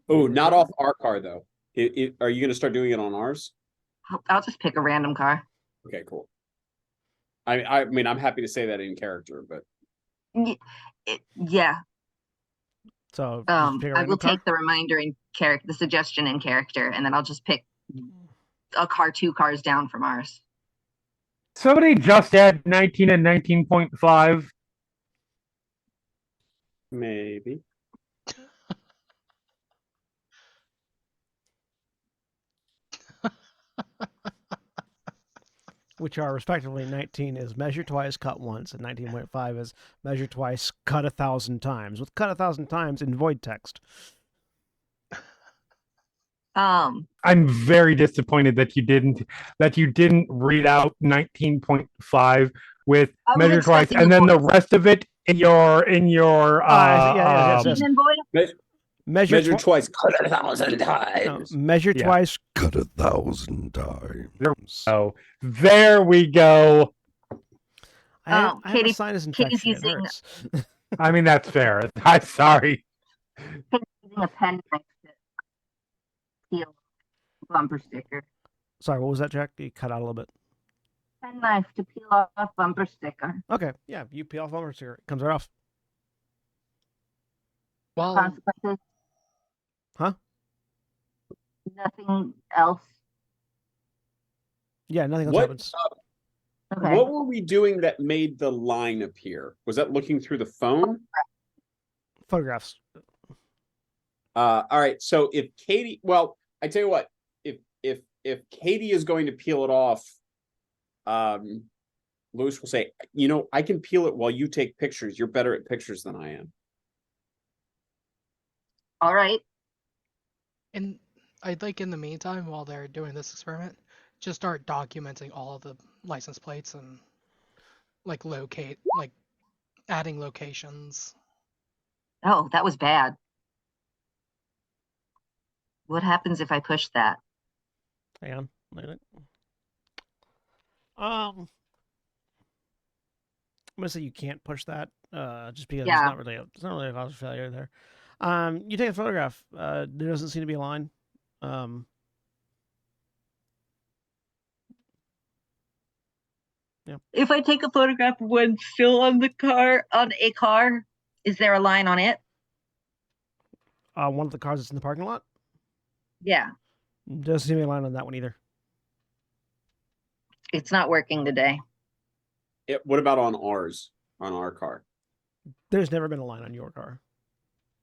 Oh, not off our car though. Are you gonna start doing it on ours? I'll just pick a random car. Okay, cool. I mean, I'm happy to say that in character, but Yeah. So just pick a I random will car? take the reminder in character, the suggestion in character, and then I'll just pick a car 2 cars down from ours. Somebody just add 19 and 19.5. maybe. Which are respectively 19 is measure twice, cut once, and 19.5 is measure twice, cut 1,000 times, with cut 1,000 times in void text. I'm very disappointed that you didn't read out 19.5 with I was measure twice, expecting and a then the voice. rest of it in your yes. Demon boy? Measure twice, cut 1,000 times. measure Yeah. twice. Cut 1,000 times. Oh, there we go. I have a Katie- sinus Katie's infection. It using- hurts. I mean, that's fair. I'm sorry. Using a pen knife to peel bumper sticker. Sorry, what was that, Jack? You cut out a little bit. Pen knife to peel off bumper sticker. Okay, yeah, you peel off bumper sticker. It comes right off. Well, Consequences. Huh? Nothing else. Yeah, nothing else What happens. Okay. what were we doing that made the line appear? Was that looking through the phone? Photographs. All right. So if Katie, well, I tell you what, if Katie is going to peel it off, Lewis will say, I can peel it while you take pictures. You're better at pictures than I am. All right. And I'd like in the meantime, while they're doing this experiment, just start documenting all of the license plates and like adding locations. Oh, that was bad. What happens if I push that? Hang on. Wait a minute. I'm gonna say you can't push that. Just because Yeah. it's not really a cause of failure there. You take a photograph. There doesn't seem to be a line. If I take a photograph of one still on a car, is there a line on it? One of the cars that's in the parking lot. Yeah. Doesn't seem to be a line on that one either. It's not working today. What about on our car? There's never been a line on your car.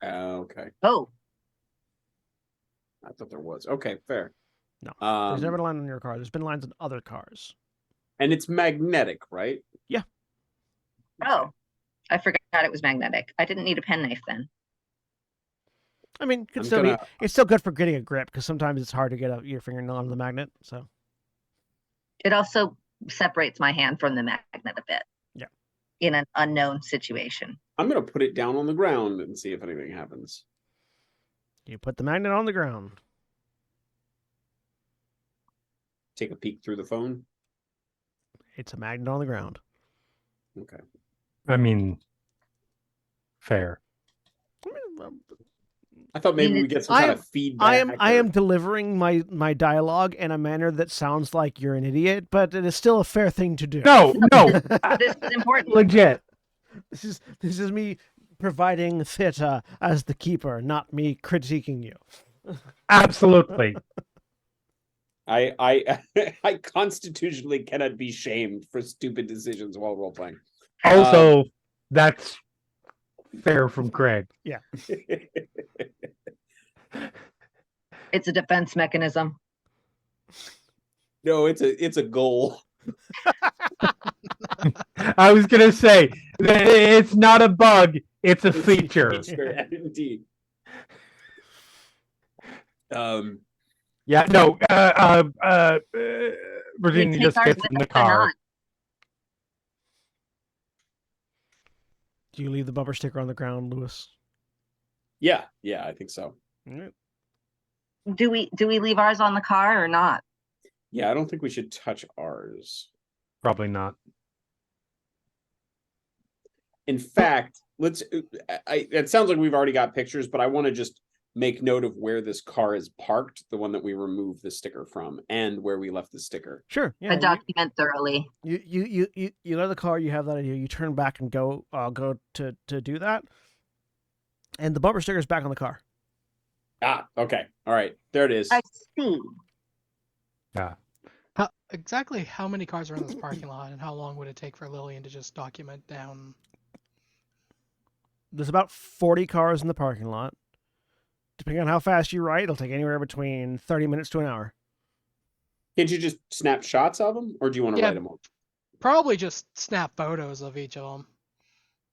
Okay. Oh, I thought there was. Okay, fair. No, there's never been a line on your car. There's been lines on other cars. And it's magnetic, right? Yeah. oh, I forgot it was magnetic. I didn't need a penknife then. I mean, I'm it's gonna- still good for getting a grip because sometimes it's hard to get your fingernail on the magnet. So It also separates my hand from the magnet a bit. Yeah. In an unknown situation. I'm gonna put it down on the ground and see if anything happens. you put the magnet on the ground. Take a peek through the phone. It's a magnet on the ground. Okay. I mean, fair. I thought maybe we get some kind of feedback. I am delivering my dialogue in a manner that sounds like you're an idiot, but it is still a fair thing to do. No, This is important. legit. This is me providing theater as the keeper, not me critiquing you. Absolutely. I constitutionally cannot be shamed for stupid decisions while role playing. Also, that's fair from Craig. It's a defense mechanism. No, it's a goal. I was gonna say that it's not a bug; it's a feature. Indeed. Yeah, no. Virginia just gets in the car. Do you leave the bumper sticker on the ground, Lewis? Yeah, I think so. Do we leave ours on the car or not? Yeah, I don't think we should touch ours. Probably not. In fact, it sounds like we've already got pictures, but I want to just make note of where this car is parked, the one that we removed the sticker from, and where we left the sticker. Sure. Yeah. I document thoroughly. You let the car. You have that idea. You turn back and go to do that, and the bumper sticker is back on the car. Ah, okay. All right. There it is. I see. Yeah. Exactly how many cars are in this parking lot, and how long would it take for Lillian to just document down? There's about 40 cars in the parking lot. Depending on how fast you ride, it'll take anywhere between 30 minutes to an hour. Can't you just snap shots of them, or do you want to write them all? Probably just snap photos of each of them,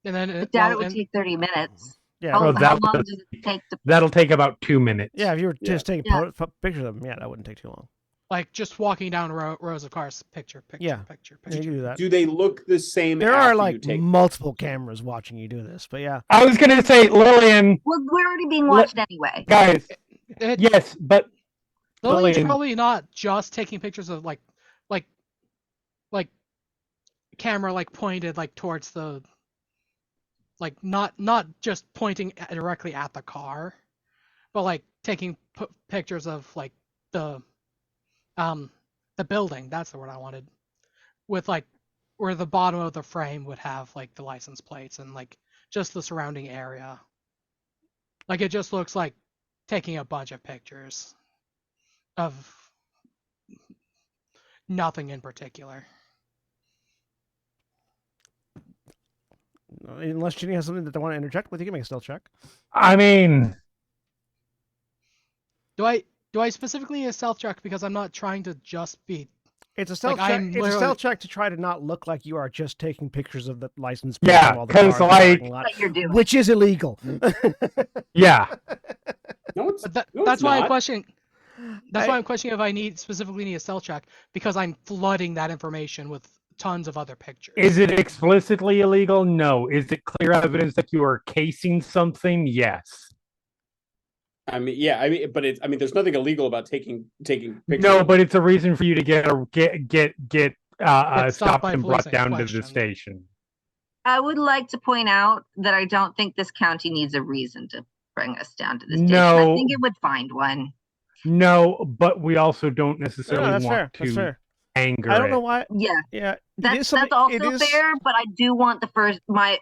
and then I doubt it would take 30 minutes. Yeah. How Oh, long does it take to? That'll take about 2 minutes. Yeah, if you were just taking Yeah. pictures of them, yeah, that wouldn't take too long. like just walking down rows of cars, picture, Yeah. picture. Yeah, you can do that. Do they look the same? There after are you like take... multiple cameras watching you do this, but yeah. I was gonna say, Lillian, Well, we're already being watched anyway. guys. It, Yes, but Lillian's Lillian- probably not just taking pictures of like camera like pointed like towards the like not just pointing directly at the car, but like taking pictures of like the building. That's the word I wanted. With like where the bottom of the frame would have like the license plates and like just the surrounding area. Like it just looks like taking a bunch of pictures of nothing in particular. Unless Ginny has something that they want to interject with, you can make a stealth check. I mean, Do I specifically need a stealth check because I'm not trying to just be. It's a stealth Like, check. I'm It's a literally- stealth check to try to not look like you are just taking pictures of the license plate Yeah, of all the 'cause, cars in the like- parking lot, What you're doing. which is illegal. yeah. No, it's But no, that's it's why I'm not. questioning. That's I- why I'm questioning if I specifically need a stealth check because I'm flooding that information with tons of other pictures. Is it explicitly illegal? No. Is it clear evidence that you are casing something? Yes. I mean, yeah, but it's. I mean, there's nothing illegal about taking pictures. No, but it's a reason for you to get stopped stopped by and police brought in down to question. the station. I would like to point out that I don't think this county needs a reason to bring us down to the station. I No. think it would find one. No, but we also don't No, necessarily that's fair. want That's to fair. anger I don't know it. why. Yeah, Yeah, that's also fair, but I do want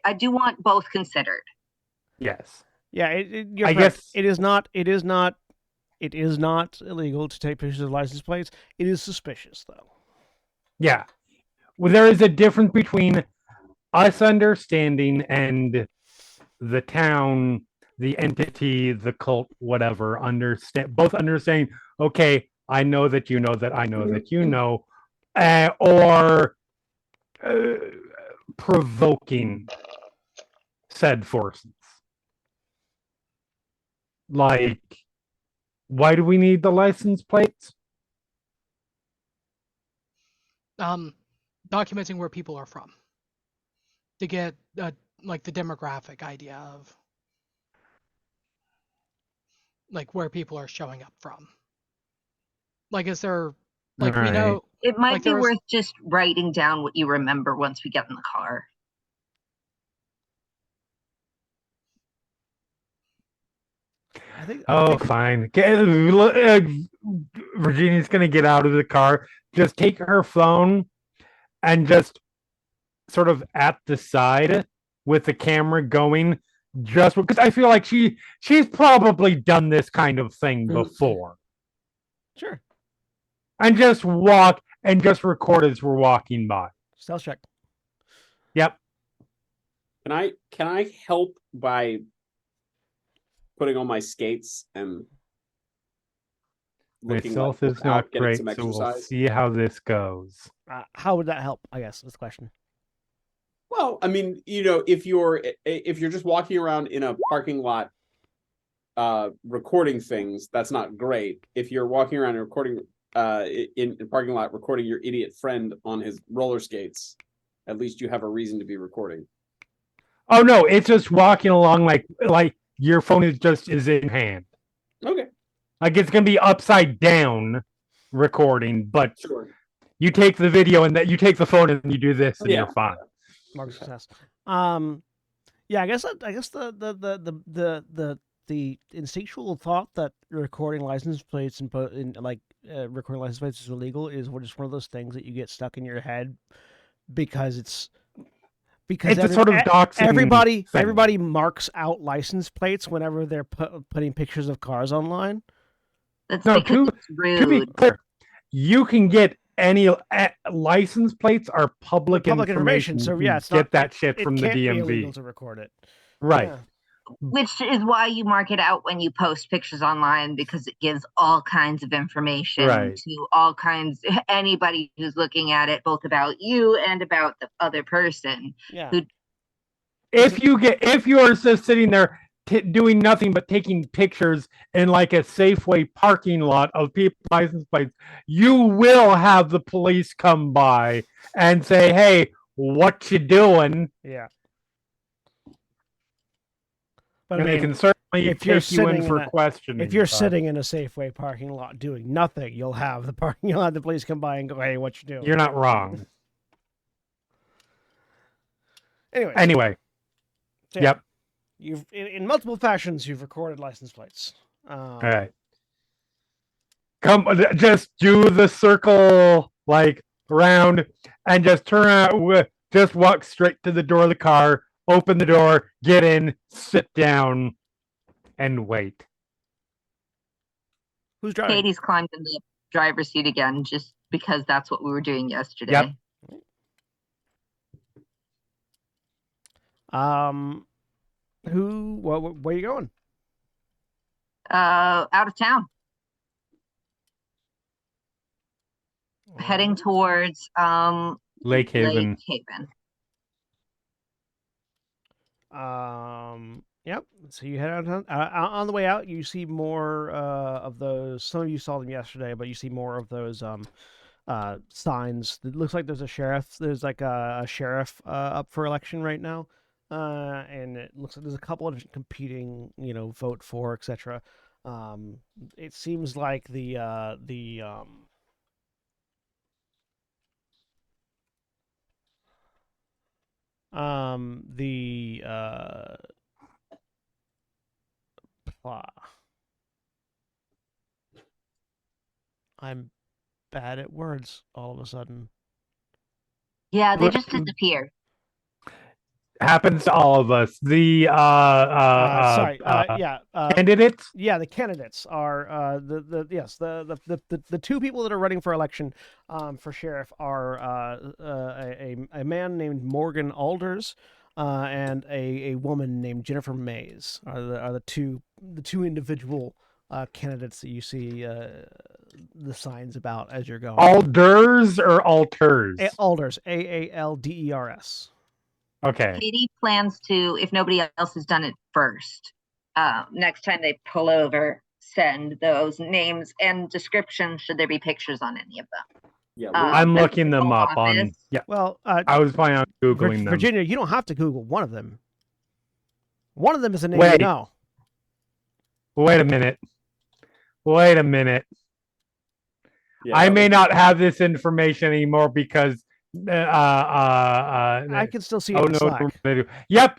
I do want both considered. Yes. Yeah, you're I correct. guess- it is not illegal to take pictures of license plates. It is suspicious, though. Yeah. Well, there is a difference between us understanding and the town, the entity, the cult, whatever, both understanding, okay, I know that you know that I know that you know, or provoking said forces. Like, why do we need the license plates? Documenting where people are from to get like the demographic idea of like where people are showing up from. Like, is there like we Alright. know It might Like be there was- worth just writing down what you remember once we get in the car. I think. Oh, fine. Virginia's gonna get out of the car, just take her phone, and just sort of at the side with the camera going, just because I feel like she's probably done this kind of thing before, Sure. and just walk and just record as we're walking by. Stealth check. Yep. Can I help by putting on my skates and looking Myself like is out, not getting great, some so we'll exercise? see how this goes. How would that help? I guess is the question. Well, I mean, if you're just walking around in a parking lot recording things, that's not great. If you're walking around and recording in a parking lot recording your idiot friend on his roller skates, at least you have a reason to be recording. Oh no, it's just walking along like your phone is in hand. Okay, Like it's gonna be upside down recording, but sure. you take the video and that you take the phone and you do this and Yeah. you're fine. Mark success. Yeah, I guess the instinctual thought that recording license plates and recording license plates is illegal is just one of those things that you get stuck in your head because it's It's a sort of doxing everybody thing. everybody marks out license plates whenever they're putting pictures of cars online. That's No, because it's To rude. be clear, you can get any license plates are public information. So You yeah, it's get not that shit it from the can't be illegal DMV, to record it. right? Yeah. Which is why you mark it out when you post pictures online, because it gives all kinds of information Right. to all kinds anybody who's looking at it, both about you and about the other person. Yeah. If you are just sitting there doing nothing but taking pictures in like a Safeway parking lot of people's license plates, you will have the police come by and say, "Hey, what you doing?" Yeah. But And I they mean, can certainly if you're take you in sitting for in a- questioning. if you're but- sitting in a Safeway parking lot doing nothing, you'll have the police come by and go, "Hey, what you doing?" you're not wrong. Anyways, Anyway, so yeah, yep. You've in multiple fashions you've recorded license plates. All right. Just do the circle like around and just turn around. Just walk straight to the door of the car. Open the door. Get in. Sit down, and wait. Who's driving? Katie's climbed in the driver's seat again, just because that's what we were doing yesterday. Yep. Where are you going? Out of town. Heading towards Lake Haven. Lake Haven. Yep. So you head out on the way out. You see more of those. Some of you saw them yesterday, but you see more of those signs. It looks like there's a sheriff. There's like a sheriff up for election right now, and it looks like there's a couple of competing, vote for, etc. It seems like I'm bad at words all of a sudden. Yeah, they just disappear. Happens to all of us. The candidates. Yeah, the candidates are the two people that are running for election for sheriff are a man named Morgan Alders and a woman named Jennifer Mays are the two individual candidates that you see the signs about as you're going. Alders or alters? Alders, Aalders. Okay. Katie plans to, if nobody else has done it first, next time they pull over, send those names and descriptions. Should there be pictures on any of them? Yeah, I'm looking them up on. Yeah. Well, I was planning on googling them. Virginia, you don't have to Google one of them. One of them is a name Wait. you know. Wait a minute. Yeah, I may not have this information anymore because I can still see it in Slack. Yep.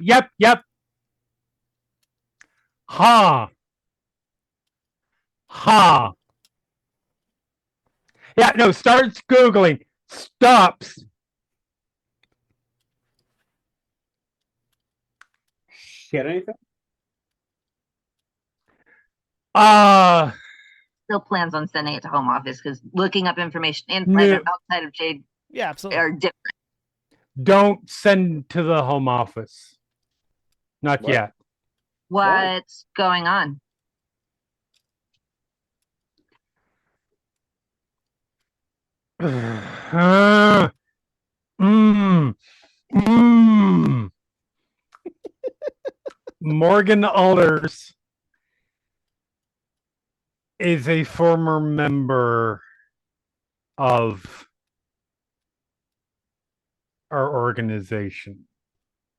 Ha. Yeah, no, starts Googling. Stops. Get anything? Still plans on sending it to home office because looking up information inside or outside of Jade absolutely are different. Don't send to the home office. Not yet. What's going on? Morgan Alders is a former member of our organization.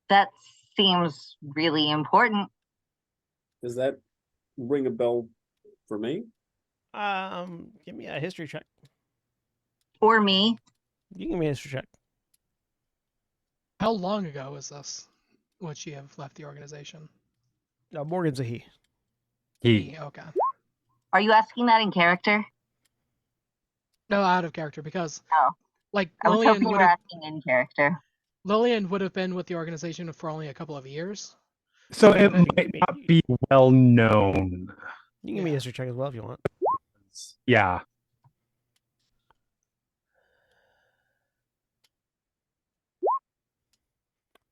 That seems really important. Does that ring a bell for me? Give me a history check. For me. You give me a history check. How long ago was this? Would she have left the organization? No, Morgan's a he. He. Okay. Are you asking that in character? No, out of character because I was hoping you were asking in character. Lillian would have been with the organization for only a couple of years. So it might not be well known. You can give me a history check as well if you want. Yeah.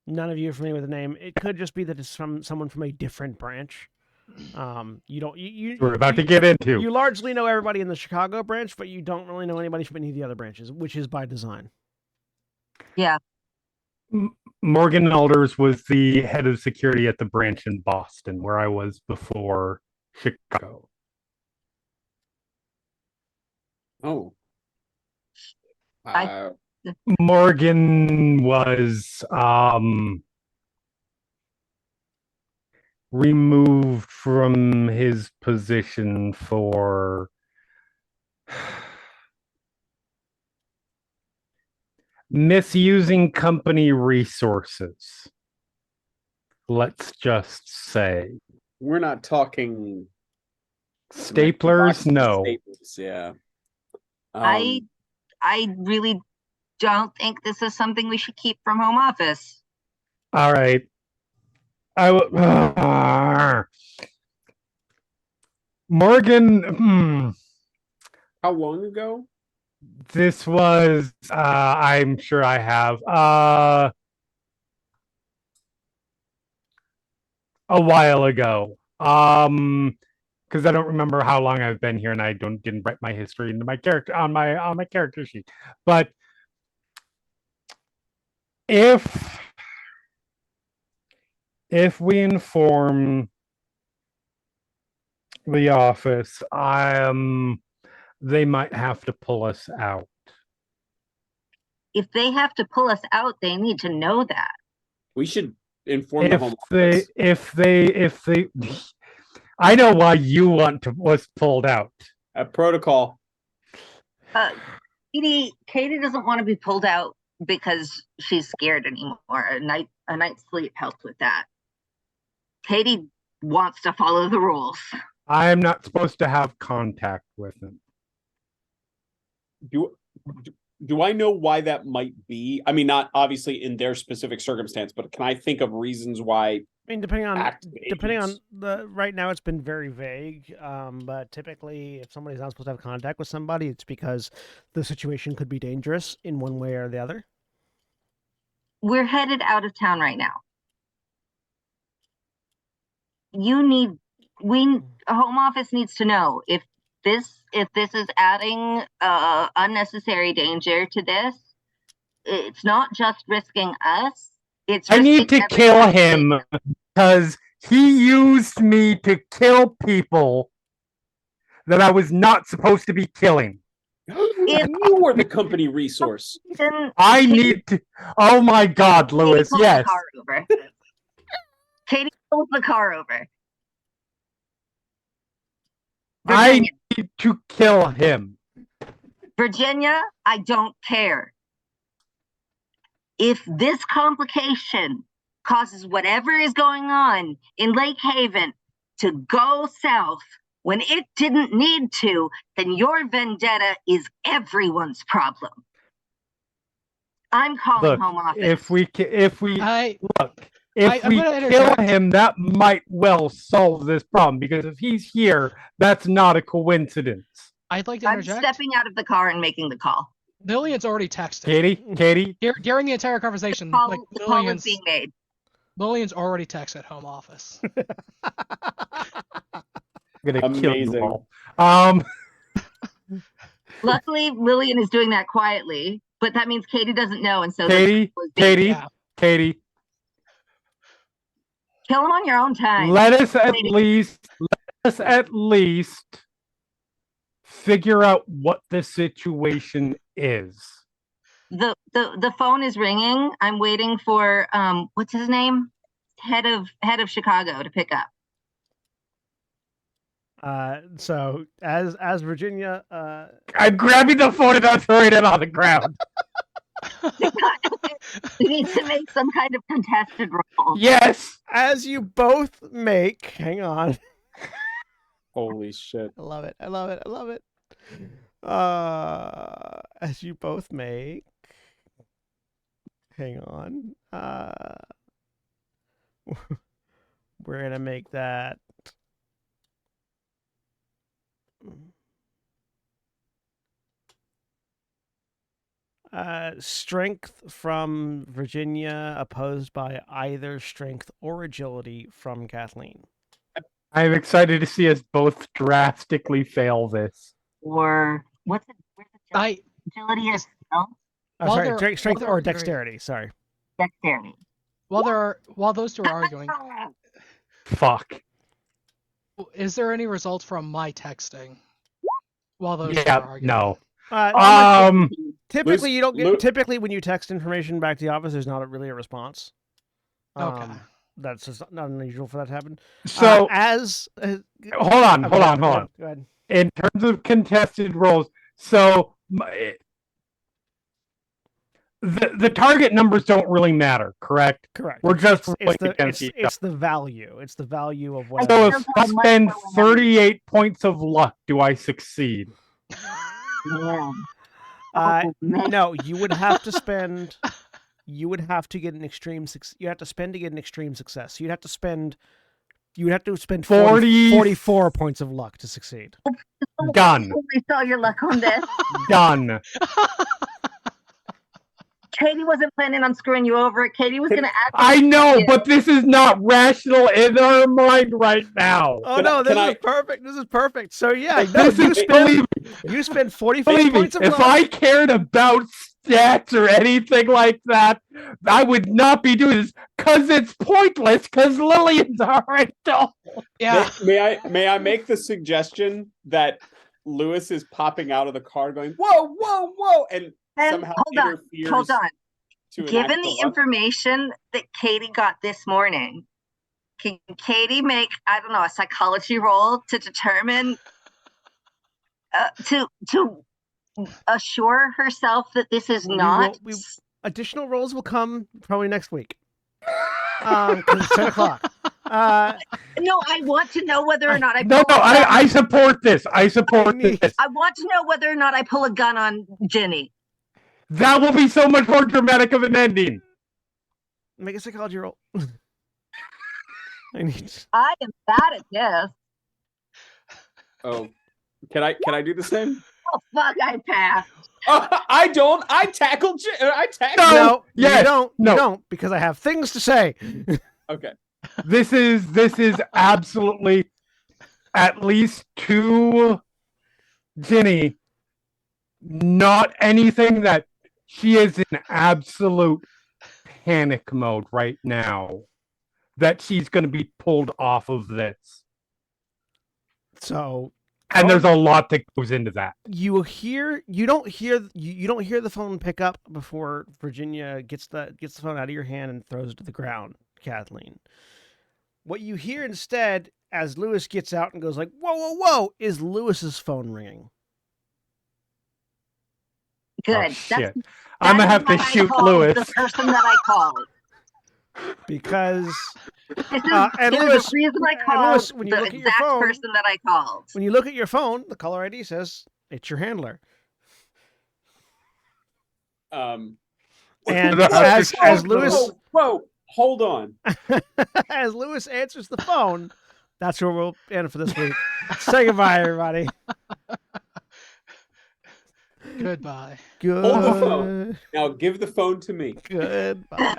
None of you are familiar with the name. It could just be that it's from someone from a different branch. We're about to get into. You largely know everybody in the Chicago branch, but you don't really know anybody from any of the other branches, which is by design. Yeah. Morgan Alders was the head of security at the branch in Boston, where I was before Chicago. Oh. Morgan was removed from his position for misusing company resources. Let's just say. We're not talking staplers, no. Staplers, yeah. I really don't think this is something we should keep from home office. All right. Morgan, How long ago? this was, I'm sure I have, a while ago. Because I don't remember how long I've been here, and I didn't write my history into my character on my character sheet. But if we inform the office, they might have to pull us out. If they have to pull us out, they need to know that. We should inform the home If office. they, I know why you was pulled out. A protocol. Katie doesn't want to be pulled out because she's scared anymore. A night's sleep helped with that. Katie wants to follow the rules. I'm not supposed to have contact with him. Do I know why that might be? I mean, not obviously in their specific circumstance, but can I think of reasons why? I mean, depending on the right now, it's been very vague. But typically, if somebody's not supposed to have contact with somebody, it's because the situation could be dangerous in one way or the other. We're headed out of town right now. Home office needs to know if this is adding unnecessary danger to this. It's not just risking us. I need to kill him because he used me to kill people that I was not supposed to be killing. You were the company resource. I need to. Oh my God, Lewis! Yes. Katie pulled the car over. I need to kill him. Virginia, I don't care. If this complication causes whatever is going on in Lake Haven to go south when it didn't need to, then your vendetta is everyone's problem. I'm calling home office. If we kill him, that might well solve this problem, because if he's here, that's not a coincidence. I'd like to interject. I'm stepping out of the car and making the call. Lillian's already texted. Katie. During the entire conversation, the call is being made. Lillian's already texted home office. I'm gonna kill you all. Luckily, Lillian is doing that quietly, but that means Katie doesn't know, and so Katie. Kill him on your own time. Let us at least figure out what the situation is. The phone is ringing. I'm waiting for what's his name? Head of Chicago to pick up. So as Virginia, I'm grabbing the phone and I'm throwing it on the ground. We need to make some kind of contested roll. Yes. As you both make, hang on. Holy shit! I love it. As you both make, hang on. We're gonna make that. Strength from Virginia, opposed by either strength or agility from Kathleen. I'm excited to see us both drastically fail this. Or what's it? Where's the agility is Strength or dexterity. Sorry. Dexterity. While those two are arguing, fuck. Is there any results from my texting? While those two are arguing? No. Typically, you don't get. Typically, when you text information back to the office, there's not really a response. Okay. That's just not unusual for that to happen. So hold on. Go ahead. In terms of contested roles, so the target numbers don't really matter, correct? Correct. We're just rolling against each other. It's the value. It's the value of what. So if I spend 38 points of luck, do I succeed? No, you would have to spend. You would have to get an extreme. You have to spend to get an extreme success. You'd have to spend You would have to spend 40 44 points of luck to succeed. Done. Holy saw your luck on this. Done. Katie wasn't planning on screwing you over. Katie was going to act. I know, but this is not rational in her mind right now. Oh Can no, I- this can is I- perfect. This is perfect. So yeah, no, This is, you spend 45 believe me, points of if luck. I cared about stats or anything like that, I would not be doing this because it's pointless. Because Lillian's already told. Yeah. May I make the suggestion that Lewis is popping out of the car, going whoa, whoa, whoa, and somehow interferes. Hold on. To enact Given the the luck? information that Katie got this morning, can Katie make, I don't know, a psychology roll to determine, to assure herself that this is not? Additional rolls will come probably next week. 'Cause it's 10 o'clock. No, I want to know whether or not I. No, I support this. I support this. I want to know whether or not I pull a gun on Jenny. That will be so much more dramatic of an ending. Make a psychology roll. I need. I am bad at this. Oh, can I do the same? Oh fuck! I passed. I don't. I tackled. I tackled. No, yes, you don't. no. You don't, because I have things to say. Okay. This is absolutely at least to Ginny, not anything that she is in absolute panic mode right now that she's going to be pulled off of this. So, And there's a lot that goes into that. you don't hear the phone pick up before Virginia gets the phone out of your hand and throws it to the ground, Kathleen. What you hear instead, as Lewis gets out and goes like, whoa, whoa, whoa, is Lewis's phone ringing. Good. Oh, That's, shit. I'm going to have to why I shoot called Lewis. The person that I called. Because This is, and there's Lewis- a reason I and called Lewis, when you the look at your exact phone- person that I called. when you look at your phone, the caller ID says it's your handler. Um. And Whoa, as Lewis Whoa, hold on. as Lewis answers the phone, that's where we'll end for this week. Say goodbye, everybody. Goodbye. Good. Hold the phone. Now give the phone to me. Goodbye.